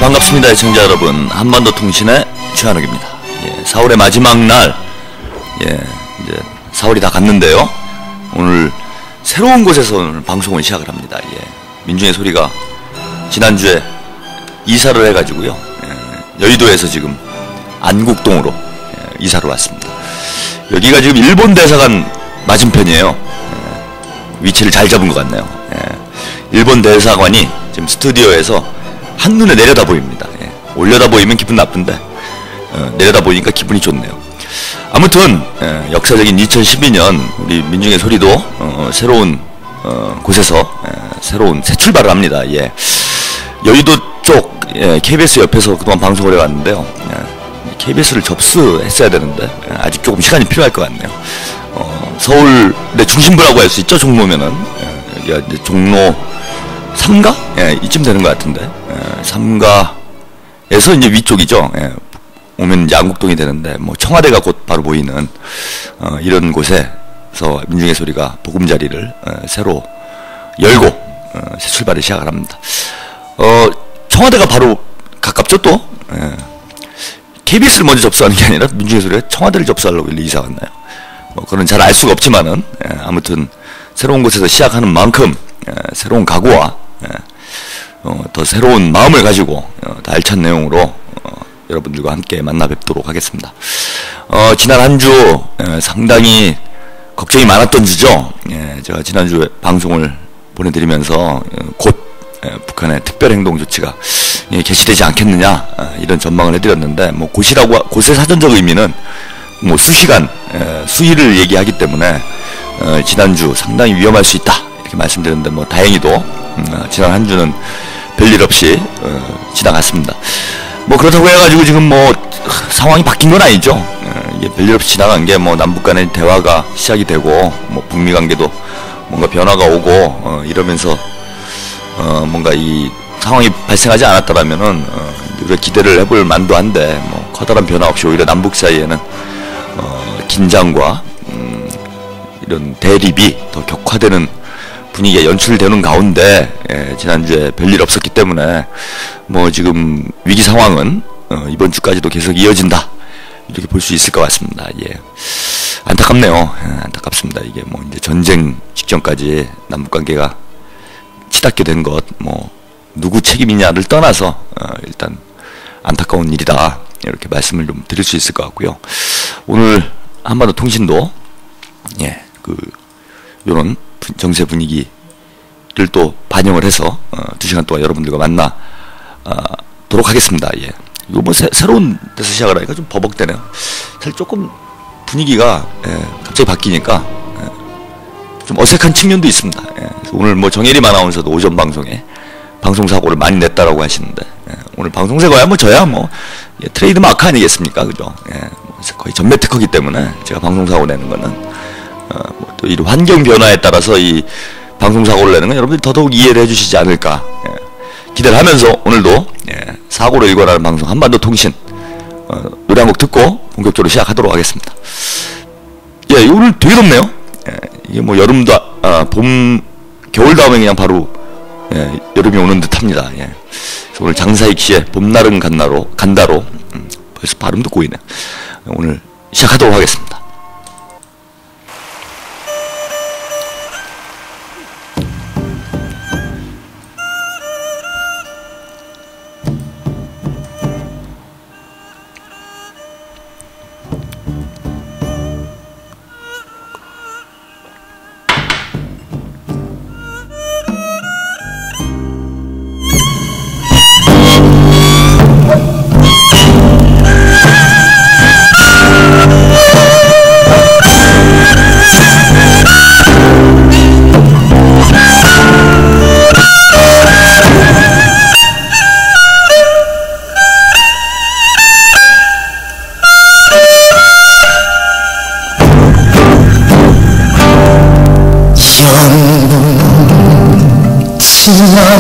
반갑습니다, 애청자 여러분. 한반도 통신의 최한욱입니다. 4월의 마지막 날, 이제 4월이 다 갔는데요. 오늘 새로운 곳에서 오늘 방송을 시작을 합니다. 민중의 소리가 지난주에 이사를 해가지고요. 여의도에서 지금 안국동으로 이사를 왔습니다. 여기가 지금 일본 대사관 맞은편이에요. 위치를 잘 잡은 것 같네요. 일본 대사관이 지금 스튜디오에서 한눈에 내려다 보입니다. 올려다 보이면 기분 나쁜데 내려다 보니까 기분이 좋네요. 아무튼 역사적인 2012년 우리 민중의 소리도 새로운 곳에서 새로운 새 출발을 합니다. 여의도 쪽 KBS 옆에서 그동안 방송을 해왔는데요. KBS를 접수했어야 되는데 아직 조금 시간이 필요할 것 같네요. 서울의 중심부라고 할 수 있죠. 종로면은 종로 3가? 이쯤 되는 것 같은데 3가에서 이제 위쪽이죠. 오면 이제 안국동이 되는데 뭐 청와대가 곧 바로 보이는 이런 곳에서 민중의 소리가 보금자리를 새로 열고 새 출발을 시작을 합니다. 청와대가 바로 가깝죠. 또 KBS를 먼저 접수하는 게 아니라 민중의 소리가 청와대를 접수하려고 이사 왔나요? 그건 잘 알 수가 없지만은 아무튼 새로운 곳에서 시작하는 만큼 새로운 각오와 더 새로운 마음을 가지고 더 알찬 내용으로 여러분들과 함께 만나 뵙도록 하겠습니다. 지난 한 주 상당히 걱정이 많았던 주죠. 제가 지난주에 방송을 보내드리면서 곧 북한의 특별행동 조치가 개시되지 않겠느냐 이런 전망을 해드렸는데 뭐 곧의 사전적 의미는 뭐 수시간 수일을 얘기하기 때문에 지난주 상당히 위험할 수 있다 이렇게 말씀드렸는데 뭐 다행히도 지난 한 주는 별일 없이 지나갔습니다. 뭐 그렇다고 해가지고 지금 뭐 상황이 바뀐 건 아니죠. 이게 별일 없이 지나간 게 뭐 남북 간의 대화가 시작이 되고 뭐 북미 관계도 뭔가 변화가 오고 이러면서 뭔가 이 상황이 발생하지 않았더라면은 우리가 기대를 해볼 만도 한데 뭐 커다란 변화 없이 오히려 남북 사이에는 긴장과 이런 대립이 더 격화되는 분위기가 연출되는 가운데 지난주에 별일 없었기 때문에 뭐 지금 위기 상황은 이번 주까지도 계속 이어진다 이렇게 볼 수 있을 것 같습니다. 안타깝네요. 안타깝습니다. 이게 뭐 이제 전쟁 직전까지 남북 관계가 치닫게 된 것 뭐 누구 책임이냐를 떠나서 일단 안타까운 일이다 이렇게 말씀을 좀 드릴 수 있을 것 같고요. 오늘 한반도 통신도 요런 정세 분위기를 또 반영을 해서 2시간 동안 여러분들과 만나도록 하겠습니다. 이거 뭐 새로운 데서 시작을 하니까 좀 버벅대네요. 사실 조금 분위기가 갑자기 바뀌니까 좀 어색한 측면도 있습니다. 오늘 뭐 정혜림 아나운서도 오전 방송에 방송사고를 많이 냈다라고 하시는데 오늘 방송사고야 뭐 저야 뭐 트레이드 마크 아니겠습니까? 그죠? 거의 전매 특허기 때문에 제가 방송사고 내는 거는 뭐 또 이 환경 변화에 따라서 이 방송사고를 내는 건 여러분들이 더더욱 이해를 해주시지 않을까 기대를 하면서 오늘도 사고로 일관하는 방송 한반도 통신 노래 한 곡 듣고 본격적으로 시작하도록 하겠습니다. 오늘 되게 덥네요. 이게 뭐 여름도 봄 겨울 다음에 그냥 바로 여름이 오는 듯합니다. 오늘 장사익 씨의 봄날은 간다로 벌써 발음도 꼬이네. 오늘 시작하도록 하겠습니다.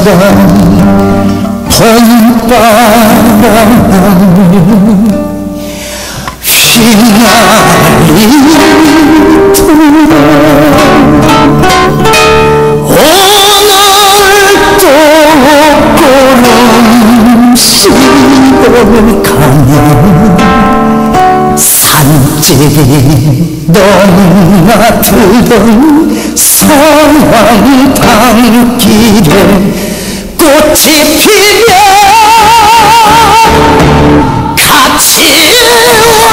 봄바람 휘날리도록 오늘 또 구름 시골 가면 산길이 너무나 들던 성황당길에 꽃이 피면 같이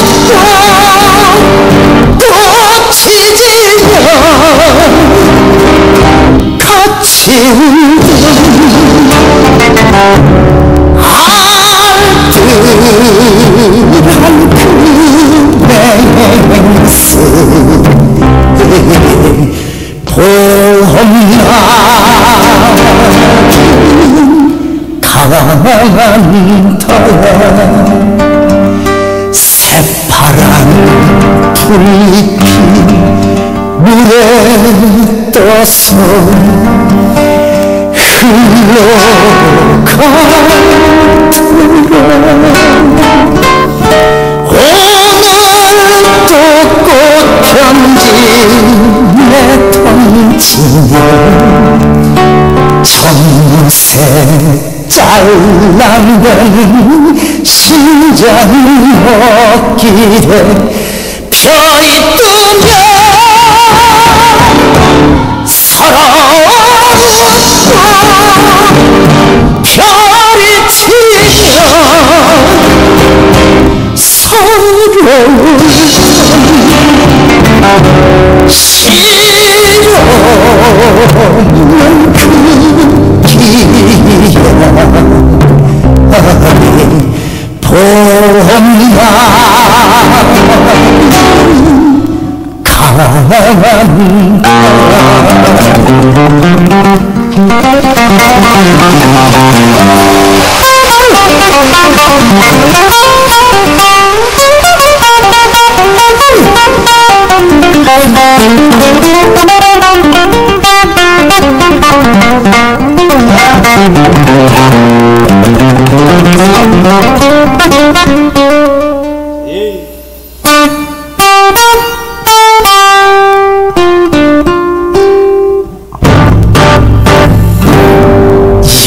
웃고 꽃이 지면 같이 울던 알뜰한 그 맹세 봄날 강한다 새파란 불잎이 물에 떠서 흘러가더라 오늘 또 꽃편지 내 던지며 정세 잘랑대는 심장 먹기에 별이 뜨면 서러웠고 별이 치면 서러운 시련은 그 길이야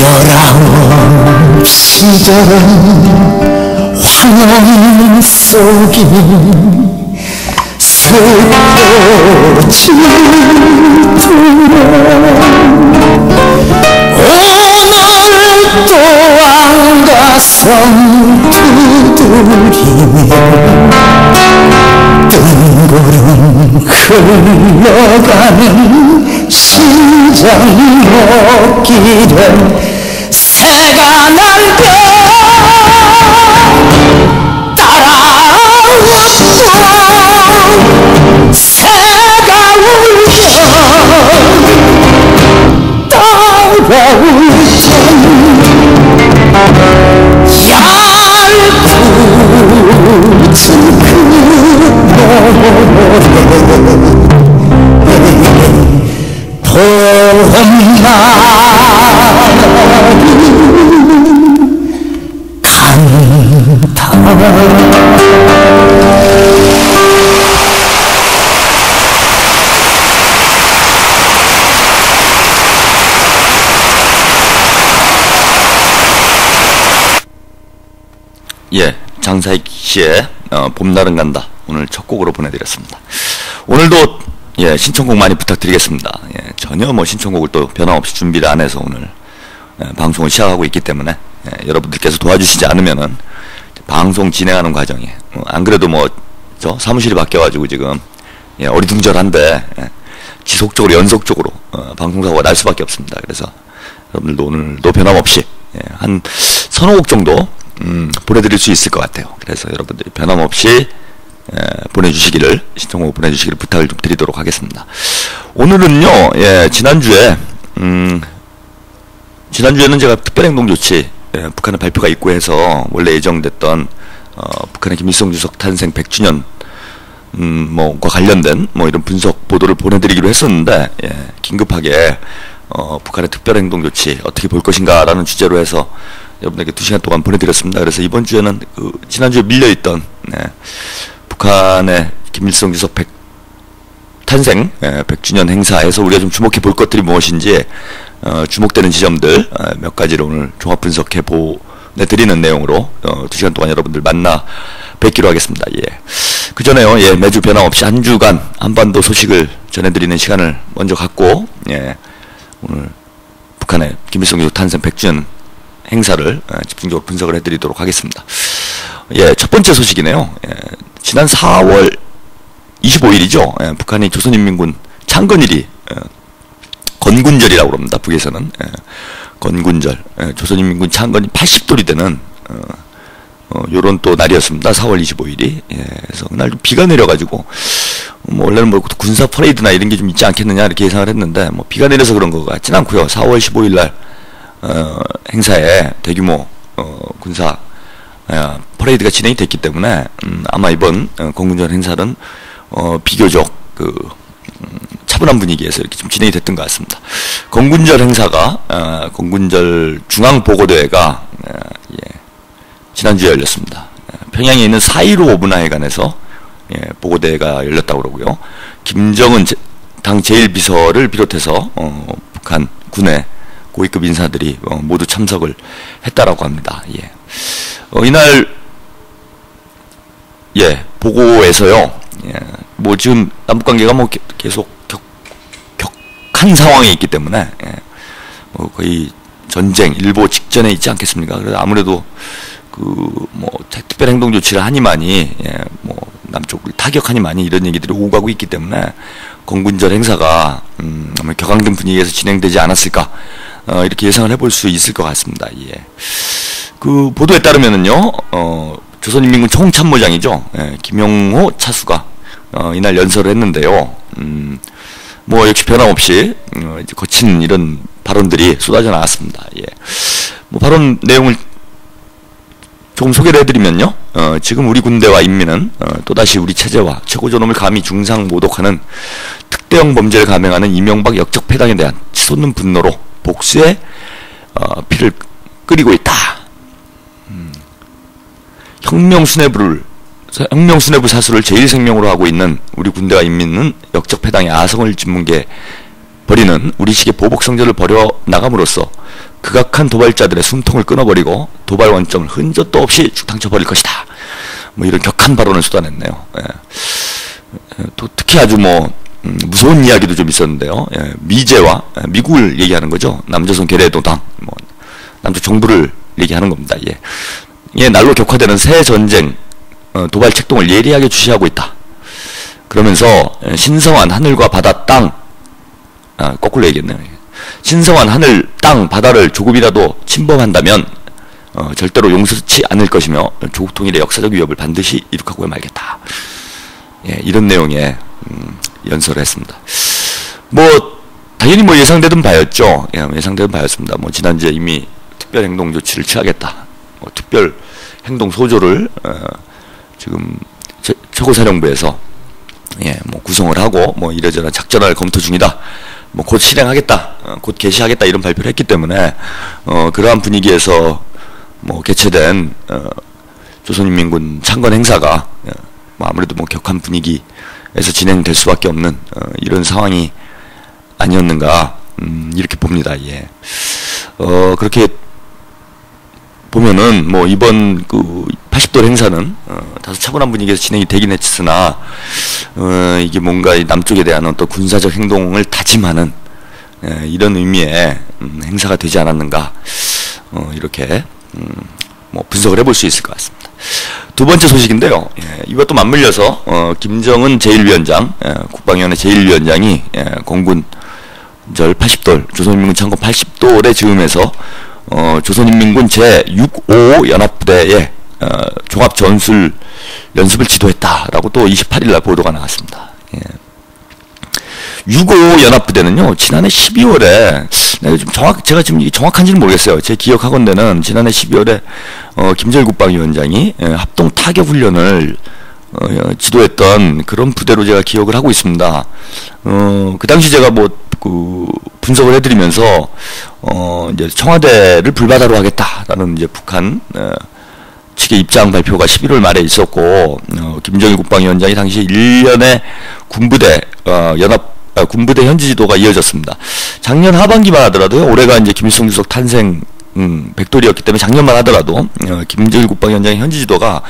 봄날 시절은 황혼 속이 슬퍼지더라 오늘 또 안가성 두드리며 뜬구름 흘러가는 심장 먹기를 새가 날개 따라왔고 새가 울면 따라오던 얄궂은 그 노래 예, 장사익 씨의 봄날은 간다 오늘 첫 곡으로 보내드렸습니다. 오늘도 예, 신청곡 많이 부탁드리겠습니다. 예, 전혀 뭐 신청곡을 또 변함없이 준비를 안 해서 오늘 방송을 시작하고 있기 때문에 여러분들께서 도와주시지 않으면은 방송 진행하는 과정에 안 그래도 뭐 저 사무실이 바뀌어가지고 지금 어리둥절한데 지속적으로 연속적으로 방송사고가 날 수밖에 없습니다. 그래서 여러분들도 오늘도 변함없이 한 서너 곡 정도 보내드릴 수 있을 것 같아요. 그래서 여러분들이 변함없이 보내주시기를 신청곡 보내주시기를 부탁을 좀 드리도록 하겠습니다. 오늘은요, 지난주에는 제가 특별행동 조치 북한의 발표가 있고 해서 원래 예정됐던 북한의 김일성 주석 탄생 100주년 뭐과 관련된 뭐 이런 분석 보도를 보내드리기로 했었는데 긴급하게 북한의 특별행동 조치 어떻게 볼 것인가라는 주제로 해서 여러분에게 2시간 동안 보내드렸습니다. 그래서 이번 주에는 지난주에 밀려있던 북한의 김일성 주석 탄생 100주년 행사에서 우리가 좀 주목해 볼 것들이 무엇인지 주목되는 지점들 몇 가지를 오늘 종합 분석해 보내드리는 내용으로 2시간 동안 여러분들 만나 뵙기로 하겠습니다. 예. 그 전에요, 예, 매주 변함없이 한 주간 한반도 소식을 전해드리는 시간을 먼저 갖고, 예, 오늘 북한의 김일성 주석 탄생 100주년 행사를 집중적으로 분석을 해드리도록 하겠습니다. 예, 첫 번째 소식이네요. 예, 지난 4월 25일이죠. 예, 북한이 조선인민군 창건일이 건군절이라고 합니다. 북에서는 건군절, 조선인민군 창건이 80돌이 되는 요런 또 날이었습니다. 4월 25일이. 예, 그래서 그날 좀 비가 내려가지고 뭐 원래는 뭐 군사 퍼레이드나 이런 게 좀 있지 않겠느냐 이렇게 예상을 했는데 뭐 비가 내려서 그런 것 같진 않고요. 4월 15일 날 행사에 대규모 군사 퍼레이드가 진행이 됐기 때문에 아마 이번 건군절 행사는 비교적 차분한 분위기에서 이렇게 좀 진행이 됐던 것 같습니다. 건군절 행사가 건군절 중앙보고대회가 지난주에 열렸습니다. 평양에 있는 4.15 문화회관에서 보고대회가 열렸다고 그러고요. 김정은 당 제1비서를 비롯해서 북한 군의 고위급 인사들이 모두 참석을 했다라고 합니다. 예. 이날 보고에서요. 예. 뭐 지금 남북 관계가 뭐 계속 격한 상황에 있기 때문에 뭐 거의 전쟁 일보 직전에 있지 않겠습니까? 그래서 아무래도 뭐 특별 행동 조치를 하니만이 뭐 남쪽을 타격하니만이 이런 얘기들이 오고 가고 있기 때문에 건군절 행사가 아마 격앙된 분위기에서 진행되지 않았을까 이렇게 예상을 해볼 수 있을 것 같습니다. 예. 그 보도에 따르면은요, 조선인민군 총참모장이죠, 김용호 차수가 이날 연설을 했는데요. 뭐 역시 변함없이 이제 거친 이런 발언들이 쏟아져 나왔습니다. 예. 뭐 발언 내용을 조금 소개를 해드리면요. 지금 우리 군대와 인민은 또다시 우리 체제와 최고존엄을 감히 중상모독하는 특대형 범죄를 감행하는 이명박 역적패당에 대한 치솟는 분노로 복수의 피를 끓이고 있다. 혁명수뇌부 사수를 제1생명으로 하고 있는 우리 군대와 인민은 역적패당의 아성을 짓뭉개 버리는 우리식의 보복성전을 벌여나감으로써 극악한 도발자들의 숨통을 끊어버리고 도발 원점을 흔적도 없이 죽당쳐버릴 것이다. 뭐 이런 격한 발언을 쏟아냈네요. 예. 또 특히 아주 뭐 무서운 이야기도 좀 있었는데요. 예. 미제와 미국을 얘기하는 거죠. 남조선 계례도당, 뭐 남쪽 정부를 얘기하는 겁니다. 예. 예, 날로 격화되는 새 전쟁 도발 책동을 예리하게 주시하고 있다. 그러면서 신성한 하늘과 바다, 땅, 거꾸로 얘기했네요. 신성한 하늘, 땅, 바다를 조금이라도 침범한다면 절대로 용서치 않을 것이며 조국 통일의 역사적 위협을 반드시 이룩하고 말겠다. 예, 이런 내용의 연설을 했습니다. 뭐 당연히 뭐 예상되던 바였죠. 예, 예상되던 바였습니다. 뭐 지난주에 이미 특별 행동 조치를 취하겠다. 특별 행동 소조를 지금 최고사령부에서 뭐 구성을 하고 뭐 이래저래 작전을 검토 중이다. 뭐 곧 실행하겠다, 곧 개시하겠다 이런 발표를 했기 때문에 그러한 분위기에서 뭐 개최된 조선인민군 창건 행사가 뭐 아무래도 뭐 격한 분위기에서 진행될 수밖에 없는 이런 상황이 아니었는가 이렇게 봅니다. 예. 그렇게 보면은 뭐 이번 그 80돌 행사는 다소 차분한 분위기에서 진행이 되긴 했으나 이게 뭔가 이 남쪽에 대한 어떤 군사적 행동을 다짐하는 이런 의미의 행사가 되지 않았는가 이렇게 뭐 분석을 해볼 수 있을 것 같습니다. 두 번째 소식인데요. 이것도 맞물려서 김정은 제1위원장, 국방위원회 제1위원장이 건군절 80돌, 조선인민군 창건 80돌에 즈음해서 조선인민군 제6.5 연합부대에 종합 전술 연습을 지도했다라고 또 28일 날 보도가 나왔습니다. 예. 6.5 연합부대는요, 지난해 12월에 제가 지금 이게 정확한지는 모르겠어요. 제 기억하건대는 지난해 12월에 김정일 국방위원장이 합동 타격 훈련을 지도했던 그런 부대로 제가 기억을 하고 있습니다. 그 당시 제가 분석을 해드리면서, 이제 청와대를 불바다로 하겠다라는 이제 북한, 측의 입장 발표가 11월 말에 있었고, 김정일 국방위원장이 당시 1년의 군부대, 군부대 현지 지도가 이어졌습니다. 작년 하반기만 하더라도요, 올해가 이제 김일성 주석 탄생, 100돌이었기 때문에 작년만 하더라도, 김정일 국방위원장의 현지 지도가,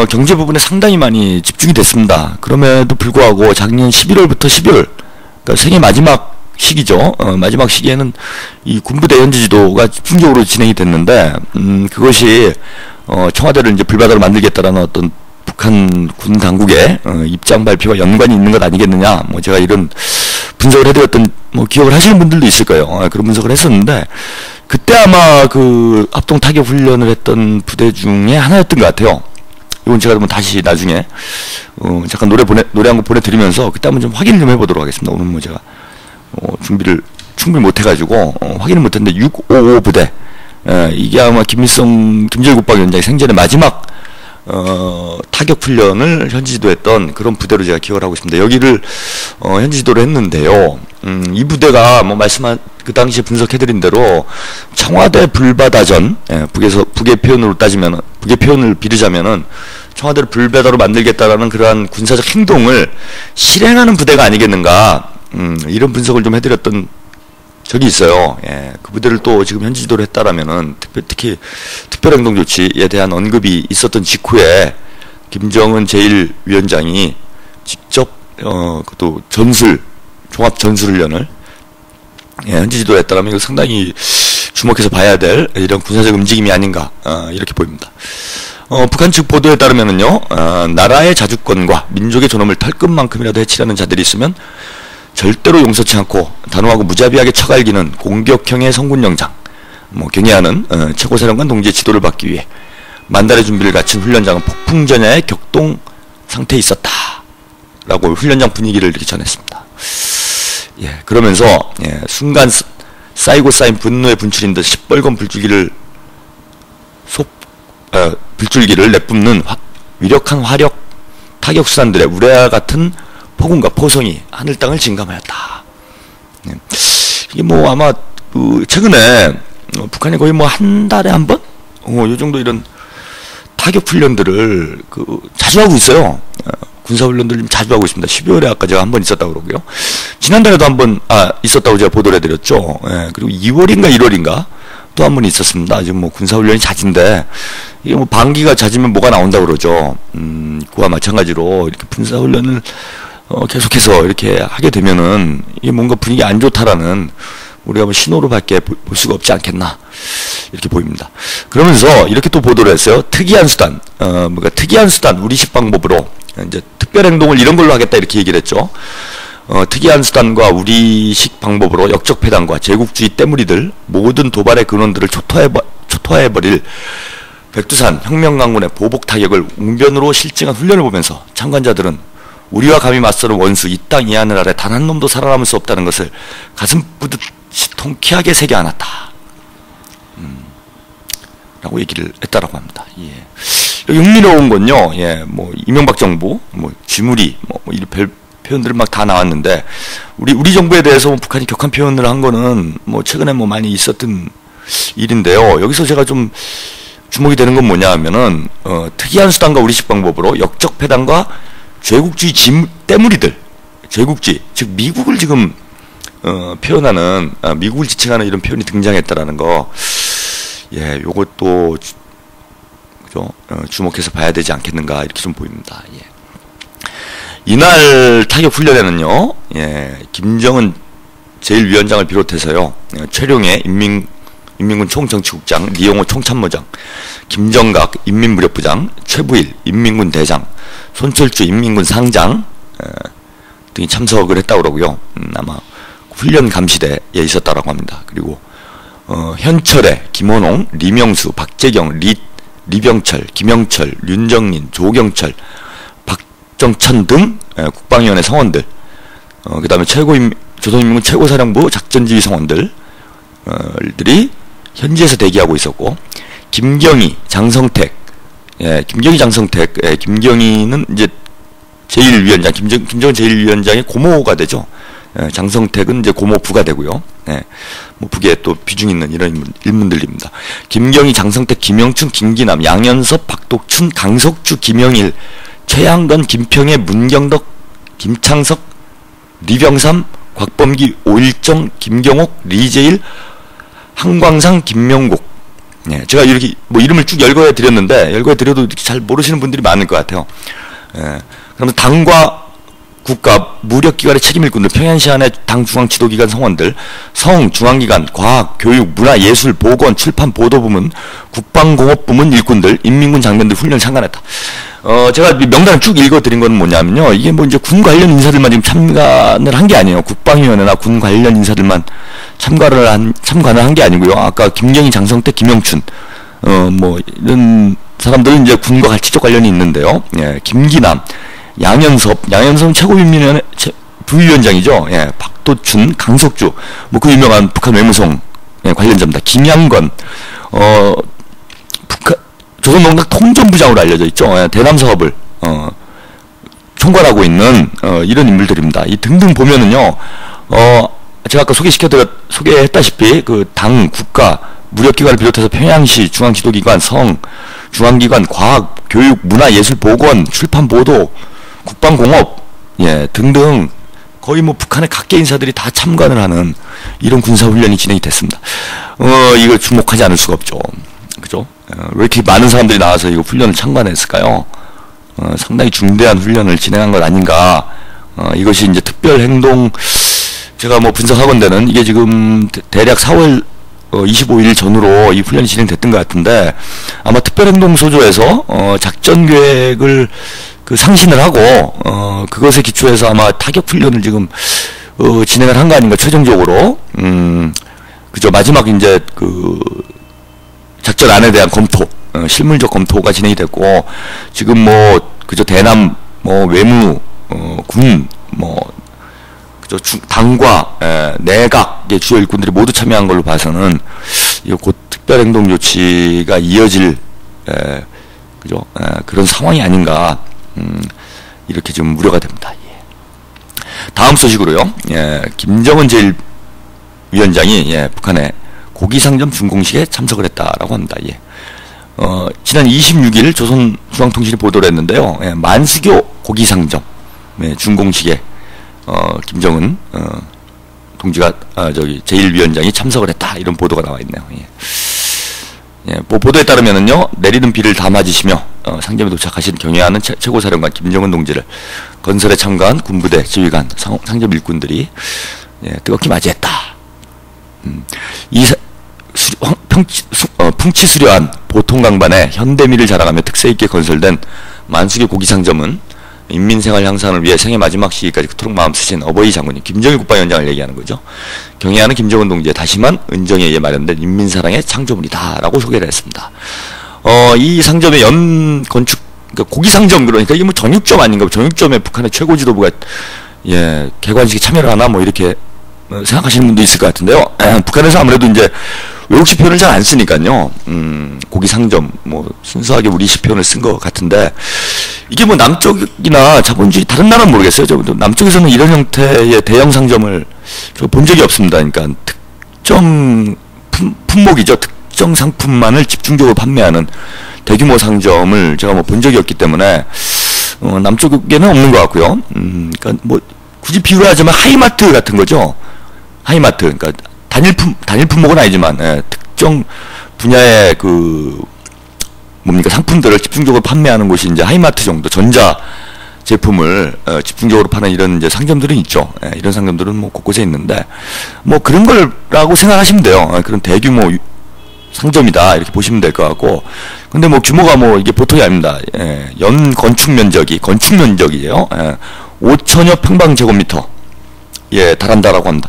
경제 부분에 상당히 많이 집중이 됐습니다. 그럼에도 불구하고 작년 11월부터 12월, 그러니까 생애 마지막 시기죠. 마지막 시기에는 이 군부대 현지 지도가 집중적으로 진행이 됐는데, 그것이, 청와대를 이제 불바다로 만들겠다라는 어떤 북한 군 당국의 입장 발표와 연관이 있는 것 아니겠느냐. 제가 이런 분석을 해드렸던, 기억을 하시는 분들도 있을 거예요. 그런 분석을 했었는데, 그때 아마 그 합동 타격 훈련을 했던 부대 중에 하나였던 것 같아요. 이건 제가 다시 나중에, 잠깐 노래 한 곡 보내드리면서 그때 한번 좀 확인을 좀 해보도록 하겠습니다. 오늘 제가, 준비를 충분히 못해가지고, 확인을 못했는데, 655 부대. 이게 아마 김정일 국방위원장이 생전에 마지막, 타격 훈련을 현지 지도했던 그런 부대로 제가 기억을 하고 있습니다. 여기를, 현지 지도를 했는데요. 이 부대가 그 당시에 분석해드린 대로 청와대 불바다전, 북의 표현을 빌리자면은 청와대를 불바다로 만들겠다라는 그러한 군사적 행동을 실행하는 부대가 아니겠는가, 이런 분석을 좀 해드렸던 적이 있어요. 그 부대를 또 지금 현지 지도를 했다라면은 특히 특별행동 조치에 대한 언급이 있었던 직후에 김정은 제1위원장이 직접 그것도 종합 전술훈련을 현지 지도를 했다라면 이거 상당히 주목해서 봐야 될 이런 군사적 움직임이 아닌가, 이렇게 보입니다. 북한 측 보도에 따르면은요, 나라의 자주권과 민족의 존엄을 털끝만큼이라도 해치려는 자들이 있으면 절대로 용서치 않고 단호하고 무자비하게 처갈기는 공격형의 성군영장, 경애하는 최고사령관 동지의 지도를 받기 위해 만달의 준비를 갖춘 훈련장은 폭풍전야의 격동 상태에 있었다 라고 훈련장 분위기를 이렇게 전했습니다. 그러면서 순간 쌓이고 쌓인 분노의 분출인 듯 시뻘건 불줄기를 내뿜는 위력한 화력 타격수단들의 우레와 같은 폭음과 포성이 하늘 땅을 진감하였다. 이게 아마 최근에 북한이 거의 한 달에 한 번? 요 정도 이런 타격 훈련들을 자주 하고 있어요. 군사 훈련들을 자주 하고 있습니다. 12월에 아까 제가 한 번 있었다고 그러고요. 지난달에도 한 번 있었다고 제가 보도를 해드렸죠. 그리고 2월인가 1월인가 또 한 번 있었습니다. 지금 군사 훈련이 잦은데 이게 반기가 잦으면 뭐가 나온다고 그러죠. 그와 마찬가지로 이렇게 군사 훈련을 계속해서 이렇게 하게 되면은 이게 뭔가 분위기 안 좋다라는 우리가 신호로밖에 볼 수가 없지 않겠나, 이렇게 보입니다. 그러면서 이렇게 또 보도를 했어요. 특이한 수단, 특이한 수단, 우리식 방법으로 이제 특별 행동을 이런 걸로 하겠다, 이렇게 얘기를 했죠. 특이한 수단과 우리식 방법으로 역적패단과 제국주의 때무리들 모든 도발의 근원들을 초토화해버릴 백두산 혁명강군의 보복 타격을 웅변으로 실증한 훈련을 보면서 참관자들은 우리와 감히 맞서는 원수 이 땅 이 하늘 아래 단 한 놈도 살아남을 수 없다는 것을 가슴 뿌듯이 통쾌하게 새겨 안았다. 라고 얘기를 했다라고 합니다. 흥미로운 건요, 이명박 정부, 쥐무리, 이런 표현들을 막 다 나왔는데, 우리 정부에 대해서 북한이 격한 표현을 한 거는 최근에 많이 있었던 일인데요. 여기서 제가 좀 주목이 되는 건 뭐냐 하면은, 특이한 수단과 우리식 방법으로 역적패단과 제국주의 때무리들, 제국주의, 즉 미국을 지금 표현하는, 미국을 지칭하는 이런 표현이 등장했다라는 거, 요것도 그죠? 주목해서 봐야 되지 않겠는가, 이렇게 좀 보입니다. 이날 타격 훈련에는요, 김정은 제1위원장을 비롯해서요, 최룡해 인민군 총정치국장, 리용호 총참모장, 김정각 인민무력부장, 최부일 인민군 대장, 손철주 인민군 상장 등이 참석을 했다고 그러고요. 아마 훈련 감시대에 있었다라고 합니다. 그리고 현철애, 김원홍, 리명수, 박재경, 리병철, 김영철, 윤정린, 조경철, 박정천 등 국방위원회 성원들, 그 다음에 조선인민군 최고사령부 작전지휘 성원들이 현지에서 대기하고 있었고, 김경희, 장성택, 예, 김경희 장성택, 예, 김경희는 이제 제1위원장, 김정은 제1위원장의 고모가 되죠. 예, 장성택은 이제 고모 부가 되고요. 예, 뭐 북에 또 비중 있는 이런 인물들입니다. 김경희, 장성택, 김영춘, 김기남, 양현섭, 박독춘, 강석주, 김영일, 최양건, 김평애, 문경덕, 김창석, 리병삼, 곽범기, 오일정, 김경옥, 리재일, 한광상, 김명국. 예, 제가 이렇게 뭐 이름을 쭉 열거해 드렸는데 열거해 드려도 잘 모르시는 분들이 많을 것 같아요. 예, 그러면 당과 국가, 무력기관의 책임일꾼들, 평양시 안의 당 중앙 지도기관 성원들, 성, 중앙기관, 과학, 교육, 문화, 예술, 보건, 출판, 보도부문, 국방공업부문 일꾼들, 인민군 장병들 훈련을 참관했다. 제가 명단을 쭉 읽어드린 건 뭐냐면요. 이게 뭐 이제 군 관련 인사들만 지금 참관을 한 게 아니에요. 국방위원회나 군 관련 인사들만 참관을 한 게 아니고요. 아까 김경희, 장성택, 김영춘, 뭐 이런 사람들은 이제 군과 가치적 관련이 있는데요. 예, 김기남, 양현섭은 최고인민위원회 부위원장이죠. 예, 박도춘, 강석주, 뭐 그 유명한 북한 외무성 예, 관련자입니다. 김양건, 조선농단 통전부장으로 알려져 있죠. 예, 대남 사업을 총괄하고 있는 이런 인물들입니다. 이 등등 보면은요, 제가 아까 소개했다시피 그 당, 국가, 무력기관을 비롯해서 평양시, 중앙지도기관, 성, 중앙기관, 과학, 교육, 문화, 예술, 보건, 출판, 보도, 국방공업, 예, 등등 거의 뭐 북한의 각계 인사들이 다 참관을 하는 이런 군사훈련이 진행이 됐습니다. 이거 주목하지 않을 수가 없죠. 그죠? 왜 이렇게 많은 사람들이 나와서 이거 훈련을 참관했을까요? 상당히 중대한 훈련을 진행한 것 아닌가. 이것이 이제 특별행동, 제가 뭐 분석하건대는 이게 지금 대략 4월 25일 전후로 이 훈련이 진행됐던 것 같은데, 아마 특별행동소조에서 작전 계획을 그 상신을 하고 그것에 기초해서 아마 타격 훈련을 지금 진행을 한 거 아닌가, 최종적으로. 그죠. 마지막 이제 그 작전안에 대한 검토, 실물적 검토가 진행이 됐고, 지금 뭐 그죠, 대남 뭐 외무, 군, 뭐 그죠, 당과 내각의 주요 일꾼들이 모두 참여한 걸로 봐서는 이 곧 특별행동 조치가 이어질 그죠, 그런 상황이 아닌가, 이렇게 좀 우려가 됩니다. 예. 다음 소식으로요. 예, 김정은 제1위원장이 예, 북한의 고기상점 준공식에 참석을 했다라고 합니다. 예. 지난 26일 조선중앙통신이 보도를 했는데요. 예, 만수교 고기상점 예, 준공식에 김정은 동지가 저기 제1위원장이 참석을 했다, 이런 보도가 나와 있네요. 예. 예, 뭐 보도에 따르면은요, 내리는 비를 다 맞으시며 상점에 도착하신 경애하는 최고사령관 김정은 동지를 건설에 참가한 군부대 지휘관, 상점 일꾼들이 예, 뜨겁게 맞이했다. 풍치수려한 보통강반의 현대미를 자랑하며 특색있게 건설된 만수교 고기상점은 인민생활 향상을 위해 생애 마지막 시기까지 그토록 마음 쓰신 어버이 장군님 김정일 국방위원장을 얘기하는 거죠. 경애하는 김정은 동지의 다시만 은정에 의해 마련된 인민사랑의 창조물이다 라고 소개를 했습니다. 이 상점의 건축, 그러니까 고기상점, 그러니까 이게 뭐 정육점 아닌가, 정육점에 북한의 최고 지도부가 예, 개관식에 참여를 하나, 뭐 이렇게 생각하시는 분도 있을 것 같은데요. 북한에서 아무래도 이제 외국식 표현을 잘 안 쓰니까요. 고기상점, 뭐 순수하게 우리식 표현을 쓴 것 같은데, 이게 뭐 남쪽이나 자본주의 다른 나라는 모르겠어요. 남쪽에서는 이런 형태의 대형 상점을 본 적이 없습니다. 그러니까 특정 품목이죠. 특정 상품만을 집중적으로 판매하는 대규모 상점을 제가 뭐 본 적이 없기 때문에 남쪽에는 없는 것 같고요. 그러니까 뭐 굳이 비유를 하자면 하이마트 같은 거죠. 하이마트, 그러니까 단일 품목은 아니지만 예, 특정 분야의 그 뭡니까, 상품들을 집중적으로 판매하는 곳이 이제 하이마트 정도, 전자 제품을 집중적으로 파는 이런 이제 상점들은 있죠. 예, 이런 상점들은 뭐 곳곳에 있는데, 뭐 그런 거라고 생각하시면 돼요. 그런 대규모 상점이다, 이렇게 보시면 될 것 같고. 근데 뭐 규모가 뭐 이게 보통이 아닙니다. 예, 연 건축 면적이에요. 예, 5천여 평방제곱미터 예, 달한다라고 합니다.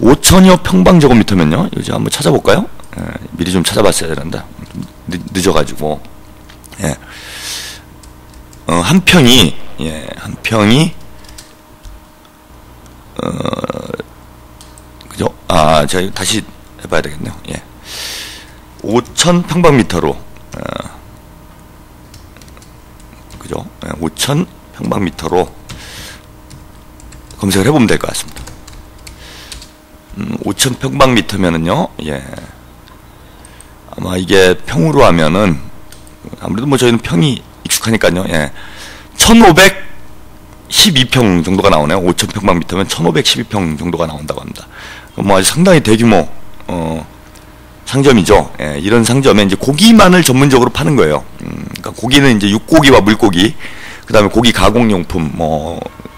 5천여 평방제곱미터면요, 이거 제가 한번 찾아볼까요? 예, 미리 좀 찾아봤어야 되는데 늦어가지고. 예. 한 평이 그죠? 제가 다시 해봐야 되겠네요. 예. 5천 평방미터로 그죠? 5천 평방미터로 검색을 해보면 될 것 같습니다. 5천 평방미터면은요, 예. 아마 이게 평으로 하면은, 아무래도 뭐 저희는 평이 익숙하니까요, 예. 1512평 정도가 나오네요. 5천 평방미터면 1512평 정도가 나온다고 합니다. 뭐 아주 상당히 대규모, 상점이죠. 예, 이런 상점에 이제 고기만을 전문적으로 파는 거예요. 그러니까 고기는 이제 육고기와 물고기, 그 다음에 고기 가공용품,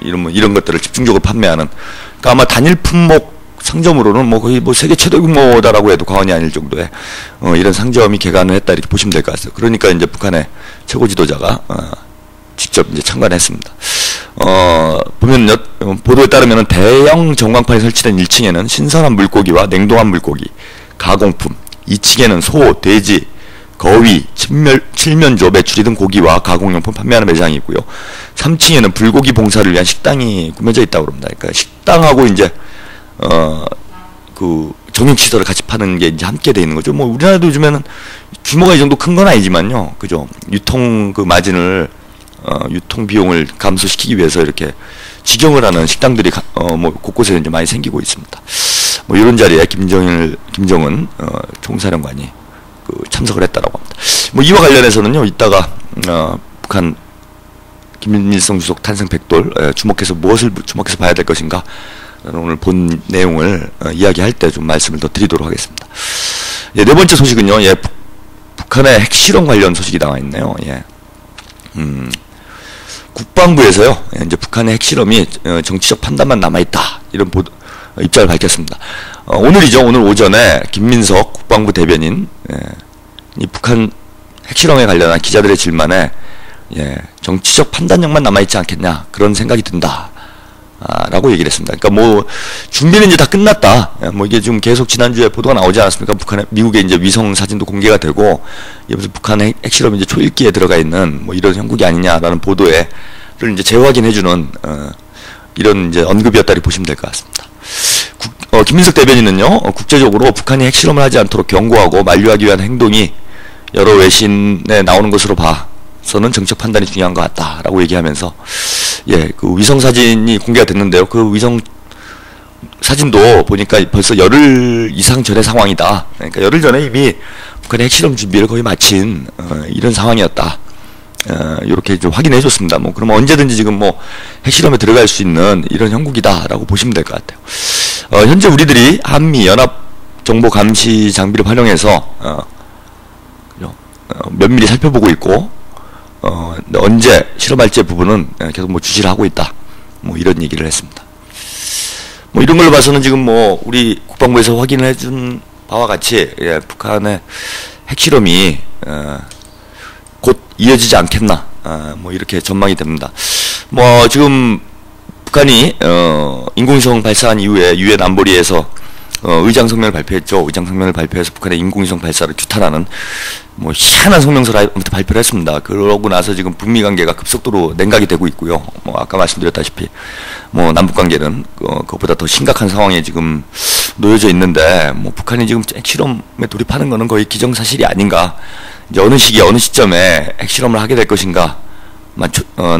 이런 것들을 집중적으로 판매하는. 그러니까 아마 단일 품목 상점으로는 뭐 거의 뭐 세계 최대 규모다라고 해도 과언이 아닐 정도의, 이런 상점이 개관을 했다 이렇게 보시면 될 것 같아요. 그러니까 이제 북한의 최고 지도자가, 직접 이제 참관했습니다. 보면요, 보도에 따르면은 대형 전광판이 설치된 1층에는 신선한 물고기와 냉동한 물고기, 가공품, 2층에는 소, 돼지, 거위, 칠면조, 메추리 등 고기와 가공용품 판매하는 매장이 있고요. 3층에는 불고기 봉사를 위한 식당이 꾸며져 있다고 합니다. 그러니까 식당하고 이제 그 정육시설을 같이 파는 게 이제 함께 돼 있는 거죠. 뭐 우리나라도 요즘에는 규모가 이 정도 큰 건 아니지만요, 그죠? 유통 그 마진을 유통 비용을 감소시키기 위해서 이렇게 직영을 하는 식당들이 뭐 곳곳에 이제 많이 생기고 있습니다. 뭐 이런 자리에 김정은 총사령관이 참석을 했다라고 합니다. 뭐 이와 관련해서는요, 이따가 북한 김일성 주석 탄생 100돌 주목해서 무엇을 주목해서 봐야 될 것인가, 오늘 본 내용을 이야기할 때 좀 말씀을 더 드리도록 하겠습니다. 예, 네 번째 소식은요, 예, 북한의 핵실험 관련 소식이 나와 있네요. 예. 국방부에서요, 이제 북한의 핵실험이 정치적 판단만 남아있다, 이런 입장을 밝혔습니다. 오늘이죠. 오늘 오전에 김민석 국방부 대변인, 이 북한 핵실험에 관련한 기자들의 질문에, 예, 정치적 판단력만 남아있지 않겠냐, 그런 생각이 든다, 라고 얘기를 했습니다. 그러니까 뭐 준비는 이제 다 끝났다. 뭐 이게 지금 계속 지난주에 보도가 나오지 않았습니까? 미국의 이제 위성 사진도 공개가 되고, 이게 무슨 북한의 핵실험이 이제 초읽기에 들어가 있는 뭐 이런 형국이 아니냐라는 보도를 이제 재확인해주는 이런 이제 언급이었다고 보시면 될 것 같습니다. 김민석 대변인은요, 국제적으로 북한이 핵실험을 하지 않도록 경고하고 만류하기 위한 행동이 여러 외신에 나오는 것으로 봐서는 정책 판단이 중요한 것 같다라고 얘기하면서, 예, 그 위성 사진이 공개가 됐는데요. 그 위성 사진도 보니까 벌써 열흘 이상 전의 상황이다. 그러니까 열흘 전에 이미 북한의 핵실험 준비를 거의 마친 이런 상황이었다. 이렇게 좀 확인해 줬습니다. 뭐 그러면 언제든지 지금 뭐 핵실험에 들어갈 수 있는 이런 형국이다라고 보시면 될 것 같아요. 현재 우리들이 한미 연합 정보 감시 장비를 활용해서 면밀히 살펴보고 있고, 언제 실험할지 부분은 계속 뭐 주시를 하고 있다, 뭐 이런 얘기를 했습니다. 뭐 이런 걸로 봐서는 지금 뭐 우리 국방부에서 확인을 해준 바와 같이, 예, 북한의 핵실험이 곧 이어지지 않겠나, 뭐 이렇게 전망이 됩니다. 뭐 지금 북한이 인공위성 발사한 이후에 유엔 안보리에서 의장 성명을 발표했죠. 의장 성명을 발표해서 북한의 인공위성 발사를 규탄하는 뭐 희한한 성명서를 아무튼 발표를 했습니다. 그러고 나서 지금 북미 관계가 급속도로 냉각이 되고 있고요. 뭐 아까 말씀드렸다시피 뭐 남북 관계는 그것보다 더 심각한 상황에 지금 놓여져 있는데, 뭐 북한이 지금 핵실험에 돌입하는 것은 거의 기정사실이 아닌가. 이제 어느 시기에 어느 시점에 핵실험을 하게 될 것인가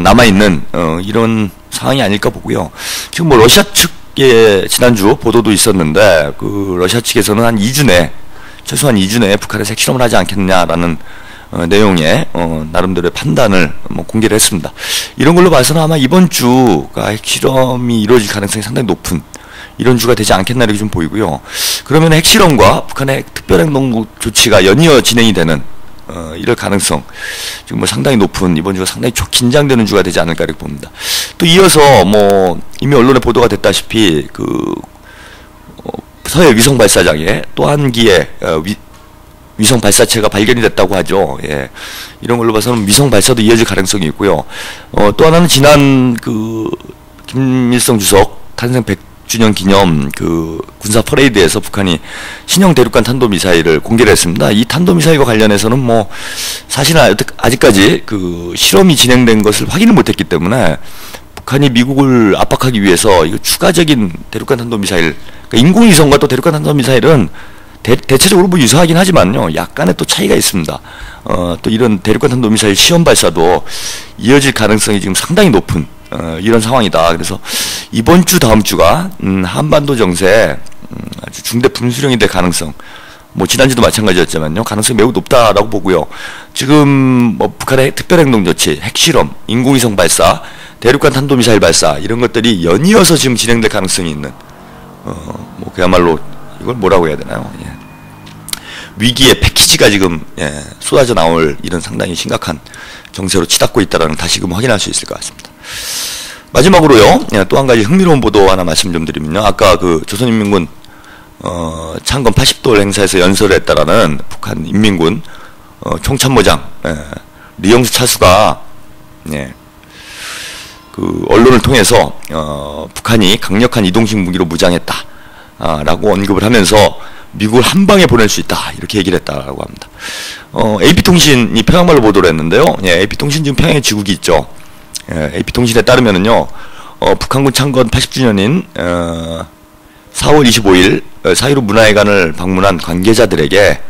남아있는 이런 상황이 아닐까 보고요. 지금 뭐 러시아 측의 지난주 보도도 있었는데, 그 러시아 측에서는 한 2주 내, 최소한 2주 내에 북한에서 핵실험을 하지 않겠느냐라는 내용의 나름대로의 판단을 뭐 공개를 했습니다. 이런 걸로 봐서는 아마 이번 주가 핵실험이 이루어질 가능성이 상당히 높은 이런 주가 되지 않겠나 이렇게 좀 보이고요. 그러면 핵실험과 북한의 특별행동 조치가 연이어 진행이 되는 이럴 가능성, 지금 뭐 상당히 높은, 이번 주가 상당히 긴장되는 주가 되지 않을까 이렇게 봅니다. 또 이어서 뭐 이미 언론에 보도가 됐다시피 서해 위성 발사장에 또 한 기의 위성 발사체가 발견이 됐다고 하죠. 예. 이런 걸로 봐서는 위성 발사도 이어질 가능성이 있고요. 또 하나는 지난 김일성 주석 탄생 100주년 기념 군사 퍼레이드에서 북한이 신형 대륙간 탄도미사일을 공개를 했습니다. 이 탄도미사일과 관련해서는 뭐 사실은 아직까지 실험이 진행된 것을 확인을 못했기 때문에 북한이 미국을 압박하기 위해서 이거 추가적인 대륙간 탄도미사일, 그러니까 인공위성과 또 대륙간 탄도미사일은 대체적으로 뭐 유사하긴 하지만요, 약간의 또 차이가 있습니다. 또 이런 대륙간 탄도미사일 시험 발사도 이어질 가능성이 지금 상당히 높은 이런 상황이다. 그래서 이번 주 다음 주가 한반도 정세에 아주 중대 분수령이 될 가능성, 뭐 지난주도 마찬가지였지만요, 가능성이 매우 높다라고 보고요. 지금 뭐 북한의 특별행동조치, 핵실험, 인공위성 발사, 대륙간 탄도미사일 발사 이런 것들이 연이어서 지금 진행될 가능성이 있는 뭐 그야말로 이걸 뭐라고 해야 되나요? 예. 위기의 패키지가 지금 쏟아져 나올 이런 상당히 심각한 정세로 치닫고 있다는 다시금 확인할 수 있을 것 같습니다. 마지막으로요, 또 한 가지 흥미로운 보도 하나 말씀 좀 드리면요, 아까 그 조선인민군 창건 80돌 행사에서 연설을 했다라는 북한 인민군 총참모장 리영수 차수가 그 언론을 통해서 북한이 강력한 이동식 무기로 무장했다라고 언급을 하면서 미국을 한 방에 보낼 수 있다 이렇게 얘기를 했다라고 합니다. AP통신이 평양말로 보도를 했는데요. AP통신 지금 평양에 지국이 있죠. AP통신에 따르면은요, 북한군 창건 80주년인 4월 25일 4.15 문화회관을 방문한 관계자들에게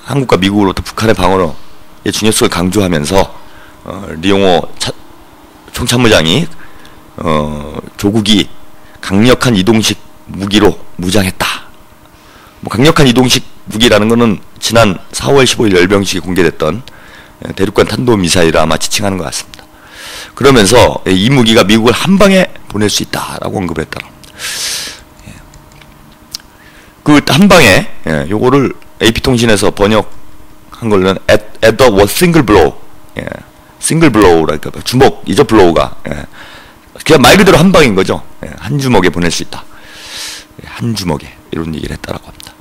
한국과 미국으로부터 북한의 방어의 중요성을 강조하면서 리용호 총참모장이 조국이 강력한 이동식 무기로 무장했다. 뭐 강력한 이동식 무기라는 것은 지난 4월 15일 열병식에 공개됐던 대륙간 탄도미사일을 아마 지칭하는 것 같습니다. 그러면서 이 무기가 미국을 한 방에 보낼 수 있다라고 언급했다. 그 한 방에 요거를 AP통신에서 번역한 걸로는 at the single blow, single blow랄까, 주먹이죠, 블로우가. 그냥 말 그대로 한 방인 거죠. 한 주먹에 보낼 수 있다. 한 주먹에 이런 얘기를 했다라고 합니다.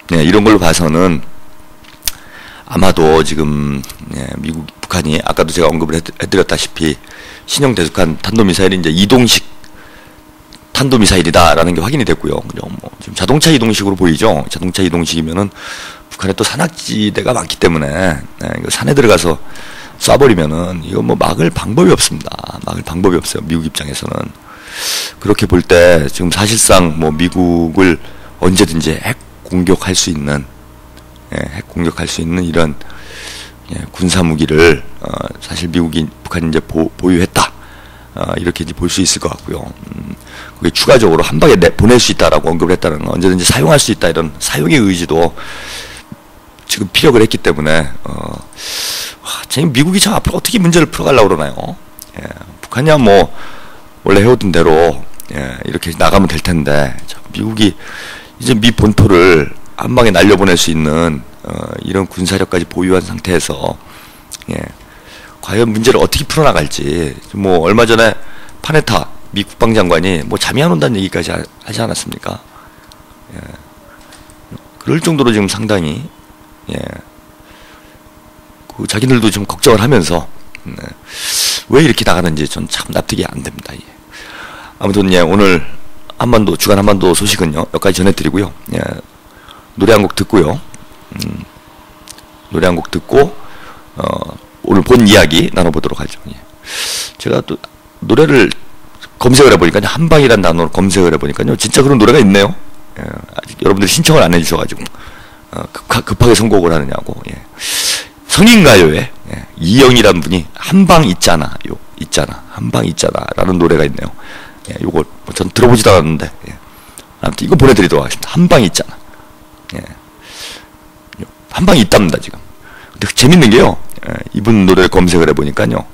이런 걸로 봐서는 아마도 지금 미국, 북한이 아까도 제가 언급을 해드렸다시피 신형 대륙간 탄도미사일이 이제 이동식 탄도미사일이다라는 게 확인이 됐고요. 뭐 지금 자동차 이동식으로 보이죠. 자동차 이동식이면은 북한에 또 산악지대가 많기 때문에 산에 들어가서 쏴버리면은 이거 뭐 막을 방법이 없습니다. 막을 방법이 없어요. 미국 입장에서는. 그렇게 볼 때 지금 사실상 뭐 미국을 언제든지 핵 공격할 수 있는 이런 군사 무기를 사실 미국이 북한이 이제 보유했다. 이렇게 이제 볼 수 있을 것 같고요. 그게 추가적으로 한 방에 보낼 수 있다라고 언급을 했다는 건 언제든지 사용할 수 있다 이런 사용의 의지도 지금 피력을 했기 때문에 지금 미국이 참 앞으로 어떻게 문제를 풀어가려고 그러나요? 북한이야 뭐 원래 해오던 대로 이렇게 나가면 될 텐데 미국이 이제 미 본토를 한 방에 날려보낼 수 있는 이런 군사력까지 보유한 상태에서 과연 문제를 어떻게 풀어나갈지. 뭐 얼마 전에 파네타 미 국방장관이 뭐 잠이 안 온다는 얘기까지 하지 않았습니까? 그럴 정도로 지금 상당히 그 자기들도 좀 걱정을 하면서 왜 이렇게 나가는지 전 참 납득이 안 됩니다. 아무튼 오늘 한반도 주간 한반도 소식은요 여기까지 전해드리고요. 노래 한 곡 듣고요. 노래 한 곡 듣고 오늘 본 이야기 나눠보도록 하죠. 제가 또 노래를 검색을 해보니까요, 한방이라는 단어로 검색을 해보니까요, 진짜 그런 노래가 있네요. 아직 여러분들이 신청을 안 해주셔가지고 급하게 선곡을 하느냐고. 성인가요에 이영이란 분이 한방 있잖아, 있잖아, 한방 있잖아 라는 노래가 있네요. 요거 전 들어보지도 않았는데 아무튼 이거 보내드리도록 하겠습니다. 한방 있잖아. 한방이 있답니다 지금. 근데 재밌는 게요, 이분 노래를 검색을 해보니까요,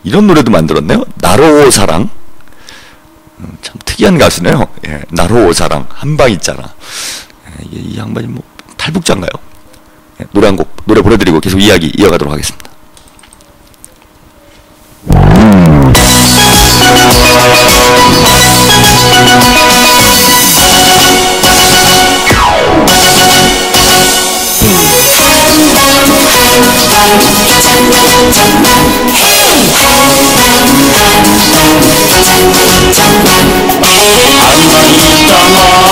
이런 노래도 만들었네요. 나로오 사랑. 참 특이한 가수네요. 나로오 사랑, 한방 있잖아. 이 양반이 뭐 탈북자인가요? 노래 한 곡, 노래 보내드리고 계속 이야기 이어가도록 하겠습니다.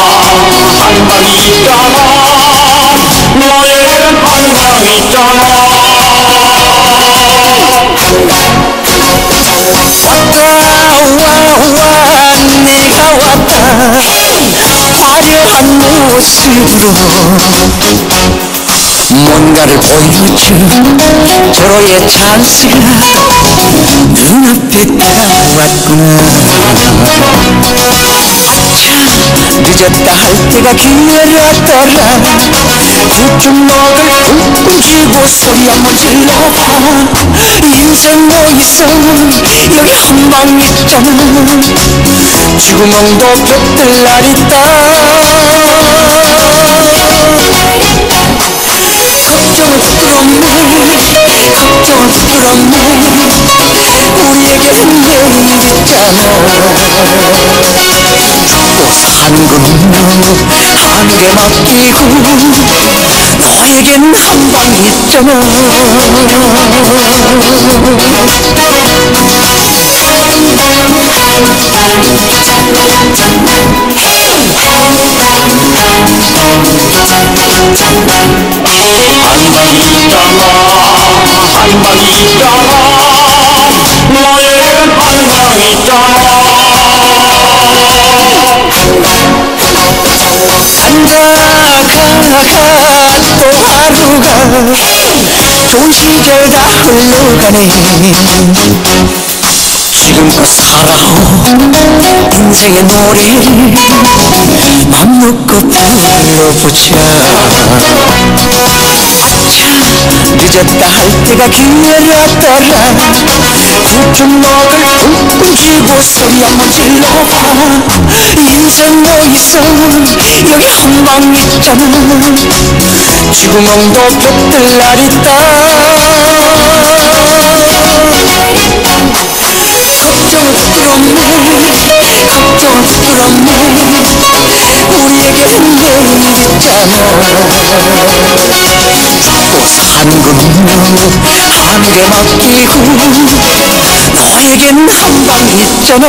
한방이 있잖아, 너의 한방 있잖아. 모습으로 뭔가를 보여줘 서로의 찬스가 눈앞에 다가왔구나. 늦었다 할 때가 기다렸더라. 부축목을 쿵쿵 쥐고 소리 한번 질러봐. 인생 뭐 있어 여기 한방 있잖아. 쥐구멍도 볕들 날 있다. 걱정은 부끄럽네. 걱정은 부끄럽네. 우리에게는 내일 있잖아. 죽고 사는 건 하늘에 맡기고 너에겐 한방 있잖아. 한방이 있잖아. 한방이 있잖아. 너에겐 한방이 있잖아. 간다가 또 하루가 좋은 시절 다 흘러가네. 지금껏 살아온 인생의 노래를 맘 놓고 불러보자. 늦었다 할 때가 기다렸더라. 부축목을 쿵쿵 쥐고 소리 한번 질러봐. 인생 뭐 있어 여기 한방 있잖아. 쥐구멍도 볕들 날 있다. 걱정은 부끄럽네. 걱정은 부끄럽네. 우리에게는 내일 있잖아. 죽고 사는 건 하늘에 맡기고 너에겐 한방 있잖아.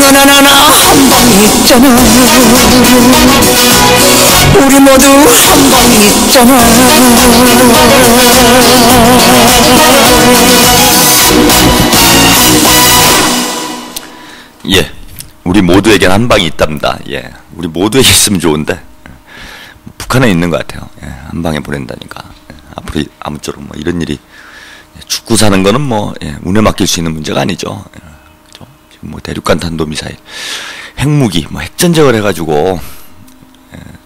나나나나 한방 있잖아. 우리 모두 한방 있잖아. 예, 우리 모두에겐 한 방이 있답니다. 예, 우리 모두에게 있으면 좋은데 북한에 있는 것 같아요. 예, 한 방에 보낸다니까. 예, 앞으로 아무쪼록 뭐 이런 일이 죽고 사는 거는 뭐 운에 맡길 수 있는 문제가 아니죠. 예, 그렇죠? 지금 뭐 대륙간 탄도 미사일, 핵무기, 뭐 핵전쟁을 해가지고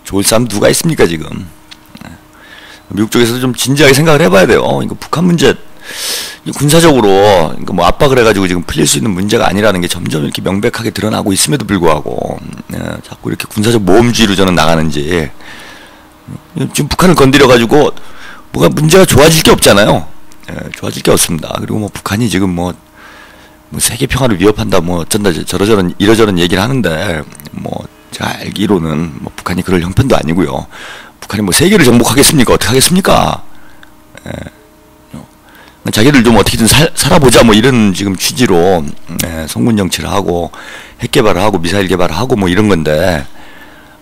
좋을 사람 누가 있습니까 지금? 예, 미국 쪽에서도 좀 진지하게 생각을 해봐야 돼요. 이거 북한 문제 군사적으로 뭐 압박을 해가지고 지금 풀릴 수 있는 문제가 아니라는 게 점점 이렇게 명백하게 드러나고 있음에도 불구하고 자꾸 이렇게 군사적 모험주의로 저는 나가는지. 지금 북한을 건드려가지고 뭐가 문제가 좋아질 게 없잖아요. 좋아질 게 없습니다. 그리고 뭐 북한이 지금 뭐 세계 평화를 위협한다 뭐 어쩐다 저러저런 이러저런 얘기를 하는데 뭐 제가 알기로는 뭐 북한이 그럴 형편도 아니고요. 북한이 뭐 세계를 정복하겠습니까? 어떻게 하겠습니까? 자기들 좀 어떻게든 살아보자 뭐 이런 지금 취지로 성군 정치를 하고 핵 개발을 하고 미사일 개발을 하고 뭐 이런 건데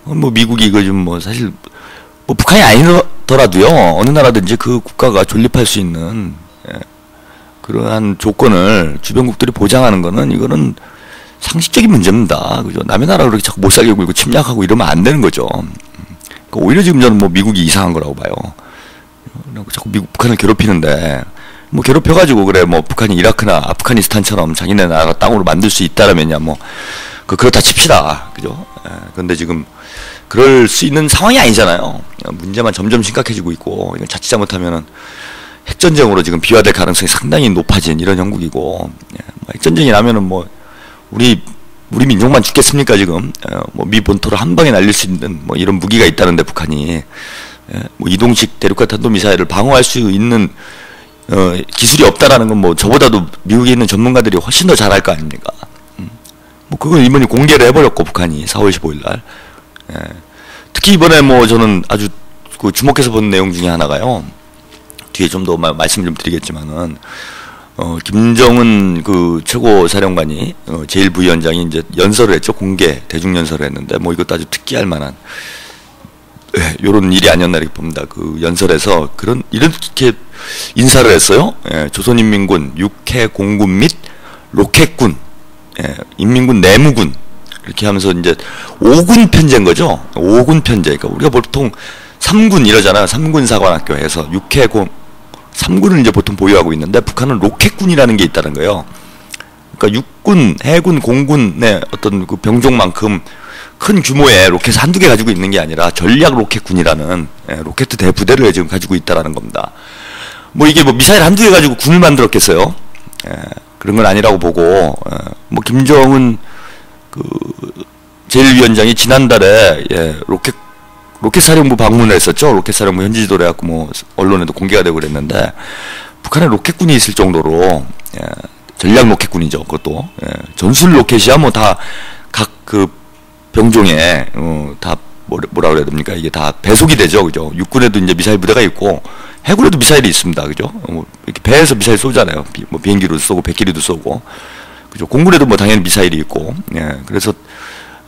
뭐 미국이 이거 좀 뭐 사실 뭐 북한이 아니더라도요 어느 나라든지 그 국가가 존립할 수 있는 그러한 조건을 주변국들이 보장하는 거는 이거는 상식적인 문제입니다. 그죠? 남의 나라 그렇게 자꾸 못 살게 굴고 침략하고 이러면 안 되는 거죠. 그러니까 오히려 지금 저는 뭐 미국이 이상한 거라고 봐요. 자꾸 북한을 괴롭히는데. 뭐 괴롭혀가지고 그래 뭐 북한이 이라크나 아프가니스탄처럼 자기네 나라 땅으로 만들 수 있다라면야 뭐 그렇다 칩시다. 그죠? 그런데 지금 그럴 수 있는 상황이 아니잖아요. 문제만 점점 심각해지고 있고 이건 자칫 잘못하면은 핵전쟁으로 지금 비화될 가능성이 상당히 높아진 이런 형국이고 뭐 핵전쟁이 나면은 뭐 우리 민족만 죽겠습니까 지금? 뭐 미 본토를 한 방에 날릴 수 있는 뭐 이런 무기가 있다는데 북한이 뭐 이동식 대륙간 탄도 미사일을 방어할 수 있는 기술이 없다라는 건 뭐 저보다도 미국에 있는 전문가들이 훨씬 더 잘할 거 아닙니까? 뭐 그건 이번에 공개를 해버렸고 북한이 4월 15일 날. 특히 이번에 뭐 저는 아주 그 주목해서 본 내용 중에 하나가요. 뒤에 좀 더 말씀을 좀 드리겠지만은 김정은 그 최고 사령관이 제1부위원장이 이제 연설을 했죠. 공개 대중 연설을 했는데 뭐 이것도 아주 특기할 만한. 요런 일이 아니었나 이렇게 봅니다. 그 연설에서 이렇게 인사를 했어요. 조선인민군 육해공군 및 로켓군, 인민군 내무군, 이렇게 하면서 이제 5군 편제인 거죠. 5군 편제. 그러니까 우리가 보통 3군 이러잖아요. 3군 사관학교에서 6해군 3군을 이제 보통 보유하고 있는데 북한은 로켓군이라는 게 있다는 거예요. 그러니까 육군, 해군, 공군의 어떤 그 병종만큼 큰 규모의 로켓을 한두 개 가지고 있는 게 아니라 전략 로켓군이라는 로켓 대부대를 지금 가지고 있다라는 겁니다. 뭐 이게 뭐 미사일 한두 개 가지고 군을 만들었겠어요? 그런 건 아니라고 보고, 뭐 김정은 그 제1위원장이 지난달에 로켓사령부 방문을 했었죠. 로켓사령부 현지 지도를 해갖고 뭐 언론에도 공개가 되고 그랬는데 북한에 로켓군이 있을 정도로 전략 로켓군이죠. 그것도 전술 로켓이야 뭐 다 각 그 병종에 다 뭐라 그래야 됩니까? 이게 다 배속이 되죠, 그죠? 육군에도 이제 미사일 부대가 있고 해군에도 미사일이 있습니다, 그죠? 이렇게 배에서 미사일 쏘잖아요. 뭐 비행기로 쏘고 백기리도 쏘고, 그죠? 공군에도 뭐 당연히 미사일이 있고, 그래서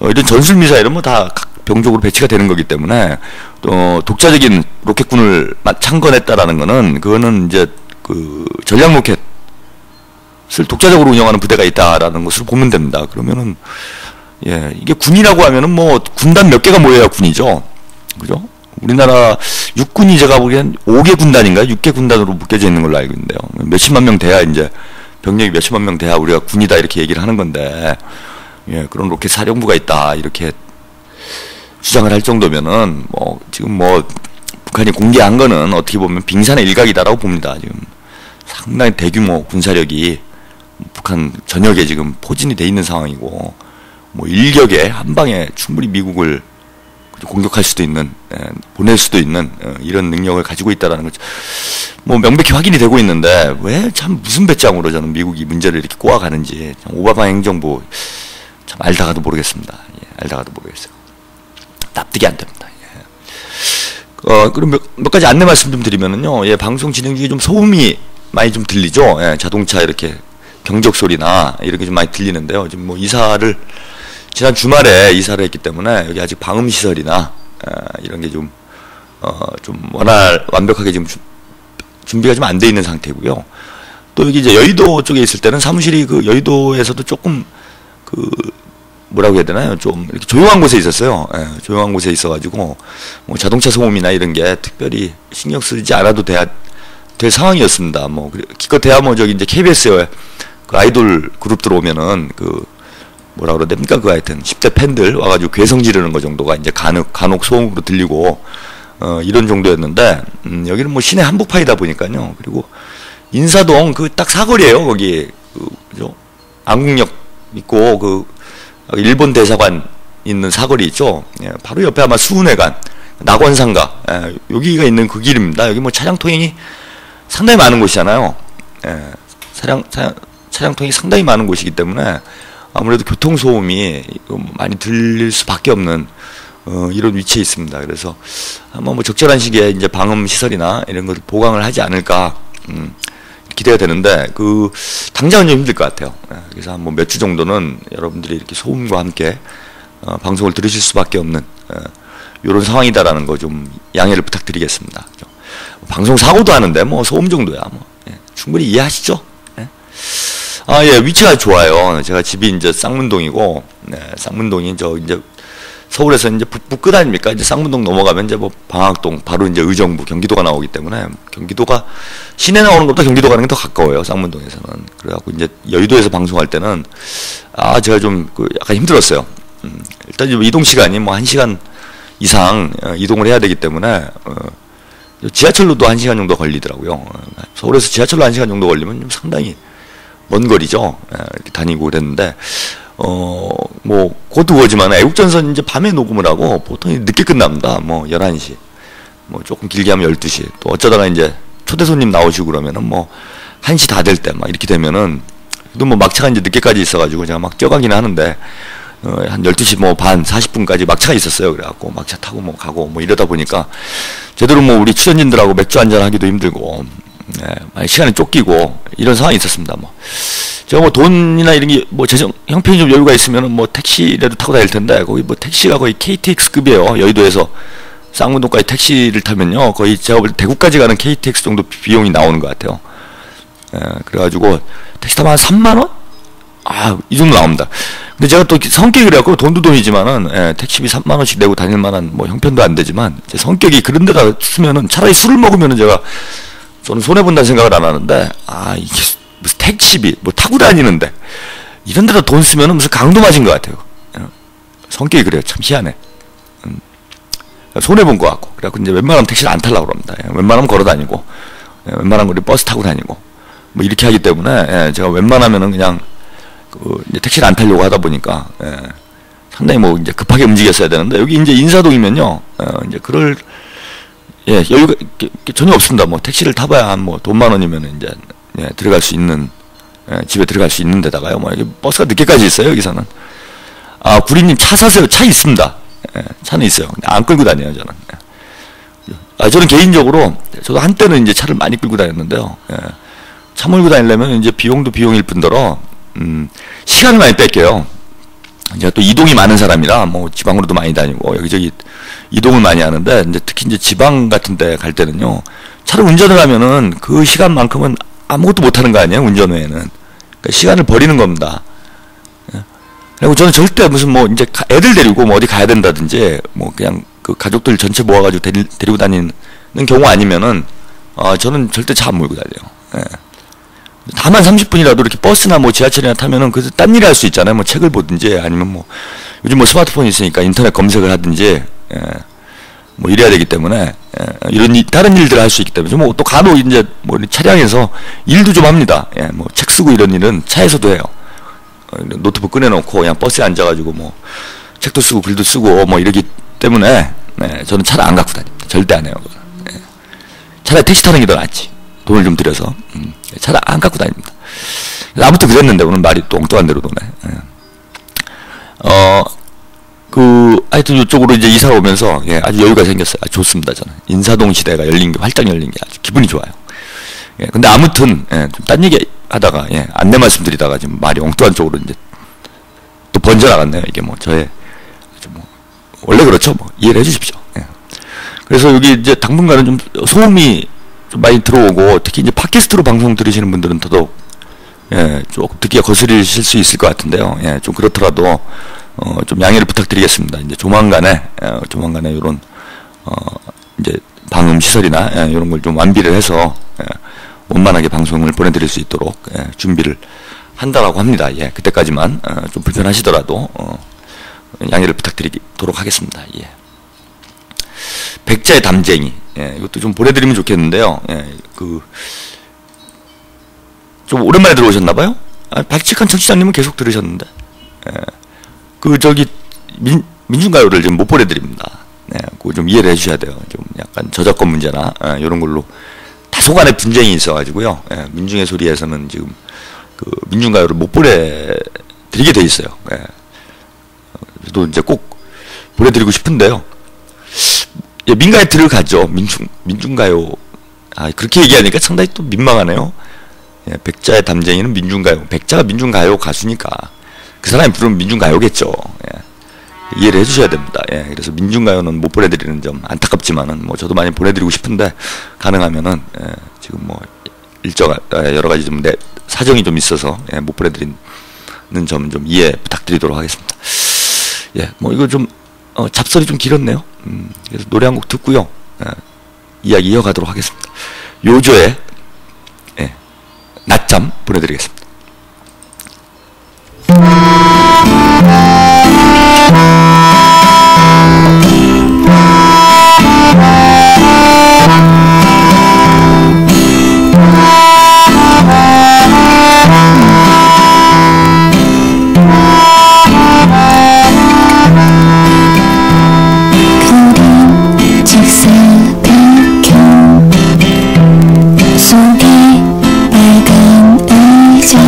이런 전술 미사일은 뭐 다 각 병족으로 배치가 되는 거기 때문에 독자적인 로켓군을 창건했다라는 거는 그거는 이제 그 전략 로켓을 독자적으로 운영하는 부대가 있다라는 것으로 보면 됩니다. 그러면은 이게 군이라고 하면은 뭐 군단 몇 개가 모여야 군이죠. 그죠? 우리나라 육군이 제가 보기엔 5개 군단인가 6개 군단으로 묶여져 있는 걸로 알고 있는데요. 몇십만 명 돼야 이제 병력이 몇십만 명 돼야 우리가 군이다 이렇게 얘기를 하는 건데 그런 로켓 사령부가 있다 이렇게 주장을 할 정도면은 뭐 지금 뭐 북한이 공개한 거는 어떻게 보면 빙산의 일각이다라고 봅니다. 지금 상당히 대규모 군사력이 북한 전역에 지금 포진이 돼 있는 상황이고 뭐 일격에 한 방에 충분히 미국을 공격할 수도 있는 보낼 수도 있는 이런 능력을 가지고 있다라는 거죠. 뭐 명백히 확인이 되고 있는데 왜 참 무슨 배짱으로 저는 미국이 문제를 이렇게 꼬아가는지 참 오바마 행정부 참 알다가도 모르겠습니다. 알다가도 모르겠어요. 납득이 안 됩니다. 그럼 몇 가지 안내 말씀 좀 드리면은요. 방송 진행 중에 좀 소음이 많이 좀 들리죠. 자동차 이렇게 경적 소리나 이렇게 좀 많이 들리는데요. 지금 뭐 지난 주말에 이사를 했기 때문에 여기 아직 방음 시설이나 이런 게 좀 완벽하게 지금 준비가 좀 안 돼 있는 상태고요. 또 여기 이제 여의도 쪽에 있을 때는 사무실이 그 여의도에서도 조금 그 뭐라고 해야 되나요? 좀 이렇게 조용한 곳에 있었어요. 조용한 곳에 있어가지고 뭐 자동차 소음이나 이런 게 특별히 신경 쓰지 않아도 될 상황이었습니다. 뭐 기껏해야 뭐 저기 이제 KBS에 그 아이돌 그룹 들어오면은 그 뭐라 그래야 됩니까? 그 하여튼 10대 팬들 와가지고 괴성 지르는 거 정도가 이제 간혹 소음으로 들리고 이런 정도였는데 여기는 뭐 시내 한복판이다 보니까요. 그리고 인사동 그 딱 사거리예요. 거기 그죠? 안국역 있고 그 일본 대사관 있는 사거리 있죠. 바로 옆에 아마 수은회관, 낙원상가 여기가 있는 그 길입니다. 여기 뭐 차량 통행이 상당히 많은 곳이잖아요. 차량 통행이 상당히 많은 곳이기 때문에 아무래도 교통소음이 많이 들릴 수밖에 없는 이런 위치에 있습니다. 그래서 아마 뭐 적절한 시기에 이제 방음 시설이나 이런 것을 보강을 하지 않을까 기대가 되는데 당장은 좀 힘들 것 같아요. 그래서 한 뭐 몇 주 정도는 여러분들이 이렇게 소음과 함께 방송을 들으실 수밖에 없는 이런 상황이다라는 거 좀 양해를 부탁드리겠습니다. 방송 사고도 하는데 뭐 소음 정도야 뭐 충분히 이해하시죠? 위치가 좋아요. 제가 집이 이제 쌍문동이고, 쌍문동이 이제 서울에서 이제 북부 끝 아닙니까? 이제 쌍문동 넘어가면 이제 뭐 방학동, 바로 이제 의정부, 경기도가 나오기 때문에 경기도가 시내 나오는 것보다 경기도 가는 게 더 가까워요. 쌍문동에서는. 그래갖고 이제 여의도에서 방송할 때는 제가 좀 약간 힘들었어요. 일단 이동 시간이 뭐 1시간 이상 이동을 해야 되기 때문에 지하철로도 1시간 정도 걸리더라고요. 서울에서 지하철로 1시간 정도 걸리면 좀 상당히 먼 거리죠. 이렇게 다니고 그랬는데, 뭐, 곧 그거지만, 애국전선 이제 밤에 녹음을 하고, 보통 늦게 끝납니다. 뭐, 11시. 뭐, 조금 길게 하면 12시. 또 어쩌다가 이제 초대 손님 나오시고 그러면은 뭐, 1시 다 될 때 막 이렇게 되면은, 또 뭐 막차가 이제 늦게까지 있어가지고 제가 막 뛰어가기는 하는데, 한 12시 뭐 반, 40분까지 막차가 있었어요. 그래갖고 막차 타고 뭐 가고 뭐 이러다 보니까, 제대로 뭐 우리 출연진들하고 맥주 한잔 하기도 힘들고, 많이 시간이 쫓기고 이런 상황이 있었습니다. 뭐 제가 뭐 돈이나 이런 게 뭐 재정 형편이 좀 여유가 있으면은 뭐 택시라도 타고 다닐 텐데 거기 뭐 택시가 거의 KTX급이에요. 여의도에서 쌍문동까지 택시를 타면요 거의 제가 볼 때 대구까지 가는 KTX 정도 비용이 나오는 것 같아요. 그래가지고 택시 타면 한 3만 원? 이 정도 나옵니다. 근데 제가 또 성격이 그래갖고 돈도 돈이지만은, 택시비 3만원씩 내고 다닐 만한 뭐 형편도 안 되지만, 제 성격이 그런 데다 쓰면은 차라리 술을 먹으면은 저는 손해본다는 생각을 안 하는데, 이게 무슨 택시비, 뭐 타고 다니는데, 이런 데다 돈 쓰면은 무슨 강도 맞은 것 같아요. 성격이 그래요. 참 희한해. 손해본 것 같고. 그래갖고 이제 웬만하면 택시를 안 타려고 그럽니다. 웬만하면 걸어 다니고, 웬만하면 우리 버스 타고 다니고, 뭐 이렇게 하기 때문에, 제가 웬만하면은 그냥, 이제 택시를 안 타려고 하다 보니까, 상당히 뭐 이제 급하게 움직였어야 되는데, 여기 이제 인사동이면요, 이제 여유가 전혀 없습니다. 뭐 택시를 타봐야 한 뭐 돈 10,000원이면 이제, 들어갈 수 있는, 집에 들어갈 수 있는 데다가요. 뭐 버스가 늦게까지 있어요, 여기서는. 구리님 차 사세요. 차 있습니다. 차는 있어요. 근데 안 끌고 다녀요, 저는. 저는 개인적으로, 저도 한때는 이제 차를 많이 끌고 다녔는데요. 차 몰고 다니려면 이제 비용도 비용일 뿐더러, 시간을 많이 뺏겨요. 제가 또 이동이 많은 사람이라, 뭐 지방으로도 많이 다니고, 여기저기 이동을 많이 하는데, 이제 특히 이제 지방 같은 데 갈 때는요, 차를 운전을 하면은 그 시간만큼은 아무것도 못 하는 거 아니에요, 운전 외에는. 그러니까 시간을 버리는 겁니다. 그리고 저는 절대 무슨 뭐 이제 애들 데리고 뭐 어디 가야 된다든지 뭐 그냥 그 가족들 전체 모아가지고 데리고 다니는 경우 아니면은 저는 절대 차 안 몰고 다녀요. 다만 30분이라도 이렇게 버스나 뭐 지하철이나 타면은 그래서 딴 일 할 수 있잖아요. 뭐 책을 보든지 아니면 뭐 요즘 뭐 스마트폰이 있으니까 인터넷 검색을 하든지 뭐 이래야 되기 때문에 이런 다른 일들을 할 수 있기 때문에 뭐 또 간혹 이제 뭐 차량에서 일도 좀 합니다. 뭐 책 쓰고 이런 일은 차에서도 해요. 노트북 꺼내놓고 그냥 버스에 앉아가지고 뭐 책도 쓰고 글도 쓰고 뭐 이러기 때문에 저는 차를 안 갖고 다닙니다. 절대 안 해요. 차라리 택시 타는 게 더 낫지. 돈을 좀 들여서 차를 안 갖고 다닙니다. 아무튼 그랬는데 오늘 말이 또 엉뚱한 대로 도네. 하여튼 이쪽으로 이제 이사가 오면서 아주 여유가 생겼어요. 좋습니다. 저는 인사동 시대가 활짝 열린 게 아주 기분이 좋아요. 근데 아무튼 좀 딴 얘기 하다가 안내 말씀드리다가 지금 말이 엉뚱한 쪽으로 이제 또 번져나갔네요. 이게 뭐 저의 뭐 원래 그렇죠. 뭐 이해를 해주십시오. 그래서 여기 이제 당분간은 좀 소음이 좀 많이 들어오고 특히 이제 팟캐스트로 방송 들으시는 분들은 더더욱 조금 듣기가 거슬리실 수 있을 것 같은데요. 좀 그렇더라도 좀 양해를 부탁드리겠습니다. 이제 조만간에 이런 이제 방음 시설이나 이런 걸 좀 완비를 해서 원만하게 방송을 보내드릴 수 있도록 준비를 한다라고 합니다. 그때까지만 좀 불편하시더라도 양해를 부탁드리도록 하겠습니다. 백자의 담쟁이 이것도 좀 보내드리면 좋겠는데요. 좀 오랜만에 들어오셨나봐요. 박직한 청취자님은 계속 들으셨는데 민중가요를 지금 못 보내드립니다. 그거 좀 이해를 해주셔야 돼요. 좀 약간 저작권 문제나 이런 걸로 다소간의 분쟁이 있어가지고요. 민중의 소리에서는 지금 그 민중가요를 못 보내드리게 돼 있어요. 저도 이제 꼭 보내드리고 싶은데요. 민가에 들어가죠. 민중가요. 그렇게 얘기하니까 상당히 또 민망하네요. 백자의 담쟁이는 민중가요. 백자가 민중가요 가수니까 그 사람이 부르면 민중가요겠죠. 이해를 해주셔야 됩니다. 그래서 민중가요는 못 보내드리는 점 안타깝지만은 뭐 저도 많이 보내드리고 싶은데 가능하면은 지금 뭐 여러 가지 좀 사정이 좀 있어서 못 보내드리는 점 좀 이해 부탁드리도록 하겠습니다. 뭐 이거 좀 잡설이 좀 길었네요. 그래서 노래 한 곡 듣고요. 이야기 이어가도록 하겠습니다. 요조의 낮잠 보내드리겠습니다. 속에 빨간 의자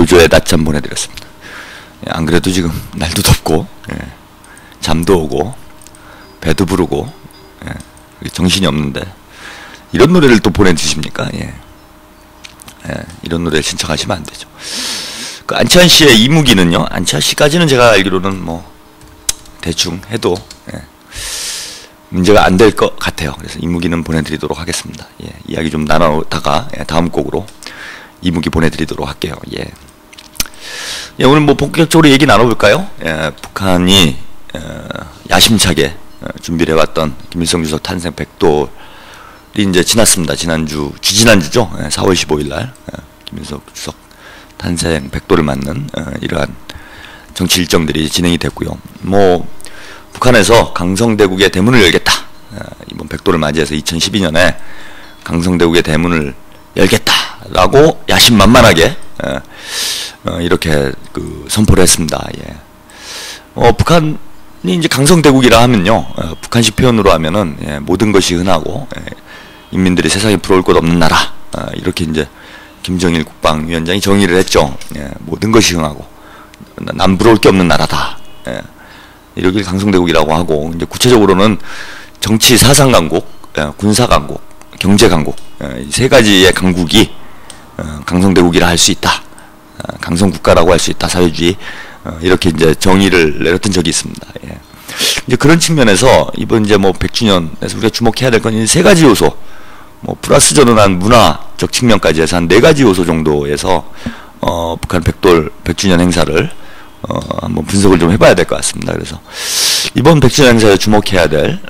보조의 낮잠 보내드렸습니다. 예, 안 그래도 지금 날도 덥고 예, 잠도 오고 배도 부르고 예, 정신이 없는데 이런 노래를 또 보내주십니까? 예. 예, 이런 노래를 신청하시면 안 되죠. 그 안치환 씨의 이무기는요, 안치환 씨까지는 제가 알기로는 뭐 대충 해도 예, 문제가 안 될 것 같아요. 그래서 이무기는 보내드리도록 하겠습니다. 예, 이야기 좀 나누다가 예, 다음 곡으로 이무기 보내드리도록 할게요. 예. 예, 오늘 뭐 본격적으로 얘기 나눠볼까요? 예, 북한이 야심차게 준비를 해왔던 김일성 주석 탄생 100돌이 이제 지났습니다. 지지난주죠. 4월 15일 날 김일성 주석 탄생 100돌을 맞는 이러한 정치 일정들이 진행이 됐고요. 뭐 북한에서 강성대국의 대문을 열겠다. 이번 100돌을 맞이해서 2012년에 강성대국의 대문을 열겠다라고 야심만만하게 이렇게 그 선포를 했습니다. 예. 북한이 이제 강성대국이라 하면요, 북한식 표현으로 하면은 예, 모든 것이 흔하고 예, 인민들이 세상에 부러울 것 없는 나라, 이렇게 이제 김정일 국방위원장이 정의를 했죠. 예, 모든 것이 흥하고 남 부러울 게 없는 나라다. 예, 이렇게 강성대국이라고 하고, 이제 구체적으로는 정치 사상 강국, 군사 강국, 경제 강국, 이 세 가지의 강국이 강성대국이라 할 수 있다. 강성국가라고 할 수 있다. 사회주의. 이렇게 이제 정의를 내렸던 적이 있습니다. 예. 이제 그런 측면에서 이번 이제 뭐 100주년에서 우리가 주목해야 될 건 이 세 가지 요소, 뭐 플러스 전환한 문화적 측면까지 해서 한 네 가지 요소 정도에서 북한 100주년 행사를 한번 분석을 좀 해봐야 될 것 같습니다. 그래서 이번 100주년 행사에 주목해야 될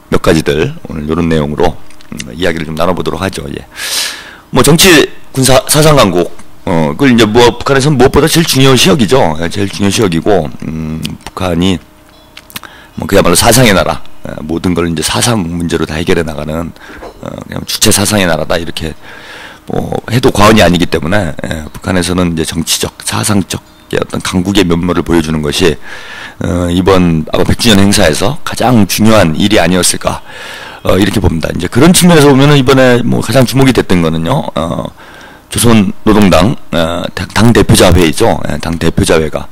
몇 가지들 오늘 이런 내용으로 이야기를 좀 나눠보도록 하죠. 예. 뭐 정치, 군사, 사상 강국, 그걸 이제 뭐 북한에서는 무엇보다 제일 중요한 시역이죠. 제일 중요한 시역이고, 북한이 뭐 그야말로 사상의 나라, 모든 걸 이제 사상 문제로 다 해결해 나가는 그냥 주체 사상의 나라다, 이렇게 뭐 해도 과언이 아니기 때문에 북한에서는 이제 정치적, 사상적 어떤 강국의 면모를 보여주는 것이 이번 아마 100주년 행사에서 가장 중요한 일이 아니었을까, 이렇게 봅니다. 이제 그런 측면에서 보면은 이번에 뭐 가장 주목이 됐던 거는요, 조선노동당 당 대표자 회의죠. 당 대표자 회가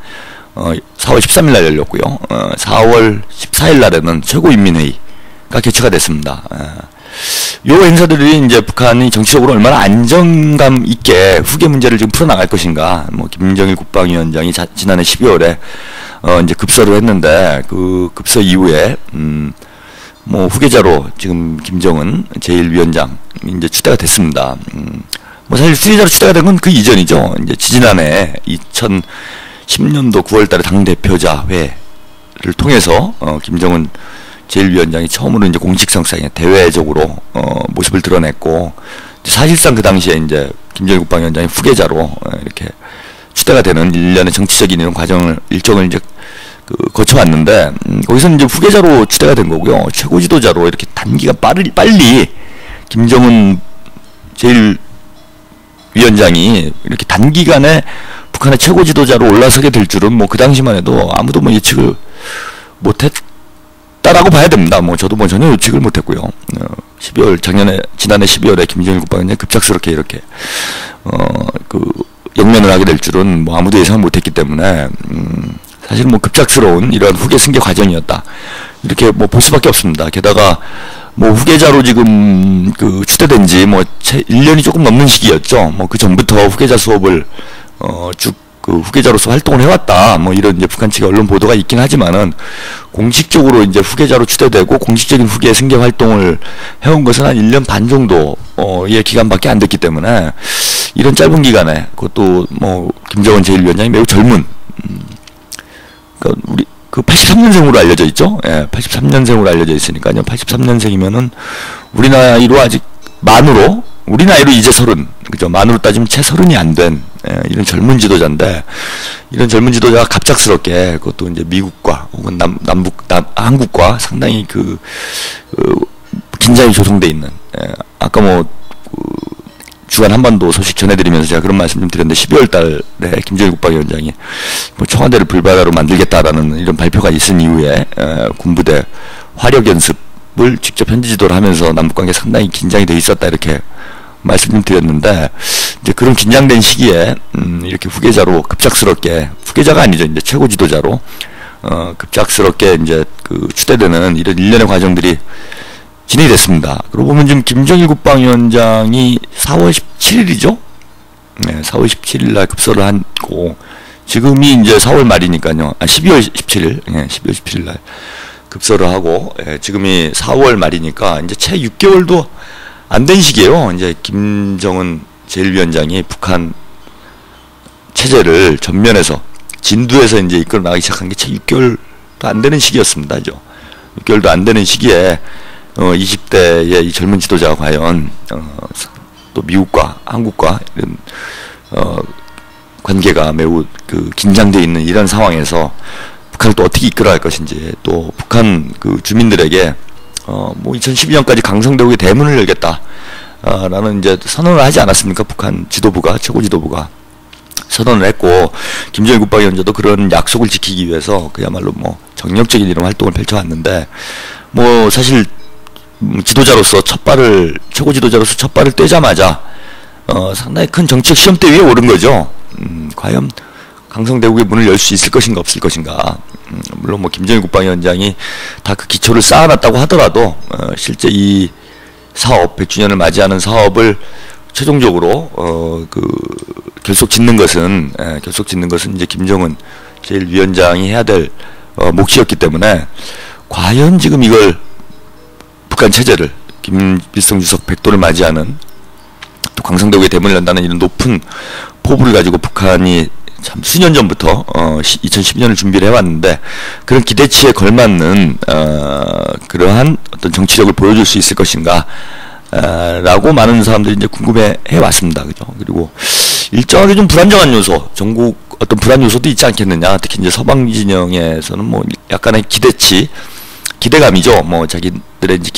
4월 13일 날 열렸고요. 4월 14일 날에는 최고인민회의가 개최가 됐습니다. 요 행사들이 이제 북한이 정치적으로 얼마나 안정감 있게 후계 문제를 지금 풀어나갈 것인가. 뭐 김정일 국방위원장이 지난해 12월에 이제 급서를 했는데, 그 급서 이후에 뭐 후계자로 지금 김정은 제1위원장 이제 추대가 됐습니다. 뭐 사실 후계자로 추대가 된 건 그 이전이죠. 이제 지지난해 2010년도 9월달에 당 대표자회를 통해서 김정은 제1위원장이 처음으로 이제 공식성상에 대외적으로 모습을 드러냈고, 사실상 그 당시에 이제 김정일 국방위원장이 후계자로 이렇게 추대가 되는 일련의 정치적인 이런 일정을 이제 거쳐왔는데, 거기서 이제 후계자로 추대가 된 거고요. 최고 지도자로 이렇게 단기가 빨리 김정은 제1위원장이 이렇게 단기간에 북한의 최고 지도자로 올라서게 될 줄은 뭐 그 당시만 해도 아무도 뭐 예측을 못했다라고 봐야 됩니다. 뭐 저도 뭐 전혀 예측을 못했고요. 지난해 12월에 김정일 국방위원장이 급작스럽게 이렇게 역면을 하게 될 줄은 뭐 아무도 예상을 못했기 때문에 사실 뭐 급작스러운 이러한 후계 승계 과정이었다, 이렇게 뭐 볼 수밖에 없습니다. 게다가 뭐 후계자로 지금 추대된 지 뭐 1년이 조금 넘는 시기였죠. 뭐 그 전부터 후계자 수업을 쭉 후계자로서 활동을 해왔다, 뭐 이런 이제 북한 측의 언론 보도가 있긴 하지만은, 공식적으로 이제 후계자로 추대되고 공식적인 후계 승계 활동을 해온 것은 한 1년 반 정도의 기간밖에 안 됐기 때문에, 이런 짧은 기간에 그것도 뭐 김정은 제1위원장이 매우 젊은, 우리 83년생으로 알려져 있죠. 예, 83년생으로 알려져 있으니까요. 83년생이면은 우리 나이로 아직 우리 나이로 이제 30, 그죠? 만으로 따지면 채 30이 안 된, 이런 젊은 지도자인데, 이런 젊은 지도자가 갑작스럽게 그것도 이제 미국과 혹은 한국과 상당히 긴장이 조성돼 있는, 아까 뭐 주간 한반도 소식 전해드리면서 제가 그런 말씀 좀 드렸는데, 12월 달에 김정일 국방위원장이 뭐 청와대를 불바다로 만들겠다라는 이런 발표가 있은 이후에 군부대 화력 연습을 직접 현지 지도를 하면서 남북관계 상당히 긴장이 돼 있었다, 이렇게 말씀 좀 드렸는데, 이제 그런 긴장된 시기에 이렇게 후계자로 급작스럽게, 후계자가 아니죠, 이제 최고 지도자로 급작스럽게 이제 그 추대되는 이런 일련의 과정들이 진행이 됐습니다. 그러고 보면 지금 김정일 국방위원장이 4월 17일이죠? 네, 4월 17일 날 급서를 하고, 지금이 이제 4월 말이니까요. 12월 17일, 예, 12월 17일 날 급서를 하고, 예, 지금이 4월 말이니까 이제 채 6개월도 안 된 시기예요. 이제 김정은 제1위원장이 북한 체제를 전면에서, 진두에서 이제 이끌어 나가기 시작한 게 채 6개월도 안 되는 시기였습니다. 6개월도 안 되는 시기에 20대의 이 젊은 지도자가 과연 또 미국과 한국과 이런 관계가 매우 그 긴장되어 있는 이런 상황에서 북한을 또 어떻게 이끌어갈 것인지, 또 북한 그 주민들에게 뭐 2012년까지 강성대국의 대문을 열겠다 라는 이제 선언을 하지 않았습니까? 북한 지도부가, 최고 지도부가 선언을 했고, 김정일 국방위원장도 그런 약속을 지키기 위해서 그야말로 뭐 정력적인 이런 활동을 펼쳐왔는데, 뭐 사실 지도자로서 최고 지도자로서 첫 발을 떼자마자 상당히 큰 정치적 시험대 위에 오른 거죠. 과연 강성대국의 문을 열 수 있을 것인가 없을 것인가. 물론 뭐 김정일 국방위원장이 다 그 기초를 쌓아놨다고 하더라도 실제 이 사업, 100주년을 맞이하는 사업을 최종적으로 결속 짓는 것은 이제 김정은 제1위원장이 해야 될 몫이었기 때문에, 과연 지금 이걸 북한 체제를, 김일성 주석 100도를 맞이하는 또 강성대국의 대문을 연다는 이런 높은 포부를 가지고 북한이 참 수년 전부터 2012년을 준비를 해왔는데, 그런 기대치에 걸맞는 그러한 어떤 정치력을 보여줄 수 있을 것인가 라고 많은 사람들이 이제 궁금해 왔습니다. 그죠? 그리고 일정하게 좀 불안정한 요소, 전국 어떤 불안 요소도 있지 않겠느냐. 특히 이제 서방 진영에서는 뭐 약간의 기대감이죠. 뭐 자기들의 이제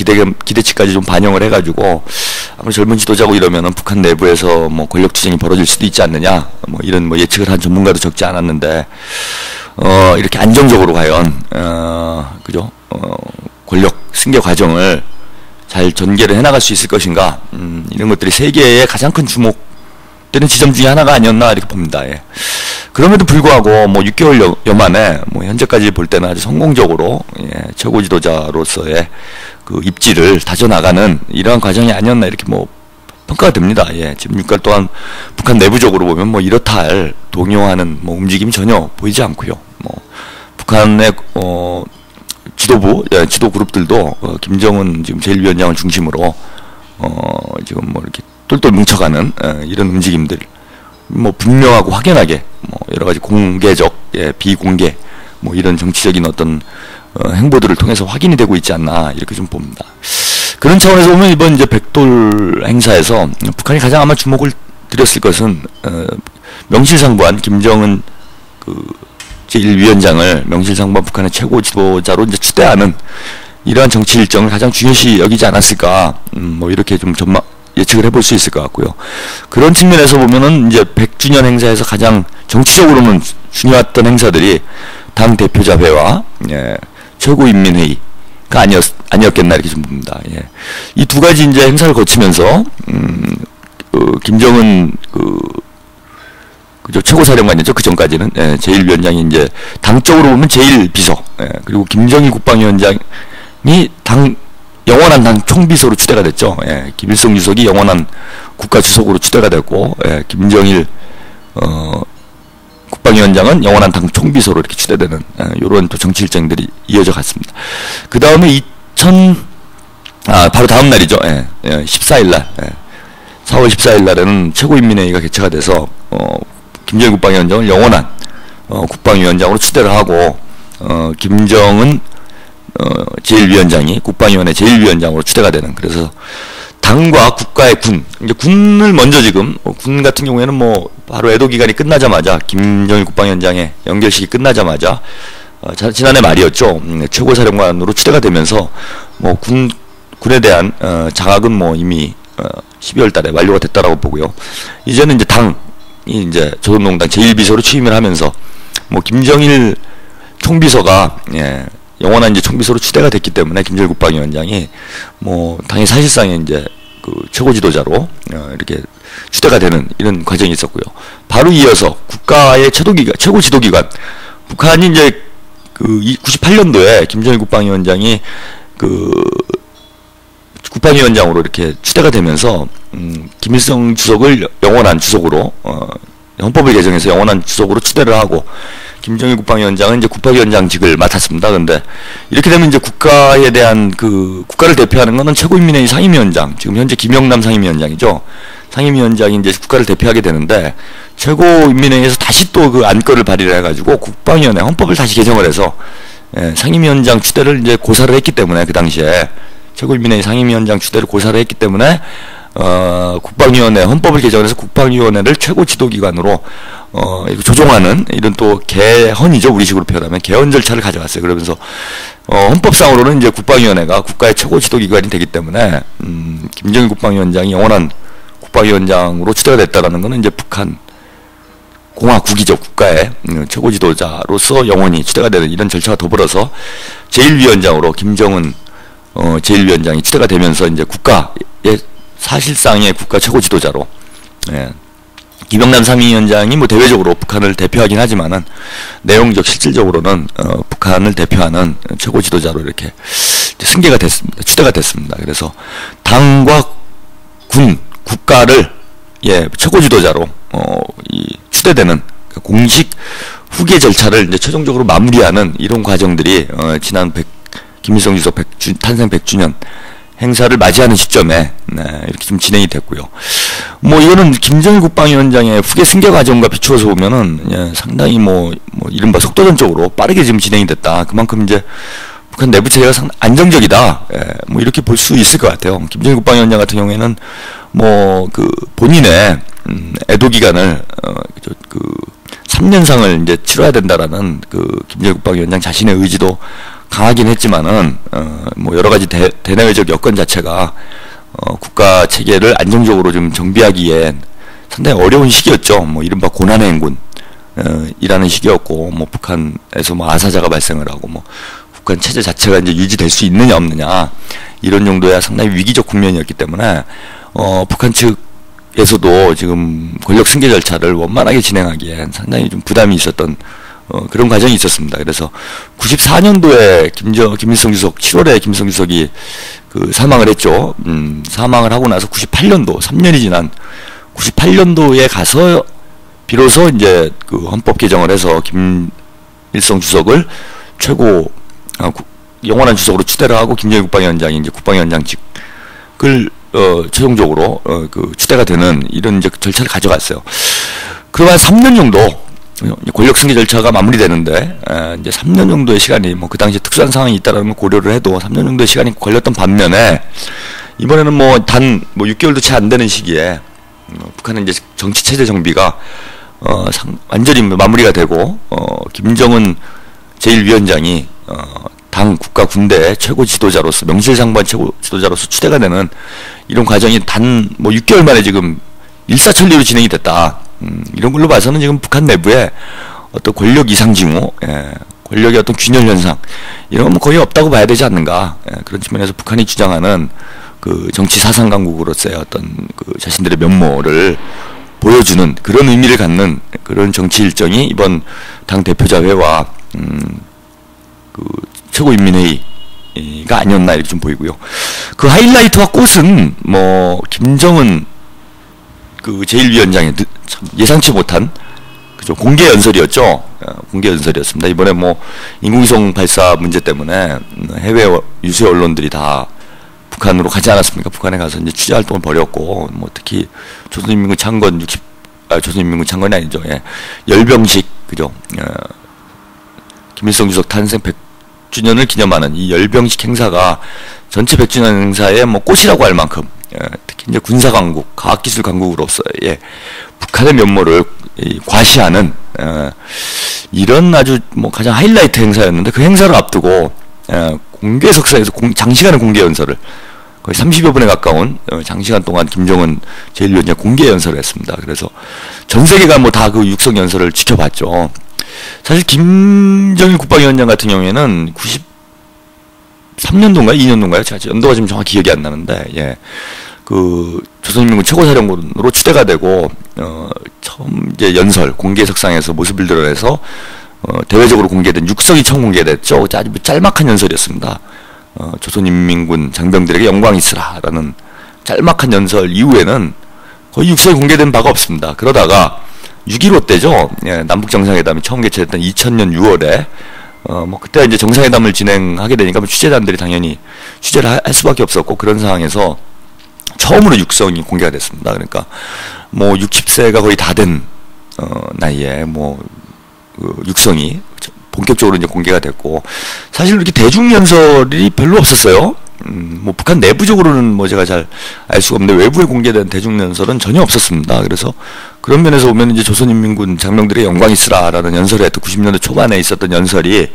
기대치까지 좀 반영을 해가지고, 아무리 젊은 지도자고 이러면은 북한 내부에서 뭐 권력 투쟁이 벌어질 수도 있지 않느냐. 뭐 이런 뭐 예측을 한 전문가도 적지 않았는데, 이렇게 안정적으로 과연 그죠? 권력 승계 과정을 잘 전개를 해나갈 수 있을 것인가. 이런 것들이 세계의 가장 큰 주목되는 지점 중에 하나가 아니었나 이렇게 봅니다. 예. 그럼에도 불구하고 뭐 6개월여 만에 뭐 현재까지 볼 때는 아주 성공적으로, 예, 최고 지도자로서의 그 입지를 다져나가는 이러한 과정이 아니었나 이렇게 뭐 평가가 됩니다. 예. 지금 6개월 동안 북한 내부적으로 보면 뭐 이렇다 할 동요하는 뭐 움직임이 전혀 보이지 않고요. 뭐 북한의 지도부, 지도 그룹들도 김정은 지금 제1위원장을 중심으로 지금 뭐 이렇게 똘똘 뭉쳐가는 이런 움직임들, 뭐 분명하고 확연하게 뭐 여러 가지 공개적, 비공개 뭐 이런 정치적인 어떤 행보들을 통해서 확인이 되고 있지 않나 이렇게 좀 봅니다. 그런 차원에서 보면 이번 이제 백돌 행사에서 북한이 가장 아마 주목을 드렸을 것은 명실상부한 김정은 제1위원장을 명실상부한 북한의 최고 지도자로 이제 추대하는 이러한 정치 일정을 가장 중요시 여기지 않았을까, 뭐 이렇게 좀 예측을 해볼 수 있을 것 같고요. 그런 측면에서 보면은 이제 100주년 행사에서 가장 정치적으로는 중요했던 행사들이 당 대표자회와, 예, 최고인민회의가 아니었겠나 이렇게 좀 봅니다. 예. 이 두 가지 이제 행사를 거치면서 김정은 그죠, 최고사령관이죠. 그 전까지는, 예, 제1위원장이 이제 당적으로 보면 제1비서, 예, 그리고 김정일 국방위원장이 영원한 당 총비서로 추대가 됐죠. 예, 김일성 주석이 영원한 국가주석으로 추대가 됐고, 예, 김정일 국방위원장은 영원한 당 총비서로 이렇게 추대되는 이런 또 정치 일정들이 이어져 갔습니다. 그 다음에 바로 다음 날이죠. 14일 날, 4월 14일 날에는 최고인민회의가 개최가 돼서 김정일 국방위원장을 영원한 국방위원장으로 추대를 하고, 김정은 제1위원장이 국방위원회 제1위원장으로 추대가 되는, 그래서 당과 국가의 군, 이제 군을 먼저 지금, 군 같은 경우에는 뭐 바로 애도 기간이 끝나자마자, 김정일 국방위원장의 연결식이 끝나자마자 지난해 말이었죠. 최고사령관으로 추대가 되면서 뭐 군에 대한 장악은 뭐 이미 12월 달에 완료가 됐다라고 보고요. 이제는 이제 당이 이제 조선농당 제1비서로 취임을 하면서 뭐 김정일 총비서가, 예, 영원한 이제 총비서로 추대가 됐기 때문에 김정일 국방위원장이 뭐 당의 사실상의 이제 그 최고 지도자로 이렇게 추대가 되는 이런 과정이 있었고요. 바로 이어서 국가의 최고 지도기관, 북한이 이제 그 98년도에 김정일 국방위원장이 그 국방위원장으로 이렇게 추대가 되면서 김일성 주석을 영원한 주석으로 헌법을 개정해서 영원한 주석으로 추대를 하고 김정일 국방위원장은 이제 국방위원장직을 맡았습니다. 근데 이렇게 되면 이제 국가에 대한 그 국가를 대표하는 거는 최고인민회의 상임위원장, 지금 현재 김영남 상임위원장이죠. 상임위원장이 이제 국가를 대표하게 되는데 최고인민회의에서 다시 또 그 안건을 발의를 해가지고 국방위원회 헌법을 다시 개정을 해서 상임위원장 추대를 이제 고사를 했기 때문에 그 당시에 최고인민회의 상임위원장 추대를 고사를 했기 때문에 국방위원회 헌법을 개정해서 국방위원회를 최고 지도기관으로 조종하는 이런 또 개헌이죠. 우리식으로 표현하면 개헌 절차를 가져갔어요. 그러면서 헌법상으로는 이제 국방위원회가 국가의 최고 지도기관이 되기 때문에 김정일 국방위원장이 영원한 국방위원장으로 추대가 됐다라는 것은 이제 북한 공화국이죠. 국가의 최고 지도자로서 영원히 추대가 되는 이런 절차가 더불어서 제1위원장으로 김정은 제1위원장이 추대가 되면서 이제 국가의 사실상의 국가 최고 지도자로 김영남 상임위원장이 뭐 대외적으로 북한을 대표하긴 하지만은 내용적 실질적으로는 북한을 대표하는 최고 지도자로 이렇게 승계가 됐습니다. 추대가 됐습니다. 그래서 당과 군 국가를 최고 지도자로 추대되는 공식 후계 절차를 이제 최종적으로 마무리하는 이런 과정들이 지난 김일성 주석 탄생 100주년 행사를 맞이하는 시점에 이렇게 좀 진행이 됐고요. 뭐 이거는 김정일 국방위원장의 후계 승계 과정과 비추어서 보면은 상당히 뭐 이른바 속도전적으로 빠르게 지금 진행이 됐다. 그만큼 이제 북한 내부 체제가 상당히 안정적이다. 뭐 이렇게 볼 수 있을 것 같아요. 김정일 국방위원장 같은 경우에는 뭐 그 본인의 애도 기간을 그 3년상을 이제 치러야 된다라는 그 김정일 국방위원장 자신의 의지도 강하긴 했지만은 뭐 여러 가지 대내외적 여건 자체가 국가 체계를 안정적으로 좀 정비하기엔 상당히 어려운 시기였죠. 뭐 이른바 고난의 행군 이라는 시기였고, 뭐 북한에서 뭐 아사자가 발생을 하고 뭐 북한 체제 자체가 이제 유지될 수 있느냐 없느냐 이런 정도야 상당히 위기적 국면이었기 때문에 북한 측에서도 지금 권력 승계 절차를 원만하게 진행하기엔 상당히 좀 부담이 있었던 그런 과정이 있었습니다. 그래서 94년도에 김일성 주석 7월에 김일성 주석이 그 사망을 했죠. 사망을 하고 나서 98년도 3년이 지난 98년도에 가서 비로소 이제 그 헌법 개정을 해서 김일성 주석을 최고 영원한 주석으로 추대를 하고 김정일 국방위원장이 이제 국방위원장직을 최종적으로 그 추대가 되는 이런 이제 절차를 가져갔어요. 그동안 3년 정도 권력 승계 절차가 마무리되는데 이제 3년 정도의 시간이 뭐 그 당시에 특수한 상황이 있다라는 걸 고려를 해도 3년 정도의 시간이 걸렸던 반면에 이번에는 뭐 6개월도 채 안 되는 시기에 북한은 이제 정치 체제 정비가 완전히 마무리가 되고 김정은 제1위원장이 당 국가 군대의 최고 지도자로서 명실상부한 최고 지도자로서 추대가 되는 이런 과정이 단 뭐 6개월 만에 지금 일사천리로 진행이 됐다. 이런 걸로 봐서는 지금 북한 내부에 어떤 권력 이상 징후, 권력의 어떤 균열 현상 이런 건 거의 없다고 봐야 되지 않는가. 그런 측면에서 북한이 주장하는 그 정치 사상 강국으로서의 어떤 그 자신들의 면모를 보여주는 그런 의미를 갖는 그런 정치 일정이 이번 당 대표자회와 그 최고인민회의가 아니었나 이렇게 좀 보이고요. 그 하이라이트와 꽃은 뭐 김정은 그 제1위원장의 예상치 못한 그죠 공개 연설이었죠. 공개 연설이었습니다. 이번에 뭐 인공위성 발사 문제 때문에 해외 유세 언론들이 다 북한으로 가지 않았습니까? 북한에 가서 이제 취재 활동을 벌였고 뭐 특히 조선인민군 창건 조선인민군 창건이 아니죠. 열병식 그죠. 김일성 주석 탄생 100주년을 기념하는 이 열병식 행사가 전체 100주년 행사의 뭐 꽃이라고 할 만큼 특히 이제 군사 강국, 과학기술 강국으로서의 북한의 면모를 과시하는 이런 아주 뭐 가장 하이라이트 행사였는데 그 행사를 앞두고 공개 석상에서 장시간의 공개 연설을 거의 30여 분에 가까운 장시간 동안 김정은 제1위원장 공개 연설을 했습니다. 그래서 전 세계가 뭐 다 그 육성 연설을 지켜봤죠. 사실 김정일 국방위원장 같은 경우에는 93년도인가요? 2년도인가요? 제가 연도가 지금 정확히 기억이 안 나는데, 그 조선인민군 최고사령관으로 추대가 되고 처음 이제 연설 공개석상에서 모습을 드러내서 대외적으로 공개된 육성이 처음 공개됐죠. 아주 짤막한 연설이었습니다. 조선인민군 장병들에게 영광이 있으라라는 짤막한 연설 이후에는 거의 육성이 공개된 바가 없습니다. 그러다가 6.15 때죠. 예, 남북 정상회담이 처음 개최됐던 2000년 6월에 뭐 그때 이제 정상회담을 진행하게 되니까 뭐 취재단들이 당연히 취재를 할 수밖에 없었고 그런 상황에서 처음으로 육성이 공개가 됐습니다. 그러니까 뭐 60세가 거의 다 된 나이에 뭐 그 육성이 본격적으로 이제 공개가 됐고 사실 이렇게 대중 연설이 별로 없었어요. 뭐 북한 내부적으로는 뭐 제가 잘 알 수가 없는데 외부에 공개된 대중 연설은 전혀 없었습니다. 그래서 그런 면에서 보면 이제 조선인민군 장병들의 영광이 있으라라는 연설에 또 90년대 초반에 있었던 연설이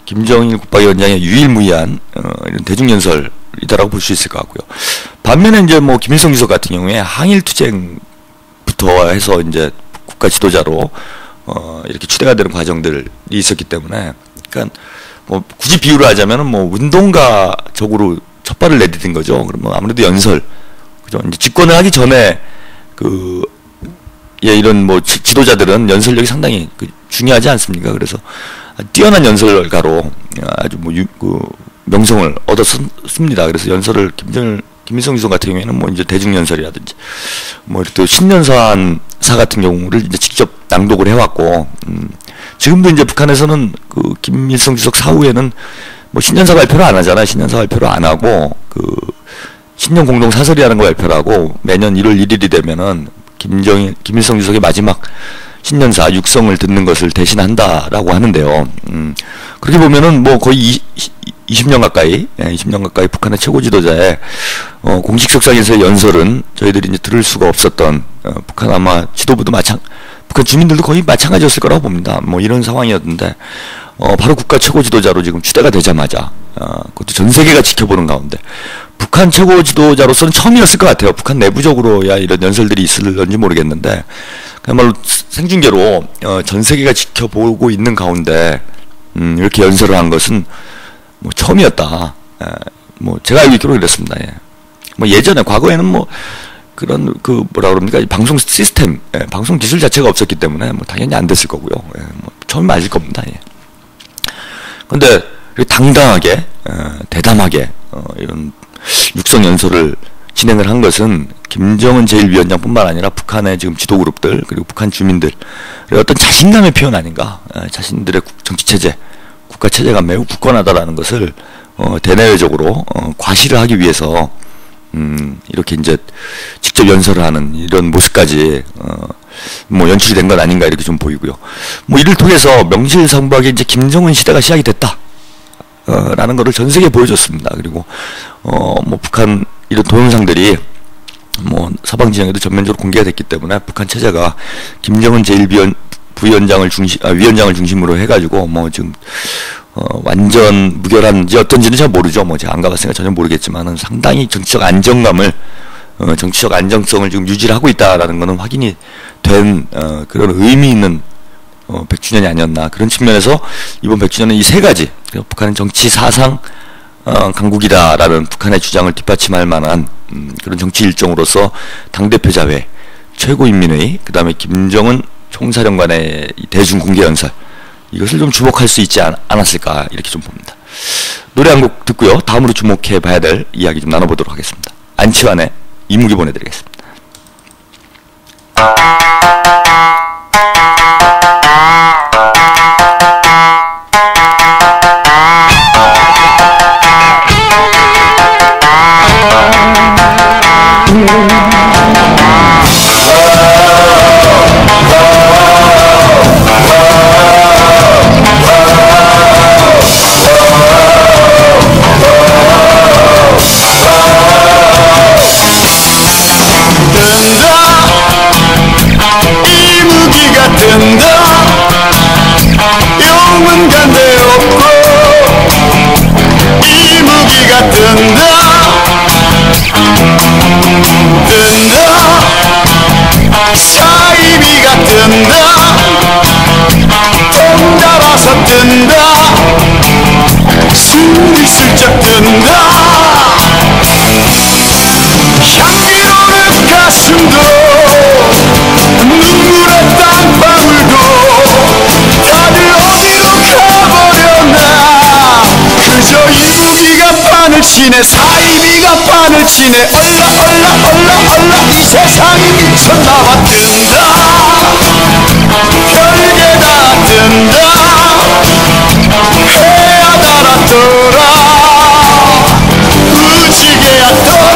김정일 국방위원장의 유일무이한 이런 대중 연설이다라고 볼 수 있을 것 같고요. 반면에 이제 뭐 김일성 주석 같은 경우에 항일 투쟁부터 해서 이제 국가 지도자로 이렇게 추대가 되는 과정들이 있었기 때문에, 그러니까 뭐 굳이 비유를 하자면은 뭐 운동가적으로 첫 발을 내디딘 거죠. 그러면 아무래도 연설, 그죠? 이제 집권을 하기 전에 이런 뭐 지도자들은 연설력이 상당히 중요하지 않습니까? 그래서 뛰어난 연설가로 아주 뭐 명성을 얻었습니다. 그래서 연설을 김일성 주석 같은 경우에는 뭐 이제 대중연설이라든지 뭐 이렇게 또 신년사안사 같은 경우를 이제 직접 낭독을 해왔고, 지금도 이제 북한에서는 그 김일성 주석 사후에는 뭐 신년사 발표를 안 하잖아요. 신년사 발표를 안 하고 신년 공동 사설이라는 거 발표를 하고 매년 1월 1일이 되면은 김일성 주석의 마지막 신년사 육성을 듣는 것을 대신한다라고 하는데요. 그렇게 보면은 뭐 거의 20년 가까이 북한의 최고 지도자의 공식 석상에서의 연설은 저희들이 이제 들을 수가 없었던, 북한 아마 지도부도 북한 주민들도 거의 마찬가지였을 거라고 봅니다. 뭐 이런 상황이었는데 바로 국가 최고 지도자로 지금 추대가 되자마자 그것도 전 세계가 지켜보는 가운데 북한 최고 지도자로서는 처음이었을 것 같아요. 북한 내부적으로야 이런 연설들이 있을런지 모르겠는데 그야말로 생중계로 전 세계가 지켜보고 있는 가운데 이렇게 연설을 한 것은 뭐 처음이었다. 뭐 제가 알고 있기로 그랬습니다. 예. 뭐 예전에 과거에는 뭐 그런 뭐라 그럽니까, 방송 시스템, 방송 기술 자체가 없었기 때문에 뭐 당연히 안 됐을 거고요. 뭐 처음 맞을 겁니다. 예. 근데 당당하게 대담하게 이런 육성 연설을 진행을 한 것은 김정은 제1위원장뿐만 아니라 북한의 지금 지도 그룹들 그리고 북한 주민들의 어떤 자신감의 표현 아닌가. 자신들의 정치 체제, 국가 체제가 매우 굳건하다라는 것을 대내외적으로 과시를 하기 위해서 이렇게 이제 직접 연설을 하는 이런 모습까지 뭐 연출이 된 건 아닌가 이렇게 좀 보이고요. 뭐 이를 통해서 명실상부하게 이제 김정은 시대가 시작이 됐다. 라는 거를 전 세계에 보여줬습니다. 그리고 뭐 북한 이런 동영상들이 뭐 서방 진영에도 전면적으로 공개가 됐기 때문에 북한 체제가 김정은 제1위원장을 중심으로 해가지고 뭐 지금 완전 무결한지 어떤지는 잘 모르죠. 뭐 제가 안 가봤으니까 전혀 모르겠지만은 상당히 정치적 안정감을 정치적 안정성을 지금 유지를 하고 있다라는 것은 확인이 된 그런 의미 있는 100주년이 아니었나. 그런 측면에서 이번 100주년은 이 세 가지, 북한은 정치 사상 강국이다라는 북한의 주장을 뒷받침할 만한 그런 정치 일정으로서 당대표 자회, 최고인민회의, 그 다음에 김정은 총사령관의 대중 공개 연설, 이것을 좀 주목할 수 있지 않았을까 이렇게 좀 봅니다. 노래 한 곡 듣고요. 다음으로 주목해 봐야 될 이야기 좀 나눠보도록 하겠습니다. 안치환의 이무기 보내드리겠습니다. 숨이 슬쩍 든다. 향기 치네 사이비가 판을 치네 얼라 얼라 얼라 얼라 이 세상이 미쳤나봐 뜬다 별게 다 뜬다 해야 달았더라 무지개야 떠라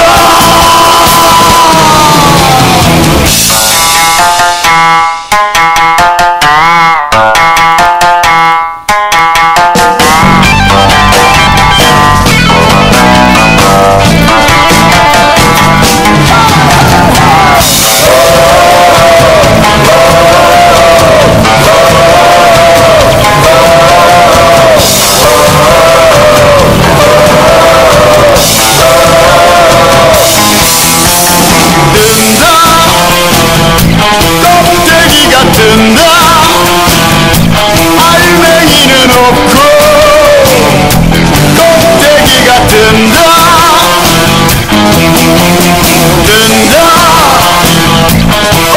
알맹이는 없고 껍데기가 뜬다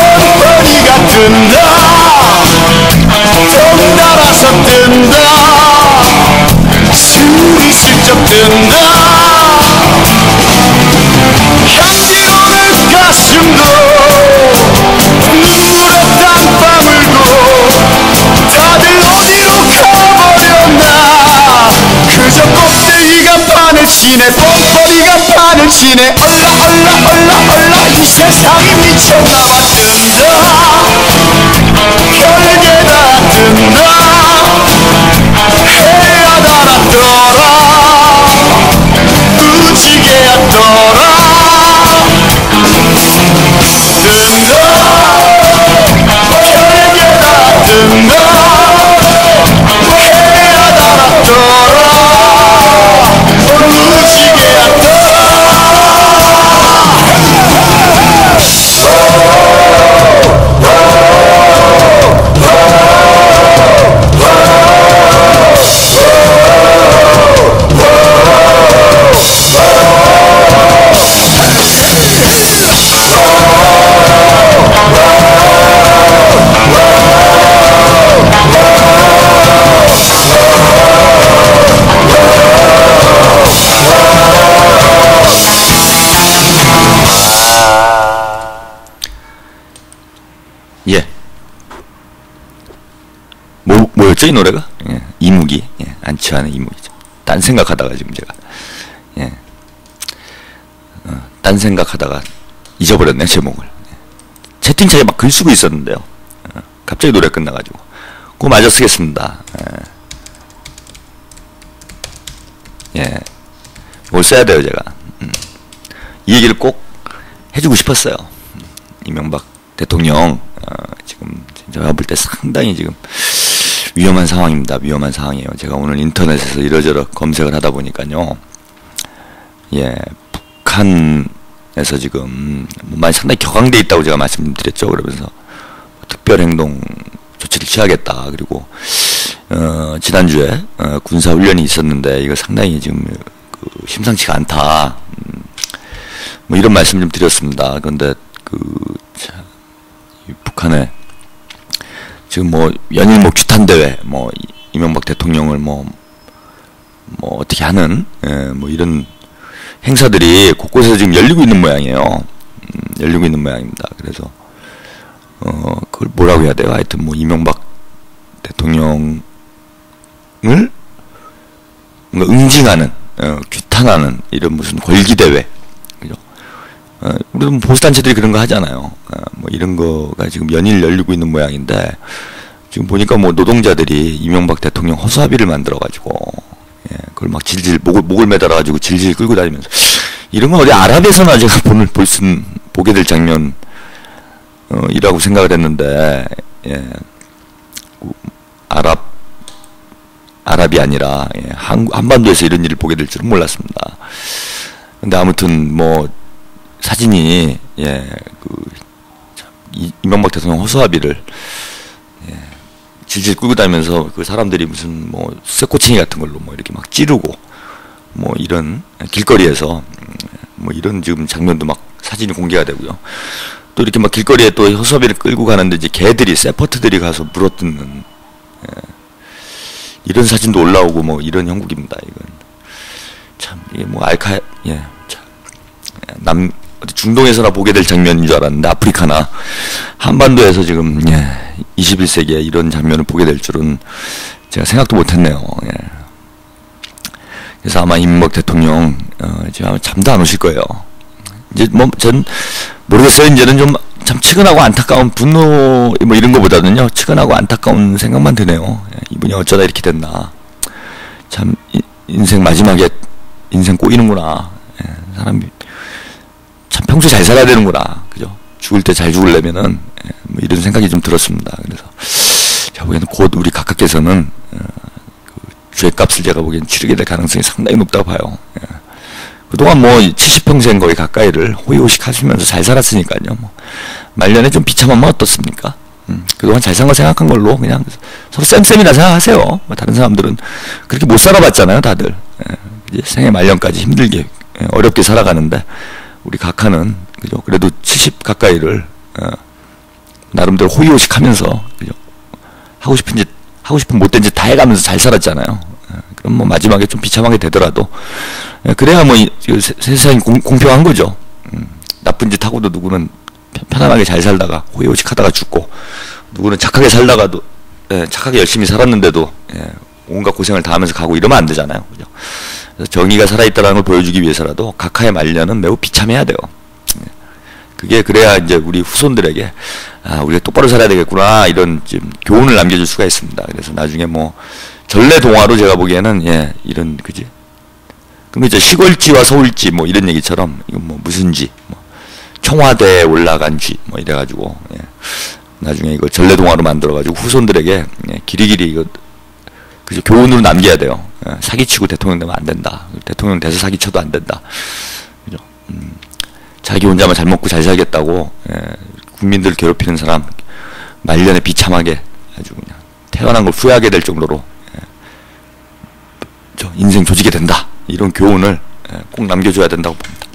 뻔뻔이가 뜬다 좀 달아서 뜬다 슬쩍 뜬다 향기로운 가슴도 눈물에 땀방울도 다들 어디로 가버렸나 그저 껍데기가 판을 치네 뻔뻔이가 판을 치네 얼라 얼라 얼라 얼라 이 세상이 미쳤나봐 뜬다 별게 다 뜬다 해야 달았더라 무지개야 떠라 예. 뭐였죠 이 노래가? 예. 이무기. 예. 안치환의 이무기죠. 딴 생각하다가 지금 제가 예. 딴 생각하다가 잊어버렸네 제목을. 예. 채팅창에 막 글 쓰고 있었는데요. 갑자기 노래 끝나가지고 그거 마저 쓰겠습니다. 예. 뭘 써야 돼요 제가. 이 얘기를 꼭 해주고 싶었어요. 이명박 대통령 지금 제가 볼 때 상당히 지금 위험한 상황입니다. 위험한 상황이에요. 제가 오늘 인터넷에서 이러저러 검색을 하다 보니까요. 예, 북한에서 지금 많이 상당히 격앙돼 있다고 제가 말씀드렸죠. 그러면서 특별행동 조치를 취하겠다. 그리고 지난주에 군사훈련이 있었는데 이거 상당히 지금 심상치가 않다. 뭐 이런 말씀 좀 드렸습니다. 그런데 북한에 지금 뭐 연일 뭐 규탄 대회, 뭐 이명박 대통령을 뭐 어떻게 하는 뭐 이런 행사들이 곳곳에서 지금 열리고 있는 모양이에요. 열리고 있는 모양입니다. 그래서 그걸 뭐라고 해야 돼요? 하여튼 뭐 이명박 대통령을 뭔가 응징하는, 규탄하는 이런 무슨 권기 대회, 그죠? 우리도 보수단체들이 그런 거 하잖아요. 뭐 이런 거가 지금 연일 열리고 있는 모양인데, 지금 보니까 뭐 노동자들이 이명박 대통령 허수아비를 만들어가지고, 예, 그걸 막 질질, 목을 매달아가지고 질질 끌고 다니면서, 이런 건 어디 아랍에서나 제가 보게 될 장면, 이라고 생각을 했는데, 예, 아랍이 아니라, 예, 한반도에서 이런 일을 보게 될 줄은 몰랐습니다. 근데 아무튼 뭐, 사진이, 예, 이명박 대통령 허수아비를, 예, 질질 끌고 다니면서 그 사람들이 무슨 뭐, 쇠꼬챙이 같은 걸로 뭐 이렇게 막 찌르고, 뭐 이런 길거리에서, 뭐 이런 지금 장면도 막 사진이 공개가 되고요. 또 이렇게 막 길거리에 또 허수아비를 끌고 가는데 이제 개들이, 세퍼트들이 가서 물어뜯는, 예, 이런 사진도 올라오고 뭐 이런 형국입니다, 이건. 참 이게 뭐 예, 참, 어디 중동에서나 보게 될 장면인 줄 알았는데 아프리카나 한반도에서 지금 21세기에 이런 장면을 보게 될 줄은 제가 생각도 못했네요. 예. 그래서 아마 이명박 대통령 지금 아마 잠도 안 오실 거예요. 이제 뭐 전 모르겠어요. 이제는 좀 참 측은하고 안타까운 분노 뭐 이런 거보다는요 측은하고 안타까운 생각만 드네요. 예. 이분이 어쩌다 이렇게 됐나. 참 인생 마지막에 인생 꼬이는구나. 예. 사람이 참 평소에 잘 살아야 되는구나. 그죠? 죽을 때 잘 죽으려면은 뭐 이런 생각이 좀 들었습니다. 그래서 제가 보기에는 곧 우리 각하께서는 그 죄값을 제가 보기엔 치르게 될 가능성이 상당히 높다고 봐요. 예. 그동안 뭐 70평생 거의 가까이를 호의호식 하시면서 잘 살았으니까요. 뭐 말년에 좀 비참하면 어떻습니까? 그동안 잘 산 거 생각한 걸로 그냥 서로 쌤쌤이나 생각하세요. 뭐 다른 사람들은 그렇게 못 살아봤잖아요, 다들. 예. 이제 생애 말년까지 힘들게 어렵게 살아가는데 우리 각하는 그죠? 그래도 70 가까이를 나름대로 호의호식하면서 그죠? 하고 싶은 못된 짓 다 해가면서 잘 살았잖아요. 그럼 뭐 마지막에 좀 비참하게 되더라도 그래야 뭐 세상이 공평한 거죠. 나쁜 짓 하고도 누구는 편안하게 잘 살다가 호의호식하다가 죽고 누구는 착하게 살다가도 착하게 열심히 살았는데도 온갖 고생을 다 하면서 가고 이러면 안 되잖아요. 그죠? 그래서 정의가 살아있다는 걸 보여주기 위해서라도 각하의 말년은 매우 비참해야 돼요. 그게 그래야 이제 우리 후손들에게 우리가 똑바로 살아야 되겠구나 이런 좀 교훈을 남겨줄 수가 있습니다. 그래서 나중에 뭐 전래동화로 제가 보기에는 이런 그지. 그럼 이제 시골쥐와 서울쥐 뭐 이런 얘기처럼 이건 뭐 무슨 쥐, 뭐 청와대에 올라간 쥐 뭐 이래가지고 나중에 이거 전래동화로 만들어가지고 후손들에게 길이길이 이거 그죠 교훈으로 남겨야 돼요. 사기치고 대통령 되면 안 된다. 대통령 돼서 사기쳐도 안 된다. 그죠? 자기 혼자만 잘 먹고 잘 살겠다고 국민들 괴롭히는 사람 말년에 비참하게 아주 그냥 태어난 걸 후회하게 될 정도로 인생 조지게 된다. 이런 교훈을 꼭 남겨줘야 된다고 봅니다.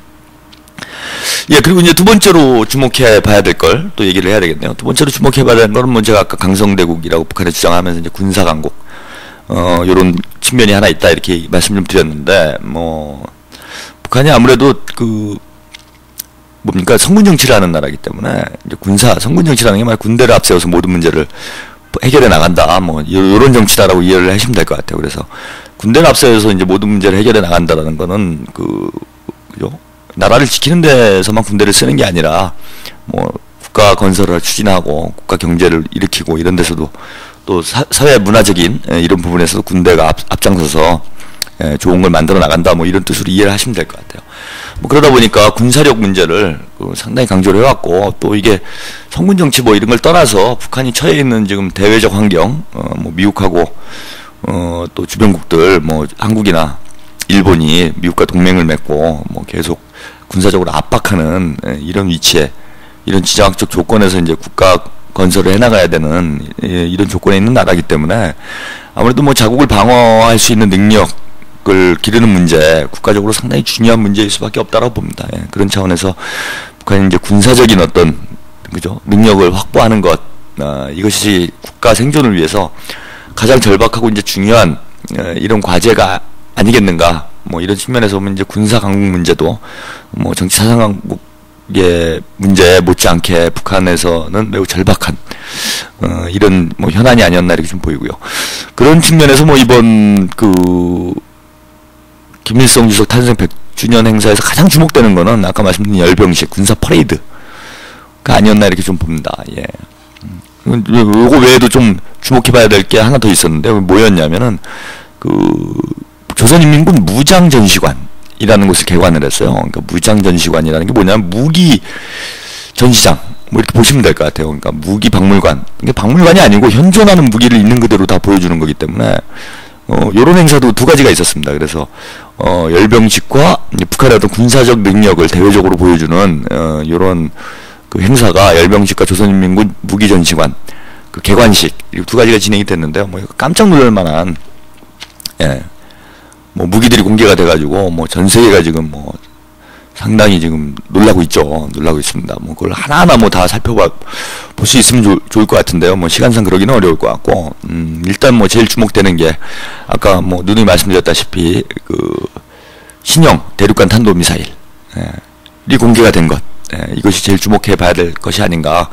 예, 그리고 이제 두 번째로 주목해 봐야 될 걸 또 얘기를 해야 되겠네요. 두 번째로 주목해 봐야 되는 거는 뭐 제가 아까 강성대국이라고 북한에 주장하면서 이제 군사강국 요런 측면이 하나 있다 이렇게 말씀 좀 드렸는데 뭐 북한이 아무래도 그 뭡니까 성군 정치를 하는 나라이기 때문에 이제 성군 정치라는 게 말 군대를 앞세워서 모든 문제를 해결해 나간다 뭐 요런 정치다라고 이해를 하시면 될 것 같아요. 그래서 군대를 앞세워서 이제 모든 문제를 해결해 나간다라는 거는 그죠? 나라를 지키는 데서만 군대를 쓰는 게 아니라 뭐 국가 건설을 추진하고 국가 경제를 일으키고 이런 데서도 또 사회 문화적인 이런 부분에서도 군대가 앞장서서 좋은 걸 만들어 나간다 뭐 이런 뜻으로 이해를 하시면 될 것 같아요. 뭐 그러다 보니까 군사력 문제를 상당히 강조를 해왔고 또 이게 성군 정치 뭐 이런 걸 떠나서 북한이 처해 있는 지금 대외적 환경 뭐 미국하고 또 주변국들 뭐 한국이나 일본이 미국과 동맹을 맺고 뭐 계속 군사적으로 압박하는 이런 위치에 이런 지정학적 조건에서 이제 국가 건설을 해나가야 되는 이런 조건에 있는 나라이기 때문에 아무래도 뭐 자국을 방어할 수 있는 능력을 기르는 문제, 국가적으로 상당히 중요한 문제일 수밖에 없다고 봅니다. 그런 차원에서 북한이 이제 군사적인 어떤 그죠 능력을 확보하는 것 이것이 국가 생존을 위해서 가장 절박하고 이제 중요한 이런 과제가 아니겠는가. 뭐 이런 측면에서 보면 이제 군사 강국 문제도 뭐 정치 사상 강국의 문제 못지않게 북한에서는 매우 절박한 이런 뭐 현안이 아니었나 이렇게 좀 보이고요. 그런 측면에서 뭐 이번 그 김일성 주석 탄생 100주년 행사에서 가장 주목되는 거는 아까 말씀드린 열병식 군사 퍼레이드가 아니었나 이렇게 좀 봅니다. 예. 요거 외에도 좀 주목해봐야 될 게 하나 더 있었는데 뭐였냐면은 조선인민군 무장전시관이라는 곳을 개관을 했어요. 그러니까 무장전시관이라는 게 뭐냐면 무기 전시장 뭐 이렇게 보시면 될 것 같아요. 그러니까 무기 박물관. 이게 박물관이 아니고 현존하는 무기를 있는 그대로 다 보여주는 거기 때문에 요런 행사도 두 가지가 있었습니다. 그래서 열병식과 북한의 어떤 군사적 능력을 대외적으로 보여주는 요런 그 행사가 열병식과 조선인민군 무기전시관 그 개관식 이 두 가지가 진행이 됐는데요. 뭐 깜짝 놀랄 만한 뭐 무기들이 공개가 돼가지고 뭐 전 세계가 지금 뭐 상당히 지금 놀라고 있습니다. 뭐 그걸 하나하나 뭐 다 볼 수 있으면 좋을 것 같은데요. 뭐 시간상 그러기는 어려울 것 같고 일단 뭐 제일 주목되는 게 아까 뭐 누누이 말씀드렸다시피 그 신형 대륙간 탄도미사일이 공개가 된 것, 이것이 제일 주목해 봐야 될 것이 아닌가.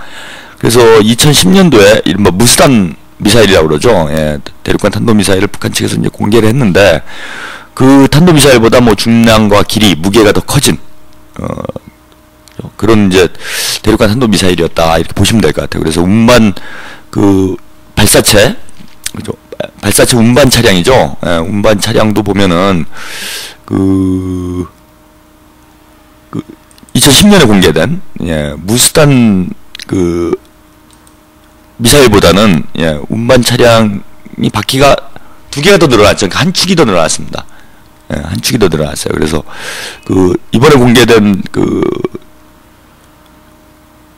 그래서 2010년도에 이른바 무스탄 미사일이라고 그러죠. 대륙간 탄도미사일을 북한 측에서 이제 공개를 했는데, 그 탄도미사일보다 뭐 중량과 길이, 무게가 더 커진 그런 이제 대륙간 탄도미사일이었다, 이렇게 보시면 될 것 같아요. 그래서 운반 그 발사체, 그죠? 발사체 운반 차량이죠. 운반 차량도 보면은 그 2010년에 공개된 무스탄 그 미사일보다는 운반 차량이 바퀴가 2개가 더 늘어났죠. 그러니까 한 축이 더 늘어났습니다. 한 축이 더 늘어났어요. 그래서 그 이번에 공개된 그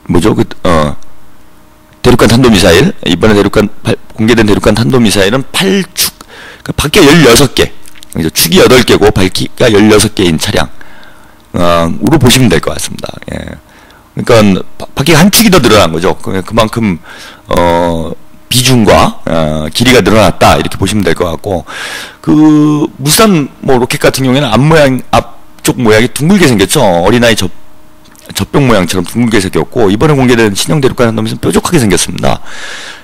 뭐죠? 대륙간 탄도미사일, 이번에 공개된 대륙간 탄도미사일은 8축, 그러니까 바퀴가 16개, 축이 8개고 바퀴가 16개인 차량으로 보시면 될 것 같습니다. 그러니까 바퀴가 한 축이 더 늘어난 거죠. 그만큼 비중과 길이가 늘어났다, 이렇게 보시면 될 것 같고, 그 무스탄 뭐 로켓 같은 경우에는 앞쪽 모양이 둥글게 생겼죠. 어린아이 젖병 모양처럼 둥글게 생겼고, 이번에 공개된 신형 대륙간 탄도미사일은 뾰족하게 생겼습니다.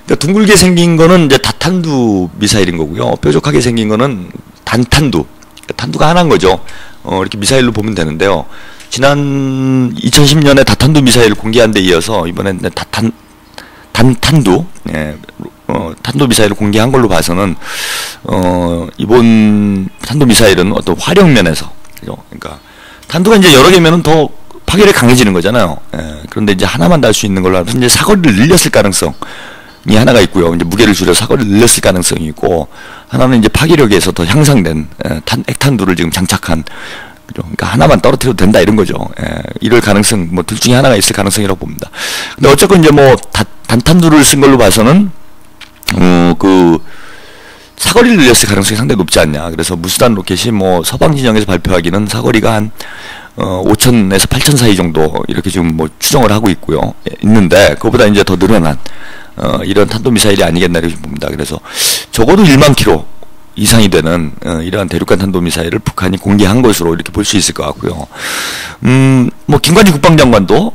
그러니까 둥글게 생긴 거는 이제 다탄두 미사일인 거고요. 뾰족하게 생긴 거는 단탄두, 그러니까 탄두가 하나인 거죠. 이렇게 미사일로 보면 되는데요. 지난 2010년에 다탄두 미사일을 공개한 데 이어서 이번엔 단탄두, 탄도 미사일을 공개한 걸로 봐서는 이번 탄도 미사일은 어떤 활용 면에서, 그죠? 그러니까 탄두가 이제 여러 개면은 더 파괴력이 강해지는 거잖아요. 그런데 이제 하나만 달 수 있는 걸로 하면서 이제 사거리를 늘렸을 가능성이 하나가 있고요. 이제 무게를 줄여 사거리를 늘렸을 가능성이 있고, 하나는 이제 파괴력에서 더 향상된 핵탄두를 지금 장착한, 그러니까 하나만 떨어뜨려도 된다, 이런 거죠. 이럴 가능성, 뭐 둘 중에 하나가 있을 가능성이라고 봅니다. 근데 어쨌건 이제 뭐 단탄두를 쓴 걸로 봐서는 그 사거리를 늘렸을 가능성이 상당히 높지 않냐. 그래서 무스탄 로켓이 뭐 서방 진영에서 발표하기는 사거리가 한 5,000에서 8,000 사이 정도, 이렇게 지금 뭐 추정을 하고 있는데, 그거보다 이제 더 늘어난 이런 탄도미사일이 아니겠나, 이렇게 봅니다. 그래서 적어도 1만 킬로 이상이 되는 이러한 대륙간 탄도미사일을 북한이 공개한 것으로 이렇게 볼 수 있을 것 같고요. 뭐 김관진 국방장관도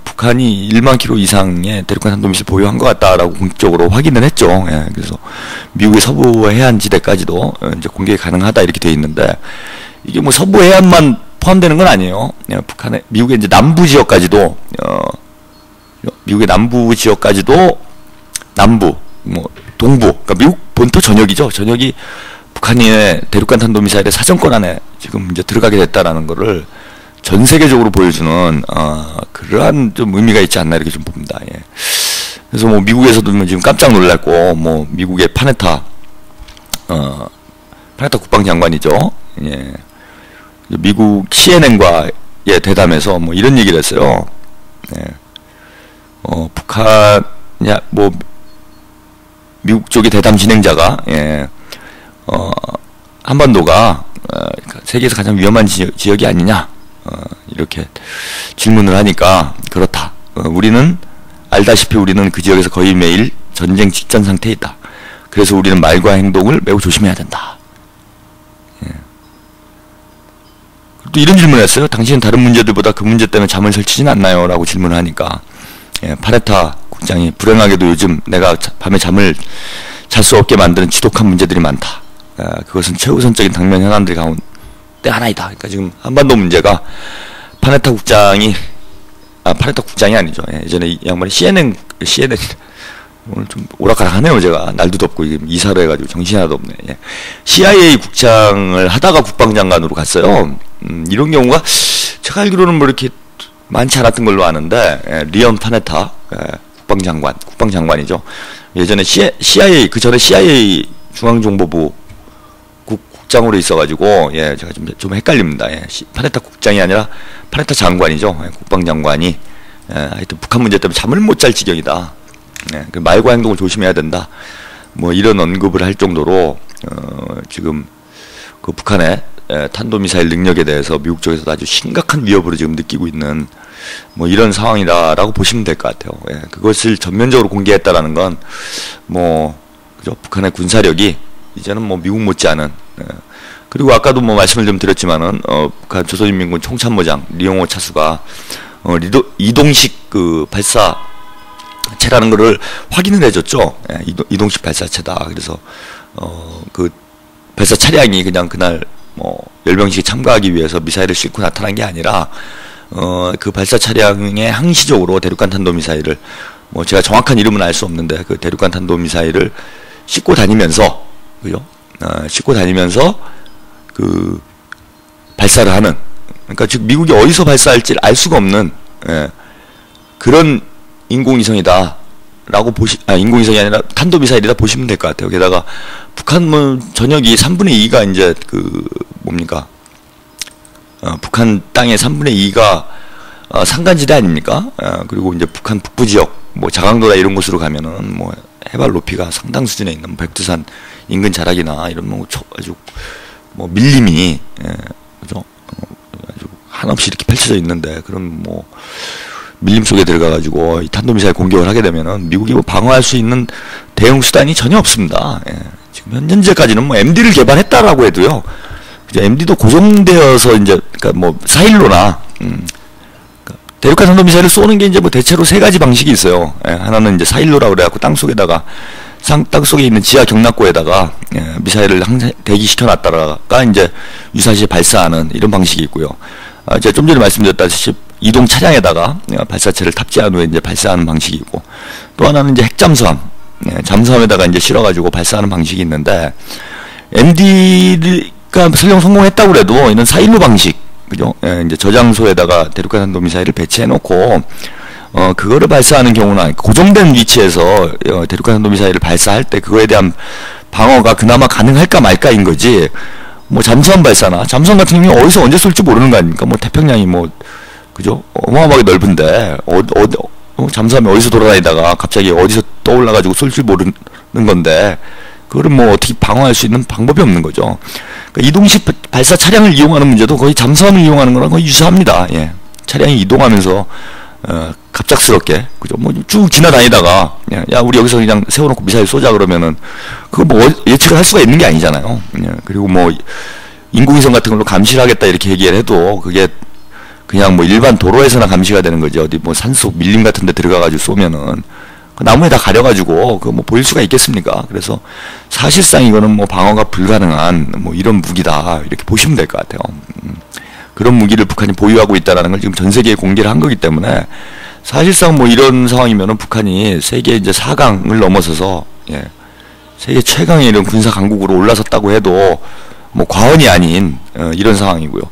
북한이 1만 킬로 이상의 대륙간 탄도미사일 보유한 것 같다라고 공식적으로 확인을 했죠. 그래서 미국의 서부 해안지대까지도 이제 공개 가능하다, 이렇게 되어 있는데, 이게 뭐 서부 해안만 포함되는 건 아니에요. 미국의 이제 남부 지역까지도, 미국의 남부 지역까지도, 남부, 뭐 동부, 그러니까 미국 본토 전역이죠. 전역이 북한의 대륙간 탄도미사일의 사정권 안에 지금 이제 들어가게 됐다라는 거를 전 세계적으로 보여주는 그러한 좀 의미가 있지 않나, 이렇게 좀 봅니다. 그래서 뭐 미국에서도 지금 깜짝 놀랐고, 뭐 미국의 파네타 국방장관이죠. 미국 CNN과의 대담에서 뭐 이런 얘기를 했어요. 뭐 미국 쪽의 대담 진행자가 한반도가 세계에서 가장 위험한 지역이 아니냐, 이렇게 질문을 하니까, 그렇다. 우리는 알다시피 우리는 그 지역에서 거의 매일 전쟁 직전 상태에 있다. 그래서 우리는 말과 행동을 매우 조심해야 된다. 또 이런 질문을 했어요. 당신은 다른 문제들보다 그 문제 때문에 잠을 설치진 않나요? 라고 질문을 하니까, 파네타 국장이 불행하게도 요즘 내가 밤에 잠을 잘 수 없게 만드는 지독한 문제들이 많다. 그것은 최우선적인 당면 현안들 가운데 하나이다. 그러니까 지금 한반도 문제가 파네타 국장이 아니죠. 예전에 이 양반이 CNN 오늘 좀 오락가락하네요. 제가 날도 덥고 이사를 해가지고 정신이 하나도 없네. CIA 국장을 하다가 국방장관으로 갔어요. 이런 경우가 제가 알기로는 뭐 이렇게 많지 않았던 걸로 아는데, 리언 파네타 국방장관이죠. 예전에 CIA, 그 전에 CIA 중앙정보부 국장으로 있어가지고, 제가 좀 헷갈립니다. 파네타 국장이 아니라 파네타 장관이죠. 국방장관이 하여튼 북한 문제 때문에 잠을 못 잘 지경이다. 그 말과 행동을 조심해야 된다. 뭐 이런 언급을 할 정도로 지금 그 북한의 탄도미사일 능력에 대해서 미국 쪽에서도 아주 심각한 위협으로 지금 느끼고 있는 뭐 이런 상황이다라고 보시면 될 것 같아요. 그것을 전면적으로 공개했다라는 건 뭐 그죠? 북한의 군사력이 이제는 뭐 미국 못지않은 그리고 아까도 뭐 말씀을 좀 드렸지만은 북한 조선인민군 총참모장 리용호 차수가 이동식 그 발사체라는 거를 확인을 해줬죠. 예, 이동식 발사체다. 그래서 그 발사 차량이 그냥 그날 뭐 열병식에 참가하기 위해서 미사일을 싣고 나타난 게 아니라 그 발사 차량에 항시적으로 대륙간 탄도 미사일을 뭐 제가 정확한 이름은 알 수 없는데 그 대륙간 탄도 미사일을 싣고 다니면서 그죠? 싣고 다니면서 그 발사를 하는, 그러니까 즉 미국이 어디서 발사할지 알 수가 없는 그런 인공위성이다라고 인공위성이 아니라 탄도미사일이다 보시면 될 것 같아요. 게다가 북한 뭐 전역이 3분의 2가 이제 그 뭡니까? 북한 땅의 3분의 2가 산간지대 아닙니까? 그리고 이제 북한 북부 지역, 뭐 자강도나 이런 곳으로 가면은 뭐 해발 높이가 상당 수준에 있는 뭐 백두산 인근 자락이나 이런 뭐 아주 뭐 밀림이 그죠? 아주 한없이 이렇게 펼쳐져 있는데 그런 뭐 밀림 속에 들어가가지고 이 탄도미사일 공격을 하게 되면은 미국이 뭐 방어할 수 있는 대응 수단이 전혀 없습니다. 지금 현재까지는 뭐 MD를 개발했다라고 해도요. MD도 고정되어서 이제 그러니까 뭐 사일로나 대륙간 탄도미사일을 쏘는 게 이제 뭐 대체로 세 가지 방식이 있어요. 하나는 이제 사일로라고 그래갖고 땅 속에다가 땅 속에 있는 지하 경납고에다가 미사일을 항상 대기시켜 놨다가 이제 유사시에 발사하는 이런 방식이 있고요. 제가 좀 전에 말씀드렸다시피 이동 차량에다가 발사체를 탑재한 후에 이제 발사하는 방식이 있고, 또 하나는 이제 핵잠수함, 잠수함에다가 이제 실어가지고 발사하는 방식이 있는데, MD가 설령 성공했다고 그래도 이런 4.15 방식, 그죠? 이제 저장소에다가 대륙간 탄도 미사일을 배치해놓고, 그거를 발사하는 경우나 고정된 위치에서 대륙간 탄도 미사일을 발사할 때 그거에 대한 방어가 그나마 가능할까 말까인 거지. 뭐 잠수함 발사나 잠수함 같은 경우는 어디서 언제 쏠지 모르는 거 아닙니까? 뭐 태평양이 뭐 그죠? 어마어마하게 넓은데 잠수함이 어디서 돌아다니다가 갑자기 어디서 떠올라가지고 쏠 줄 모르는 건데 그거를 뭐 어떻게 방어할 수 있는 방법이 없는 거죠. 그러니까 이동식 발사 차량을 이용하는 문제도 거의 잠수함을 이용하는 거랑 거의 유사합니다. 예. 차량이 이동하면서 갑작스럽게 그죠? 뭐 쭉 지나다니다가 야 우리 여기서 그냥 세워놓고 미사일 쏘자 그러면은 그거 뭐 예측을 할 수가 있는 게 아니잖아요. 그리고 뭐 인공위성 같은 걸로 감시를 하겠다 이렇게 얘기를 해도 그게 그냥 뭐 일반 도로에서나 감시가 되는 거지 어디 뭐 산속 밀림 같은 데 들어가가지고 쏘면은 그 나무에 다 가려가지고 그거 뭐 보일 수가 있겠습니까? 그래서 사실상 이거는 뭐 방어가 불가능한 뭐 이런 무기다 이렇게 보시면 될 것 같아요. 그런 무기를 북한이 보유하고 있다는 걸 지금 전 세계에 공개를 한 거기 때문에 사실상 뭐 이런 상황이면은 북한이 세계 이제 4강을 넘어서서 세계 최강의 이런 군사 강국으로 올라섰다고 해도 뭐 과언이 아닌 이런 상황이고요.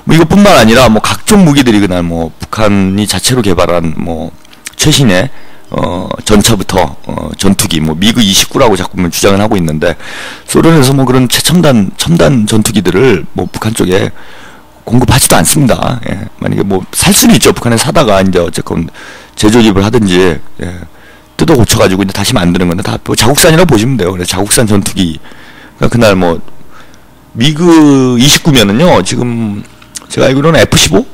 뭐 이것뿐만 아니라 뭐 각종 무기들이 그날 뭐 북한이 자체로 개발한 뭐 최신의 전차부터 전투기 뭐 미그 29라고 자꾸 주장을 하고 있는데 소련에서 뭐 그런 최첨단 전투기들을 뭐 북한 쪽에 공급하지도 않습니다. 만약에 뭐 살 수는 있죠. 북한에 사다가 이제 어쨌건 재조립을 하든지 뜯어 고쳐가지고 이제 다시 만드는 건데 다 뭐 자국산이라고 보시면 돼요. 그래서 자국산 전투기 그날 뭐 미그 29면은요 지금 제가 알기로는 F-15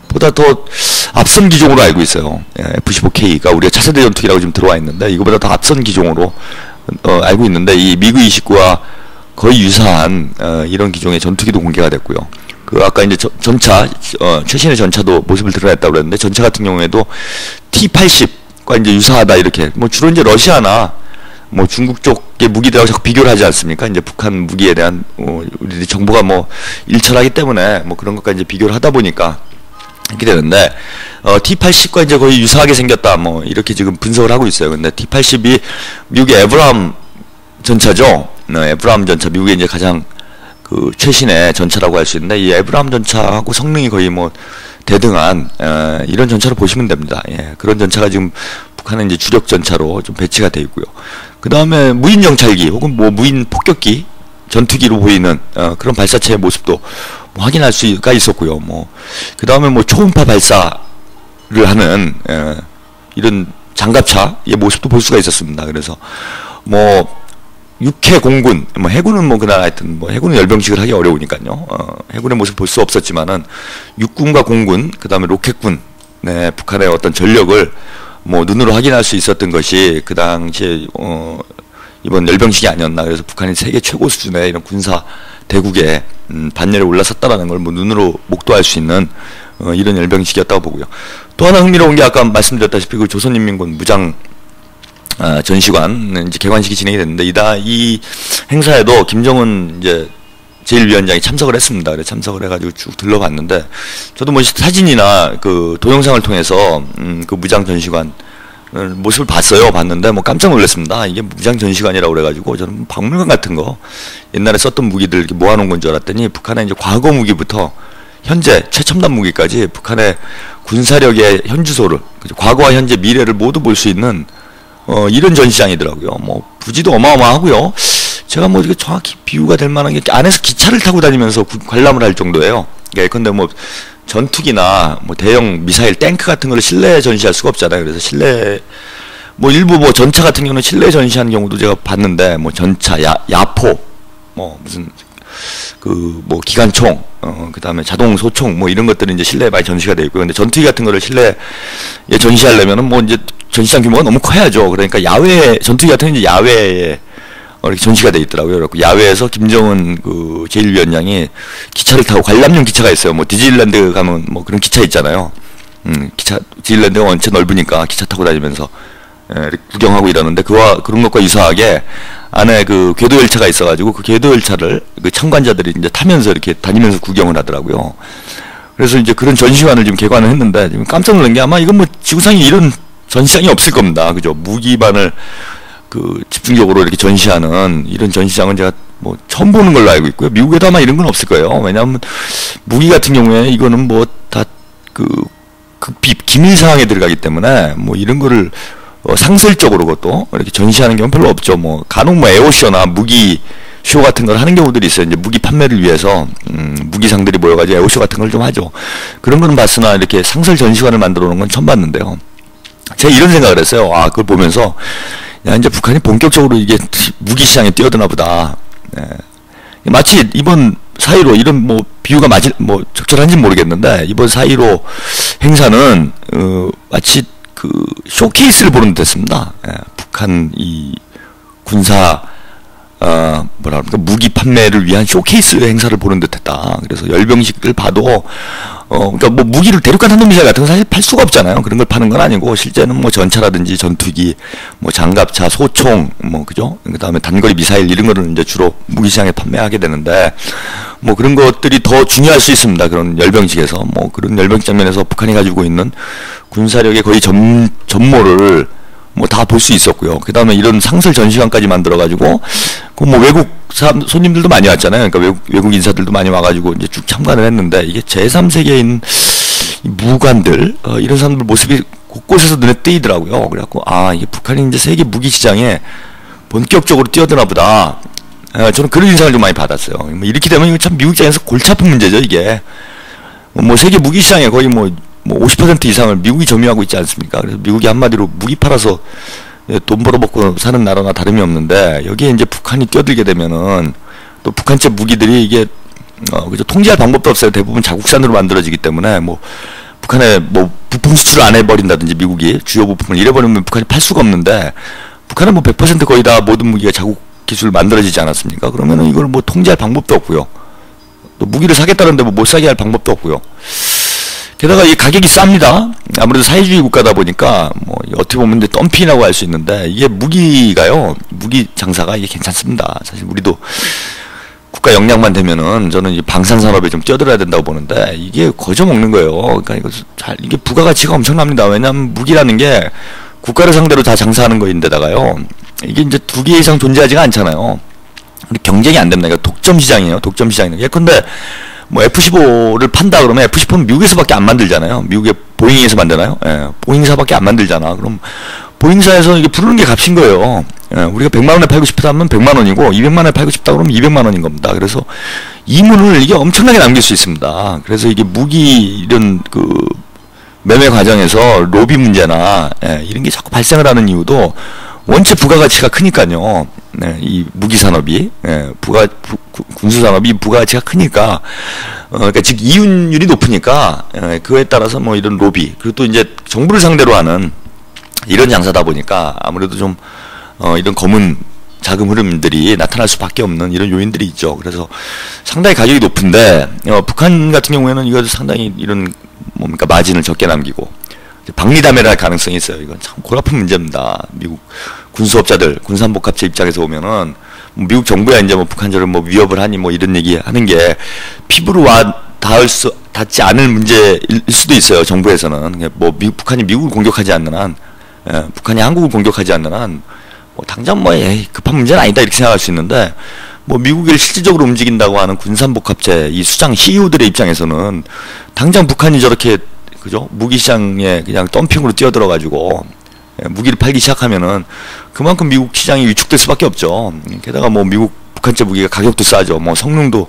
보다 더 앞선 기종으로 알고 있어요. F-15K가 우리가 차세대 전투기라고 지금 들어와 있는데 이거보다 더 앞선 기종으로 알고 있는데 이 미그 29와 거의 유사한 이런 기종의 전투기도 공개가 됐고요. 그 아까 이제 전차 최신의 전차도 모습을 드러냈다고 그랬는데 전차 같은 경우에도 T-80과 이제 유사하다 이렇게 뭐 주로 이제 러시아나 뭐 중국 쪽의 무기들하고 자꾸 비교를 하지 않습니까? 이제 북한 무기에 대한 우리 정보가 뭐 일철하기 때문에 뭐 그런 것까지 이제 비교를 하다 보니까 이렇게 되는데 T-80과 이제 거의 유사하게 생겼다 뭐 이렇게 지금 분석을 하고 있어요. 근데 T-80이 미국의 에브라함 전차죠. 에브라함 전차 미국의 이제 가장 그 최신의 전차라고 할 수 있는데 이 에브라함 전차하고 성능이 거의 뭐 대등한 이런 전차로 보시면 됩니다. 그런 전차가 지금 북한은 이제 주력 전차로 좀 배치가 되어 있고요. 그 다음에 무인 정찰기 혹은 뭐 무인 폭격기 전투기로 보이는 그런 발사체의 모습도 뭐 확인할 수가 있었고요. 뭐 그 다음에 뭐 초음파 발사를 하는 이런 장갑차의 모습도 볼 수가 있었습니다. 그래서 뭐 육해 공군, 뭐 해군은 뭐 그날 하여튼 뭐 해군은 열병식을 하기 어려우니까요. 해군의 모습 볼 수 없었지만은 육군과 공군, 그 다음에 로켓군, 북한의 어떤 전력을 뭐 눈으로 확인할 수 있었던 것이 그 당시에 이번 열병식이 아니었나. 그래서 북한이 세계 최고 수준의 이런 군사 대국의 반열에 올라섰다라는 걸 뭐 눈으로 목도할 수 있는 이런 열병식이었다고 보고요. 또 하나 흥미로운 게 아까 말씀드렸다시피 그 조선인민군 무장 전시관 이제 개관식이 진행이 됐는데 이 행사에도 김정은 이제 제1위원장이 참석을 했습니다. 그래서 참석을 해가지고 쭉 둘러봤는데 저도 뭐 사진이나 그 동영상을 통해서 그 무장 전시관 모습을 봤는데 뭐 깜짝 놀랐습니다. 이게 무장 전시관이라고 그래가지고 저는 박물관 같은 거 옛날에 썼던 무기들 이렇게 모아놓은 건 줄 알았더니 북한의 이제 과거 무기부터 현재 최첨단 무기까지 북한의 군사력의 현주소를 과거와 현재 미래를 모두 볼 수 있는 이런 전시장이더라고요. 뭐 부지도 어마어마하고요. 제가 뭐 이게 정확히 비유가 될 만한 게 안에서 기차를 타고 다니면서 관람을 할 정도예요. 근데 뭐 전투기나 뭐 대형 미사일 탱크 같은 걸 실내에 전시할 수가 없잖아요. 그래서 실내 뭐 일부 뭐 전차 같은 경우는 실내에 전시하는 경우도 제가 봤는데 뭐 전차, 야포, 뭐 무슨 그 뭐 기관총, 그다음에 자동 소총 뭐 이런 것들은 이제 실내에 많이 전시가 되어 있고요. 근데 전투기 같은 거를 실내에 전시하려면은 뭐 이제 전시장 규모가 너무 커야죠. 그러니까 야외 전투기 같은 게 이제 야외에 이렇게 전시가 돼 있더라고요. 그래서 야외에서 김정은 그 제1위원장이 기차를 타고 관람용 기차가 있어요. 뭐 디즈니랜드 가면 뭐 그런 기차 있잖아요. 기차 디즈니랜드가 원체 넓으니까 기차 타고 다니면서 이렇게 구경하고 이러는데 그런 것과 유사하게 안에 그 궤도 열차가 있어가지고 그 궤도 열차를 그 참관자들이 이제 타면서 이렇게 다니면서 구경을 하더라고요. 그래서 이제 그런 전시관을 지금 개관을 했는데 지금 깜짝 놀란 게 아마 이건 뭐 지구상에 이런 전시장이 없을 겁니다. 그죠? 무기반을 그 집중적으로 이렇게 전시하는 이런 전시장은 제가 뭐 처음 보는 걸로 알고 있고요. 미국에도 아마 이런 건 없을 거예요. 왜냐하면 무기 같은 경우에 이거는 뭐 다 그 기밀 사항에 들어가기 때문에 뭐 이런 거를 상설적으로 그것도 이렇게 전시하는 경우는 별로 없죠. 뭐 간혹 뭐 에어쇼나 무기 쇼 같은 걸 하는 경우들이 있어요. 이제 무기 판매를 위해서 무기상들이 모여가지고 에어쇼 같은 걸 좀 하죠. 그런 거는 봤으나 이렇게 상설 전시관을 만들어 놓은 건 처음 봤는데요. 제가 이런 생각을 했어요. 그걸 보면서 야, 이제 북한이 본격적으로 이게 무기 시장에 뛰어드나 보다. 마치 이번 4.15 이런 뭐 비유가 뭐 적절한지는 모르겠는데 이번 4.15 행사는 마치 그 쇼케이스를 보는 듯 했습니다. 북한 이 군사 뭐라 그럴까 무기 판매를 위한 쇼케이스 행사를 보는 듯했다. 그래서 열병식을 봐도 그러니까 뭐 무기를 대륙간 탄도미사일 같은 거 사실 팔 수가 없잖아요. 그런 걸 파는 건 아니고 실제는 뭐 전차라든지 전투기, 뭐 장갑차, 소총, 뭐 그죠? 그다음에 단거리 미사일 이런 거를 이제 주로 무기 시장에 판매하게 되는데 뭐 그런 것들이 더 중요할 수 있습니다. 그런 열병식에서 뭐 그런 열병식 장면에서 북한이 가지고 있는 군사력의 거의 전모를 뭐 다 볼 수 있었고요. 그 다음에 이런 상설 전시관까지 만들어가지고, 그 뭐 외국 손님들도 많이 왔잖아요. 그러니까 외국 인사들도 많이 와가지고 이제 쭉 참관을 했는데, 이게 제3세계인 무관들, 이런 사람들 모습이 곳곳에서 눈에 띄더라고요. 그래갖고, 이게 북한이 이제 세계 무기 시장에 본격적으로 뛰어드나 보다. 저는 그런 인상을 좀 많이 받았어요. 뭐 이렇게 되면 이거 참 미국 입장에서 골치 아픈 문제죠, 이게. 뭐 세계 무기 시장에 거의 뭐 50% 이상을 미국이 점유하고 있지 않습니까? 그래서 미국이 한마디로 무기 팔아서 돈 벌어먹고 사는 나라나 다름이 없는데 여기에 이제 북한이 끼어들게 되면은 또 북한제 무기들이 이게 그죠 통제할 방법도 없어요. 대부분 자국산으로 만들어지기 때문에 뭐 북한에 뭐 부품 수출을 안 해버린다든지 미국이 주요 부품을 잃어버리면 북한이 팔 수가 없는데 북한은 뭐 100% 거의 다 모든 무기가 자국 기술로 만들어지지 않았습니까? 그러면은 이걸 뭐 통제할 방법도 없고요. 또 무기를 사겠다는데 뭐 못 사게 할 방법도 없고요. 게다가 이 가격이 쌉니다. 아무래도 사회주의 국가다 보니까 뭐 어떻게 보면 이제 덤핑이라고 할 수 있는데 이게 무기가요. 무기 장사가 이게 괜찮습니다. 사실 우리도 국가 역량만 되면은 저는 이 방산 산업에 좀 뛰어들어야 된다고 보는데 이게 거저 먹는 거예요. 그러니까 이게 부가가치가 엄청납니다. 왜냐하면 무기라는 게 국가를 상대로 다 장사하는 거인데다가요. 이게 이제 2개 이상 존재하지가 않잖아요. 경쟁이 안 됩니다. 그러니까 독점 시장이에요. 독점 시장이에요. 예컨대 뭐 F-15를 판다 그러면 F-15는 미국에서밖에 안 만들잖아요. 미국의 보잉에서 만드나요? 보잉사밖에 안 만들잖아. 그럼 보잉사에서 이게 부르는 게 값인 거예요. 우리가 100만 원에 팔고 싶다 하면 100만 원이고 200만 원에 팔고 싶다 그러면 200만 원인 겁니다. 그래서 이문을 이게 엄청나게 남길 수 있습니다. 그래서 이게 무기 이런 그 매매 과정에서 로비 문제나 이런 게 자꾸 발생을 하는 이유도 원체 부가가치가 크니까요. 이 무기 산업이 군수 산업이 부가가치가 크니까 그러니까 즉 이윤율이 높으니까 그에 따라서 뭐 이런 로비 그리고 또 이제 정부를 상대로 하는 이런 장사다 보니까 아무래도 좀 이런 검은 자금 흐름들이 나타날 수밖에 없는 이런 요인들이 있죠. 그래서 상당히 가격이 높은데 북한 같은 경우에는 이거 상당히 이런 뭡니까 마진을 적게 남기고 박리담회할 가능성이 있어요. 이건 참 골아픈 문제입니다. 미국 군수업자들, 군산복합체 입장에서 보면은 미국 정부야 이제 뭐 북한저를 뭐 위협을 하니 뭐 이런 얘기 하는 게 피부로 닿지 않을 문제일 수도 있어요. 정부에서는 뭐 북한이 미국을 공격하지 않는 한, 북한이 한국을 공격하지 않는 한, 뭐 당장 뭐 급한 문제는 아니다 이렇게 생각할 수 있는데 뭐 미국을 실질적으로 움직인다고 하는 군산복합체 이 수장 CEO들의 입장에서는 당장 북한이 저렇게 그죠 무기 시장에 그냥 덤핑으로 뛰어들어가지고 무기를 팔기 시작하면은 그만큼 미국 시장이 위축될 수밖에 없죠. 게다가 뭐 미국 북한제 무기가 가격도 싸죠. 뭐 성능도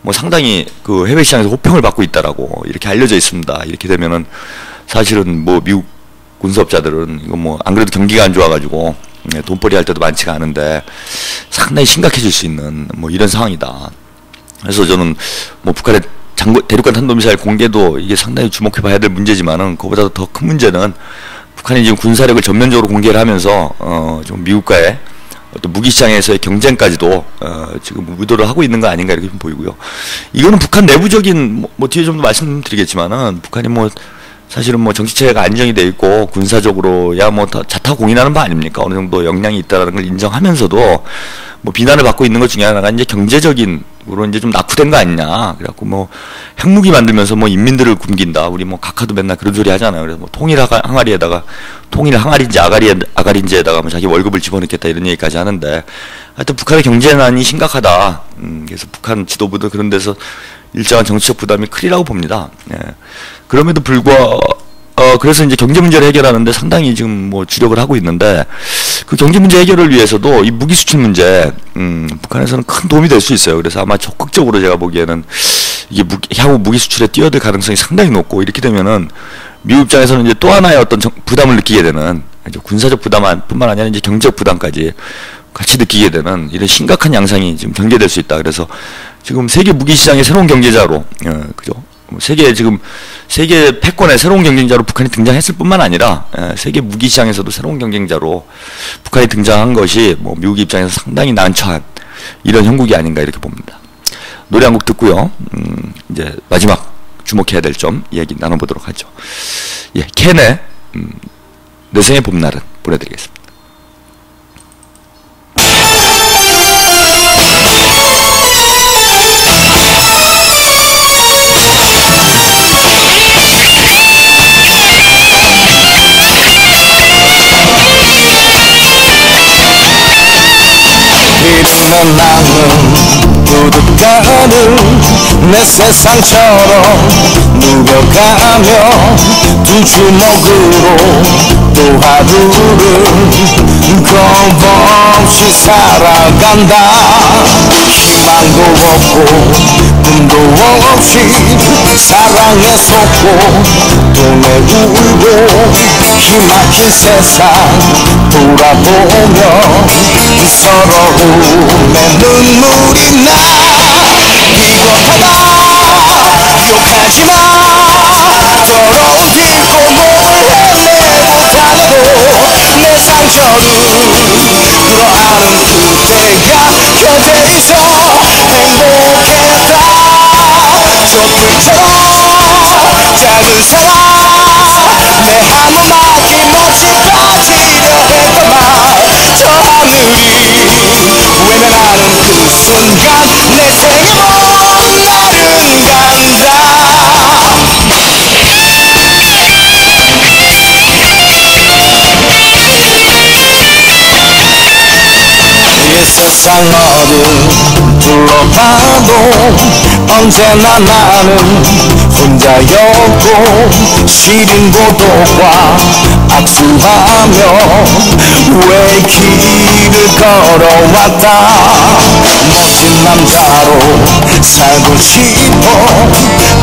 뭐 상당히 그 해외 시장에서 호평을 받고 있다라고 이렇게 알려져 있습니다. 이렇게 되면은 사실은 뭐 미국 군수업자들은 이거 뭐 안 그래도 경기가 안 좋아가지고 돈벌이 할 때도 많지가 않은데 상당히 심각해질 수 있는 뭐 이런 상황이다. 그래서 저는 뭐 북한의 대륙간 탄도미사일 공개도 이게 상당히 주목해봐야 될 문제지만은 그보다 더 큰 문제는 북한이 지금 군사력을 전면적으로 공개를 하면서 좀 미국과의 어떤 무기 시장에서의 경쟁까지도 지금 의도를 하고 있는 거 아닌가 이렇게 좀 보이고요. 이거는 북한 내부적인 뭐 뒤에 좀 더 말씀드리겠지만은 북한이 뭐 사실은 뭐 정치체계가 안정이 돼 있고 군사적으로 야 뭐 자타공인하는 바 아닙니까? 어느 정도 역량이 있다라는 걸 인정하면서도 뭐 비난을 받고 있는 것 중에 하나가 이제 경제적인으로 이제 좀 낙후된 거 아니냐. 그래갖고 뭐 핵무기 만들면서 뭐 인민들을 굶긴다. 우리 뭐 각하도 맨날 그런 소리 하잖아요. 그래서 뭐 통일 항아리에다가 통일 항아리인지 아가리인지에다가 뭐 자기 월급을 집어넣겠다 이런 얘기까지 하는데 하여튼 북한의 경제난이 심각하다. 그래서 북한 지도부도 그런 데서 일정한 정치적 부담이 크리라고 봅니다. 예. 그럼에도 불구하고 그래서 이제 경제 문제를 해결하는데 상당히 지금 뭐 주력을 하고 있는데 그 경제 문제 해결을 위해서도 이 무기 수출 문제 북한에서는 큰 도움이 될 수 있어요. 그래서 아마 적극적으로 제가 보기에는 이게 향후 무기 수출에 뛰어들 가능성이 상당히 높고 이렇게 되면은 미국 입장에서는 이제 또 하나의 어떤 부담을 느끼게 되는 이제 군사적 부담뿐만 아니라 이제 경제적 부담까지 같이 느끼게 되는 이런 심각한 양상이 지금 전개될 수 있다. 그래서 지금 세계 무기 시장의 새로운 경제자로 그죠? 세계 패권의 새로운 경쟁자로 북한이 등장했을 뿐만 아니라 세계 무기 시장에서도 새로운 경쟁자로 북한이 등장한 것이 뭐 미국 입장에서 상당히 난처한 이런 형국이 아닌가 이렇게 봅니다. 노래 한 곡 듣고요. 이제 마지막 주목해야 될 점 이야기 나눠보도록 하죠. 예, 캔의 내 생의 봄날은 보내드리겠습니다. 이르는 나는 뿌듯가는 내 세상처럼 누벼가며 두 주먹으로 또 하루를 겁없이 살아간다. 희망도 없고 꿈도 없이 사랑에 속고 돈에 울고 기막힌 세상 돌아보며 서러움에 눈물이 나. 비겁하다 욕하지마. 더러운 뒷골목을 헤매고 다녀도 내 상처를 끌어안은 그때가 곁에 행복했다. 저 끝처럼 작은 사랑 내 아무 막힘없이 가지려 했던 말 저 하늘이 외면하는 그 순간 내 생의 봄날은 간다. 이 세상 어딜 둘러봐도 언제나 나는 혼자였고 시린 고독과 악수하며 왜 길을 걸어왔다. 멋진 남자로 살고 싶어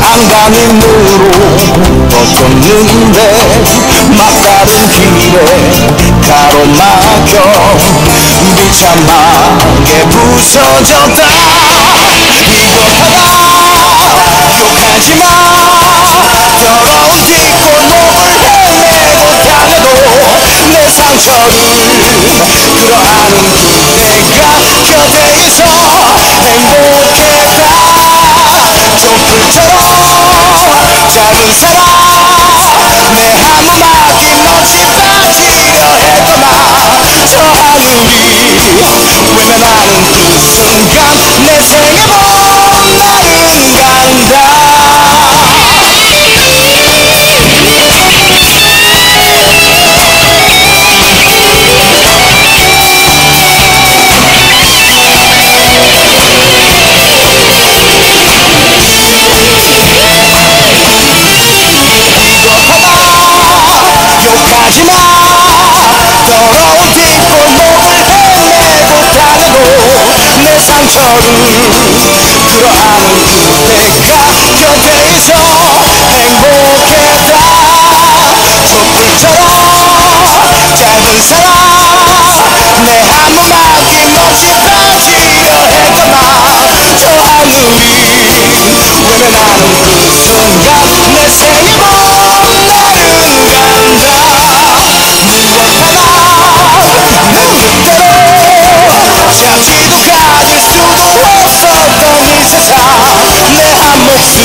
안간힘으로 버텼는데 막다른 길에 가로막혀 비참하게 부서졌다. 비겁하다 욕하지마. 더러운 뒷골목을 헤매고 다녀도 내 상처를 끌어안은 그대가 살아 내 한마디 멋이 빠지려 했더만 저 하늘이 외면하는 그 순간 내 생애도 나는 간다 욕하지마 더러운 뒷골목을 헤매고 다녀도 내 상처를 끌어안은 그대가 곁에 있어 행복했다 촛불처럼 짧은 사랑 내 한마디 멋이 빠지려 했더만 저 하늘이 외면하는 그 순간 내 생애도 나는 간다 자지도 가질 수도 없었던 이 세상 내 한 목숨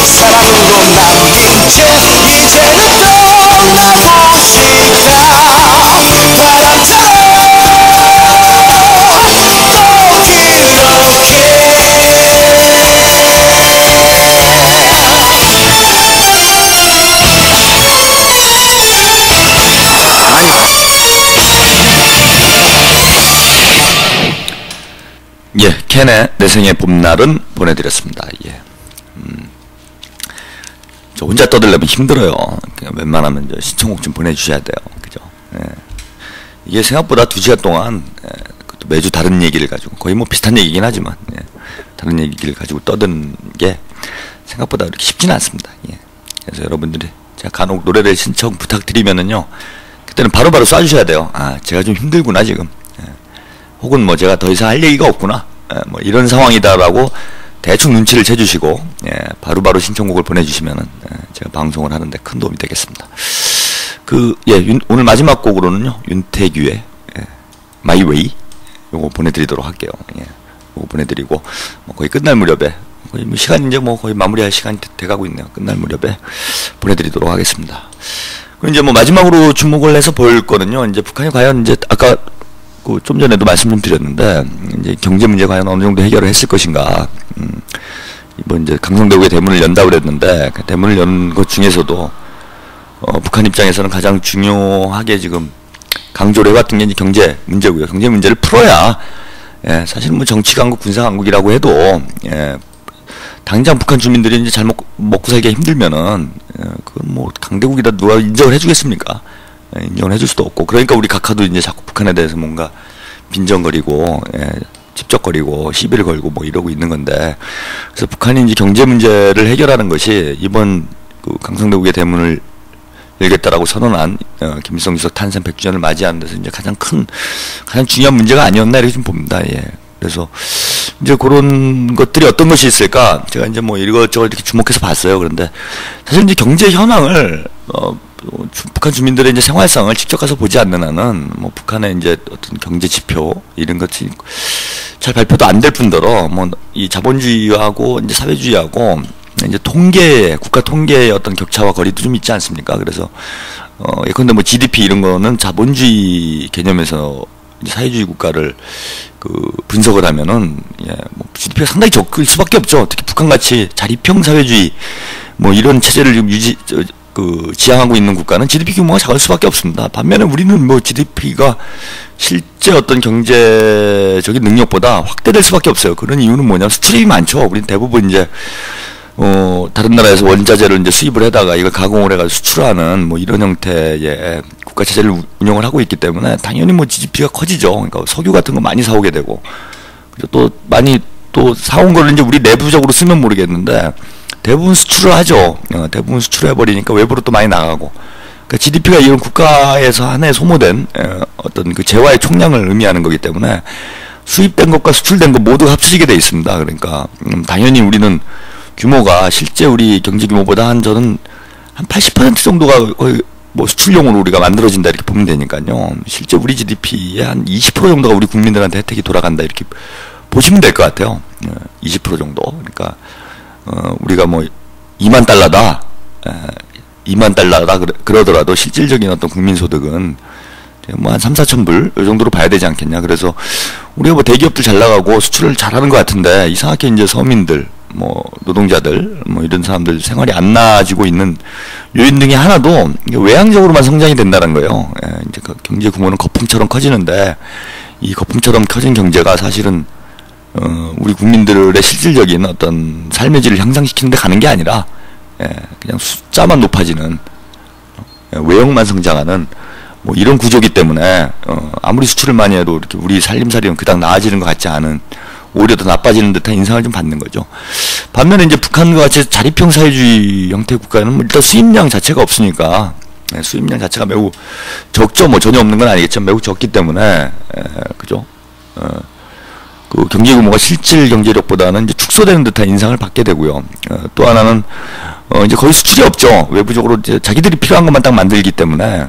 사랑으로 남긴 채 이제는 떠나고 싶다 바람처럼 또 예, 캔의 내 생의 봄날은 보내드렸습니다. 예. 저 혼자 떠들려면 힘들어요. 그냥 웬만하면 신청곡 좀 보내주셔야 돼요. 그죠? 예. 이게 생각보다 2시간 동안 그것도 매주 다른 얘기를 가지고 거의 뭐 비슷한 얘기긴 하지만 다른 얘기를 가지고 떠드는 게 생각보다 그렇게 쉽지는 않습니다. 예. 그래서 여러분들이 제가 간혹 노래를 신청 부탁드리면은요, 그때는 바로바로 쏴주셔야 돼요. 아, 제가 좀 힘들구나 지금. 혹은 뭐 제가 더 이상 할 얘기가 없구나, 뭐 이런 상황이다라고 대충 눈치를 채주시고 바로바로 신청곡을 보내주시면은 제가 방송을 하는데 큰 도움이 되겠습니다. 오늘 마지막 곡으로는요, 윤태규의 My Way 요거 보내드리도록 할게요. 요거 보내드리고 뭐 거의 끝날 무렵에 거의 뭐 시간 이제 뭐 거의 마무리할 시간이 돼가고 있네요. 끝날 무렵에 보내드리도록 하겠습니다. 그리고 이제 뭐 마지막으로 주목을 해서 볼 거는요, 이제 북한이 과연 이제 아까 좀 전에도 말씀 좀 드렸는데, 이제 경제 문제 과연 어느 정도 해결을 했을 것인가. 이번 이제 강성대국의 대문을 연다고 그랬는데, 그 대문을 연 것 중에서도, 북한 입장에서는 가장 중요하게 지금 강조를 해왔던 게 이제 경제 문제고요. 경제 문제를 풀어야, 사실 뭐 정치 강국, 군사 강국이라고 해도, 당장 북한 주민들이 이제 잘 먹고 살기가 힘들면은, 그건 뭐 강대국이다 누가 인정을 해주겠습니까? 인정을 해줄 수도 없고, 그러니까 우리 각하도 이제 자꾸 북한에 대해서 뭔가 빈정거리고, 찝쩍거리고, 시비를 걸고 뭐 이러고 있는 건데, 그래서 북한이 이제 경제 문제를 해결하는 것이 이번 그 강성대국의 대문을 열겠다라고 선언한 김일성 주석 탄생 100주년을 맞이하는 데서 이제 가장 중요한 문제가 아니었나 이렇게 좀 봅니다. 그래서 이제 그런 것들이 어떤 것이 있을까? 제가 이제 뭐 이것저것 이렇게 주목해서 봤어요. 그런데 사실 이제 경제 현황을 북한 주민들의 이제 생활상을 직접 가서 보지 않는 한은 뭐 북한의 이제 어떤 경제 지표 이런 것이 잘 발표도 안 될 뿐더러 뭐 이 자본주의하고 이제 사회주의하고 이제 국가 통계의 어떤 격차와 거리도 좀 있지 않습니까? 그래서 예컨대 뭐 GDP 이런 거는 자본주의 개념에서 이제 사회주의 국가를 분석을 하면은 뭐 GDP가 상당히 적을 수밖에 없죠. 특히 북한같이 자립형 사회주의 뭐 이런 체제를 지금 지향하고 있는 국가는 GDP 규모가 작을 수밖에 없습니다. 반면에 우리는 뭐 GDP가 실제 어떤 경제적인 능력보다 확대될 수밖에 없어요. 그런 이유는 뭐냐면 수출입이 많죠. 우리는 대부분 이제 다른 나라에서 원자재를 이제 수입을 해다가 이걸 가공을 해가지고 수출하는 뭐 이런 형태의 국가 체제를 운영을 하고 있기 때문에 당연히 뭐 GDP가 커지죠. 그러니까 석유 같은 거 많이 사오게 되고, 그리고 또 많이 또 사온 거를 이제 우리 내부적으로 쓰면 모르겠는데 대부분 수출을 하죠. 대부분 수출을 해버리니까 외부로 또 많이 나가고. 그러니까 GDP가 이런 국가에서 한 해 소모된 어떤 그 재화의 총량을 의미하는 거기 때문에 수입된 것과 수출된 것 모두 합쳐지게 돼 있습니다. 그러니까 당연히 우리는 규모가 실제 우리 경제 규모보다 저는 한 80% 정도가 거의 뭐 수출용으로 우리가 만들어진다 이렇게 보면 되니까요. 실제 우리 GDP의 한 20% 정도가 우리 국민들한테 혜택이 돌아간다 이렇게 보시면 될 것 같아요. 20% 정도. 그러니까 우리가 뭐 $2만 달러다. 2만 달러라 그러더라도 실질적인 어떤 국민소득은 뭐 한 3, 4천 불 이 정도로 봐야 되지 않겠냐. 그래서 우리가 뭐 대기업들 잘 나가고 수출을 잘하는 것 같은데 이상하게 이제 서민들, 뭐 노동자들, 뭐 이런 사람들 생활이 안 나아지고 있는 요인 등이 하나도 외향적으로만 성장이 된다는 거예요. 이제 그 경제 규모는 거품처럼 커지는데 이 거품처럼 커진 경제가 사실은 우리 국민들의 실질적인 어떤 삶의 질을 향상시키는 데 가는 게 아니라 그냥 숫자만 높아지는 외형만 성장하는 뭐 이런 구조기 때문에 아무리 수출을 많이 해도 이렇게 우리 살림살이는 그닥 나아지는 것 같지 않은, 오히려 더 나빠지는 듯한 인상을 좀 받는 거죠. 반면에 이제 북한과 같이 자립형 사회주의 형태의 국가는 뭐 일단 수입량 자체가 없으니까, 수입량 자체가 매우 적죠. 뭐 전혀 없는 건 아니겠지만 매우 적기 때문에 그죠. 그 경제 규모가 실질 경제력보다는 이제 축소되는 듯한 인상을 받게 되고요. 또 하나는 이제 거의 수출이 없죠. 외부적으로 이제 자기들이 필요한 것만 딱 만들기 때문에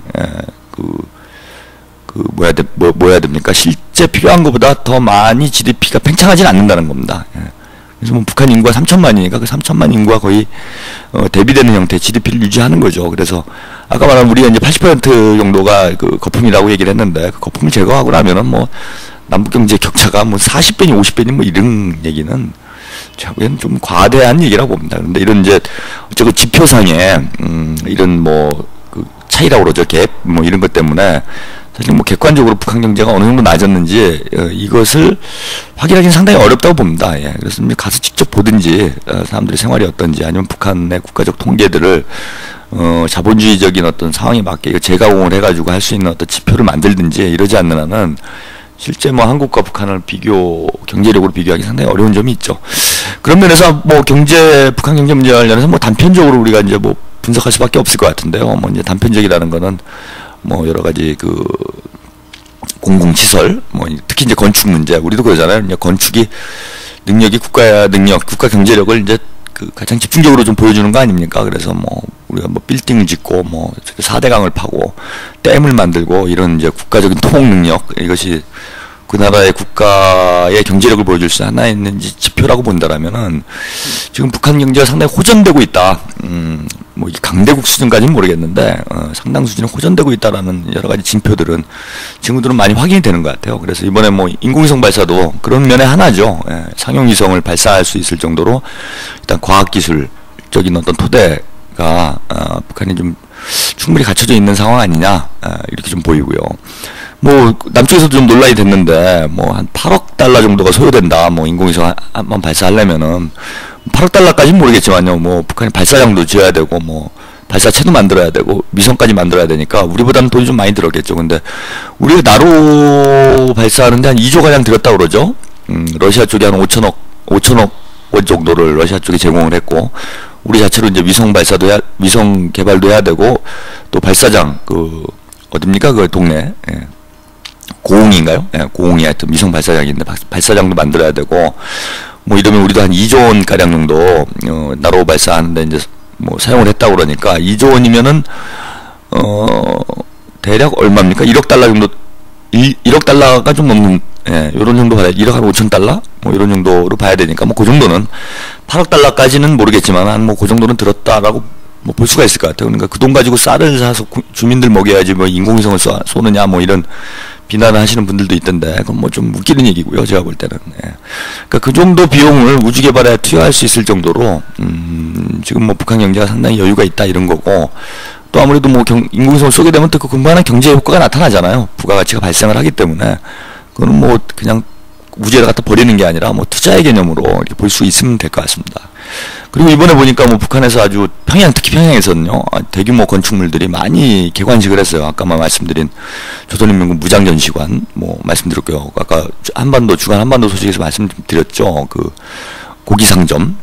뭐 해야 됩니까? 실제 필요한 것보다 더 많이 GDP가 팽창하지는 않는다는 겁니다. 그래서 뭐 북한 인구가 3천만이니까 그 3천만 인구가 거의 대비되는 형태의 GDP를 유지하는 거죠. 그래서 아까 말한 우리가 이제 80% 정도가 그 거품이라고 얘기를 했는데, 그 거품을 제거하고 나면은 뭐 남북 경제 격차가 뭐 40배니 50배니 뭐 이런 얘기는 저는 좀 과대한 얘기라고 봅니다. 그런데 이런 이제 어쩌고 지표상에 이런 뭐 그 차이라고 그러죠. 갭 뭐 이런 것 때문에 사실 뭐 객관적으로 북한 경제가 어느 정도 낮았는지 이것을 확인하기는 상당히 어렵다고 봅니다. 그래서 가서 직접 보든지 사람들의 생활이 어떤지, 아니면 북한의 국가적 통계들을 자본주의적인 어떤 상황에 맞게 이거 재가공을 해가지고 할 수 있는 어떤 지표를 만들든지 이러지 않는 한은 실제 뭐 한국과 북한을 경제력으로 비교하기 상당히 어려운 점이 있죠. 그런 면에서 뭐 북한 경제 문제와 관련해서 뭐 단편적으로 우리가 이제 뭐 분석할 수밖에 없을 것 같은데요. 뭐 이제 단편적이라는 거는 뭐 여러 가지 그 공공시설, 뭐 특히 이제 건축 문제, 우리도 그러잖아요. 이제 건축이 능력이 국가 경제력을 이제 그 가장 집중적으로 좀 보여주는 거 아닙니까? 그래서 뭐 우리가 뭐 빌딩을 짓고 뭐 4대강을 파고 댐을 만들고 이런 이제 국가적인 토목 능력, 이것이 그 나라의 국가의 경제력을 보여줄 수 하나 있는 지표라고 본다라면은 지금 북한 경제가 상당히 호전되고 있다. 뭐 강대국 수준까지는 모르겠는데 상당 수준에 호전되고 있다라는 여러 가지 징표들은 친구들은 많이 확인이 되는 것 같아요. 그래서 이번에 뭐 인공위성 발사도 그런 면의 하나죠. 상용위성을 발사할 수 있을 정도로 일단 과학기술적인 어떤 토대가 북한이 좀 충분히 갖춰져 있는 상황 아니냐, 이렇게 좀 보이고요. 뭐 남쪽에서도 좀 논란이 됐는데 뭐 한 8억 달러 정도가 소요된다. 뭐 인공위성 한번 발사하려면은 8억 달러까지는 모르겠지만요. 뭐 북한이 발사장도 지어야 되고 뭐 발사체도 만들어야 되고 위성까지 만들어야 되니까 우리보다는 돈이 좀 많이 들었겠죠. 근데 우리가 나로 발사하는데 한 2조 가량 들었다고 그러죠. 러시아 쪽에 한 5천억 원 정도를 러시아 쪽에 제공을 했고, 우리 자체로 이제 위성 개발도 해야 되고, 또 발사장 어딥니까? 그 동네 고흥인가요? 고흥이 하여튼 위성 발사장인데 발사장도 만들어야 되고, 뭐 이러면 우리도 한 2조 원 가량 정도 나로 발사하는데 이제 뭐 사용을 했다고 그러니까 2조 원이면은 대략 얼마입니까? 1억 달러 정도, 1억 달러가 좀 넘는, 요런 정도 봐야, 1억 한 5천 달러? 뭐 이런 정도로 봐야 되니까 뭐 그 정도는 8억 달러까지는 모르겠지만 한 뭐 그 정도는 들었다라고 뭐 볼 수가 있을 것 같아요. 그러니까 그 돈 가지고 쌀을 사서 주민들 먹여야지 뭐 인공위성을 쏘느냐 뭐 이런 비난을 하시는 분들도 있던데, 그건 뭐 좀 웃기는 얘기고요. 제가 볼 때는. 그러니까 그 정도 비용을 우주 개발에 투여할 수 있을 정도로 지금 뭐 북한 경제가 상당히 여유가 있다 이런 거고, 또 아무래도 뭐 인공위성을 쏘게 되면 또 그 근본한 경제 효과가 나타나잖아요. 부가가치가 발생을 하기 때문에 그거는 뭐 그냥 우주에다 갖다 버리는 게 아니라 뭐 투자의 개념으로 이렇게 볼 수 있으면 될 것 같습니다. 그리고 이번에 보니까 뭐 북한에서 아주 특히 평양에서는요, 대규모 건축물들이 많이 개관식을 했어요. 아까만 말씀드린 조선인민군 무장전시관, 뭐 말씀드렸고요. 아까 주간 한반도 소식에서 말씀드렸죠. 그 고기상점,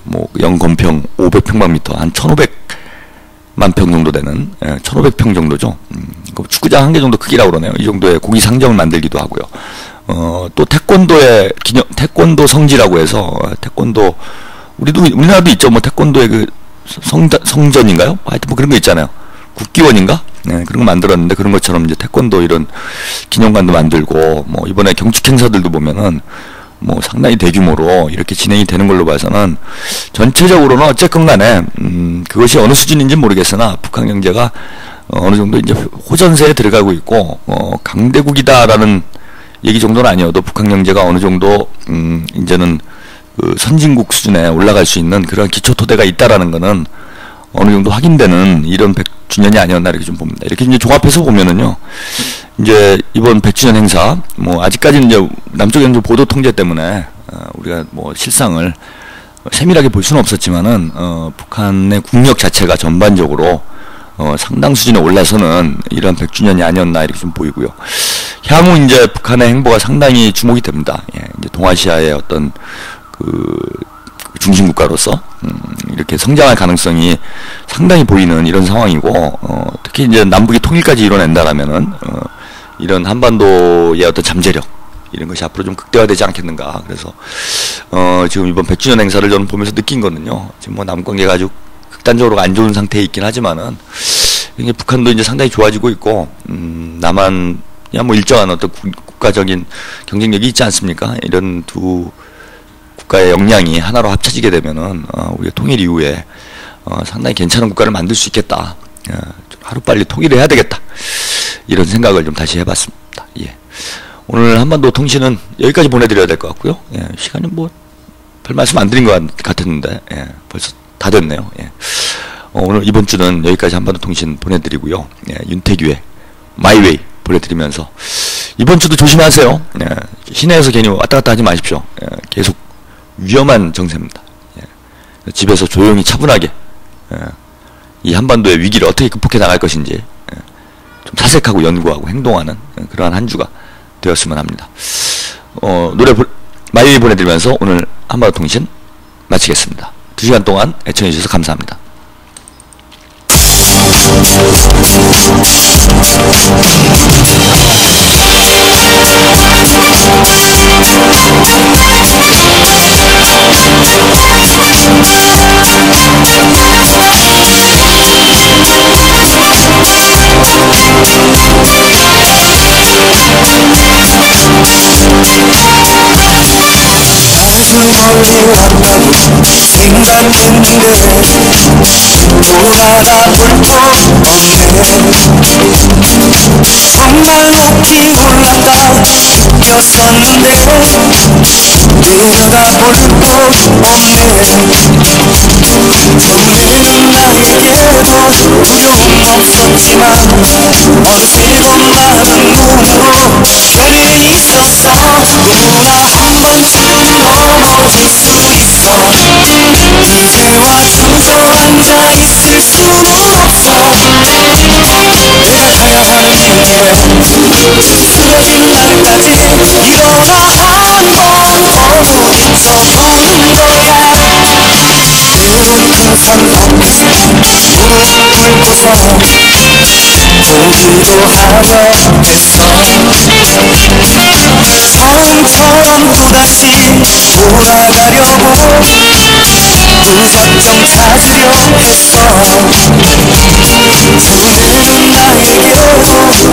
뭐 영건평 500평방미터, 한 1,500만 평 정도 되는, 1,500평 정도죠. 축구장 한 개 정도 크기라고 그러네요. 이 정도의 고기상점을 만들기도 하고요. 또 태권도 성지라고 해서 우리나라도 있죠. 뭐 태권도의 그 성전인가요? 하여튼 뭐 그런 거 있잖아요. 국기원인가? 그런 거 만들었는데, 그런 것처럼 이제 태권도 이런 기념관도 만들고, 뭐 이번에 경축 행사들도 보면은 뭐 상당히 대규모로 이렇게 진행이 되는 걸로 봐서는 전체적으로는 어쨌건 간에 그것이 어느 수준인지는 모르겠으나 북한 경제가 어느 정도 이제 호전세에 들어가고 있고 강대국이다라는 얘기 정도는 아니어도 북한 경제가 어느 정도 이제는 그 선진국 수준에 올라갈 수 있는 그런 기초 토대가 있다라는 거는 어느 정도 확인되는 이런 100주년이 아니었나 이렇게 좀 봅니다. 이렇게 이제 종합해서 보면은요, 이제 이번 100주년 행사, 뭐 아직까지는 이제 남쪽에는 보도 통제 때문에 우리가 뭐 실상을 세밀하게 볼 수는 없었지만은 북한의 국력 자체가 전반적으로 상당 수준에 올라서는 이런 100주년이 아니었나 이렇게 좀 보이고요. 향후 이제 북한의 행보가 상당히 주목이 됩니다. 예, 이제 동아시아의 어떤 그 중심 국가로서 이렇게 성장할 가능성이 상당히 보이는 이런 상황이고, 특히 이제 남북이 통일까지 이뤄낸다라면은 이런 한반도의 어떤 잠재력 이런 것이 앞으로 좀 극대화되지 않겠는가. 그래서 지금 이번 100주년 행사를 저는 보면서 느낀 거는요, 지금 뭐 남북 관계가 아주 극단적으로 안 좋은 상태에 있긴 하지만은 이게 북한도 이제 상당히 좋아지고 있고, 남한야 뭐 일정한 어떤 국가적인 경쟁력이 있지 않습니까? 이런 두 국가의 역량이 하나로 합쳐지게 되면은 우리가 통일 이후에 상당히 괜찮은 국가를 만들 수 있겠다. 좀 하루빨리 통일을 해야 되겠다. 이런 생각을 좀 다시 해봤습니다. 예. 오늘 한반도 통신은 여기까지 보내드려야 될 것 같고요. 예. 시간이 뭐 별 말씀 안 드린 것 같았는데, 예. 벌써 다 됐네요. 예. 오늘 이번 주는 여기까지 한반도 통신 보내드리고요. 예. 윤태규의 마이웨이 보내드리면서 이번 주도 조심하세요. 예. 시내에서 괜히 왔다 갔다 하지 마십시오. 예. 계속 위험한 정세입니다. 예. 집에서 조용히 차분하게 이 한반도의 위기를 어떻게 극복해 나갈 것인지 좀 사색하고 연구하고 행동하는 그러한 한 주가 되었으면 합니다. 노래 마이웨이 보내드리면서 오늘 한반도 통신 마치겠습니다. 2시간 동안 애청해 주셔서 감사합니다. 아주 멀리 왔다고 생각했는데 돌아다볼 것 없네. 정말 높이 올랐다 느꼈었는데 내려다볼 것 없네. 처음에는 나에게도 두려움 없었지만 어느새도 마른 몸으로 결연히 있었어. 누구나 한 번쯤은 넘어질 수 있어. 이제와 주저앉아 있을 순 없어. 내가 가야 하는 길에 쓰러진 날까지 일어나 한번 어부딪혀보는 거야. 외로운 등산 앞에서 무릎 꿇고서 공기도 하려 했어. 처음처럼 또다시 돌아가려고 무작정 찾으려 했어. 처음에는 나에게도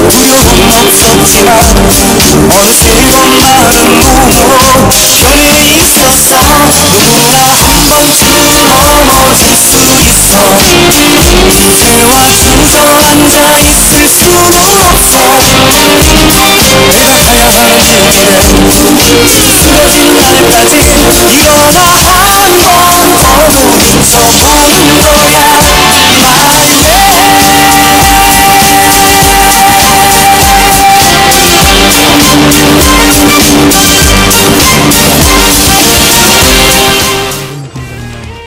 두려움 없었지만 어느새요 마른 몸으로 변해 있었어. 누구나 한 번쯤은 넘어질 수 있어. 이제와 주저앉아 있을 순 없어. 내가 가야 하는 길에 쓰러진 날까지 일어나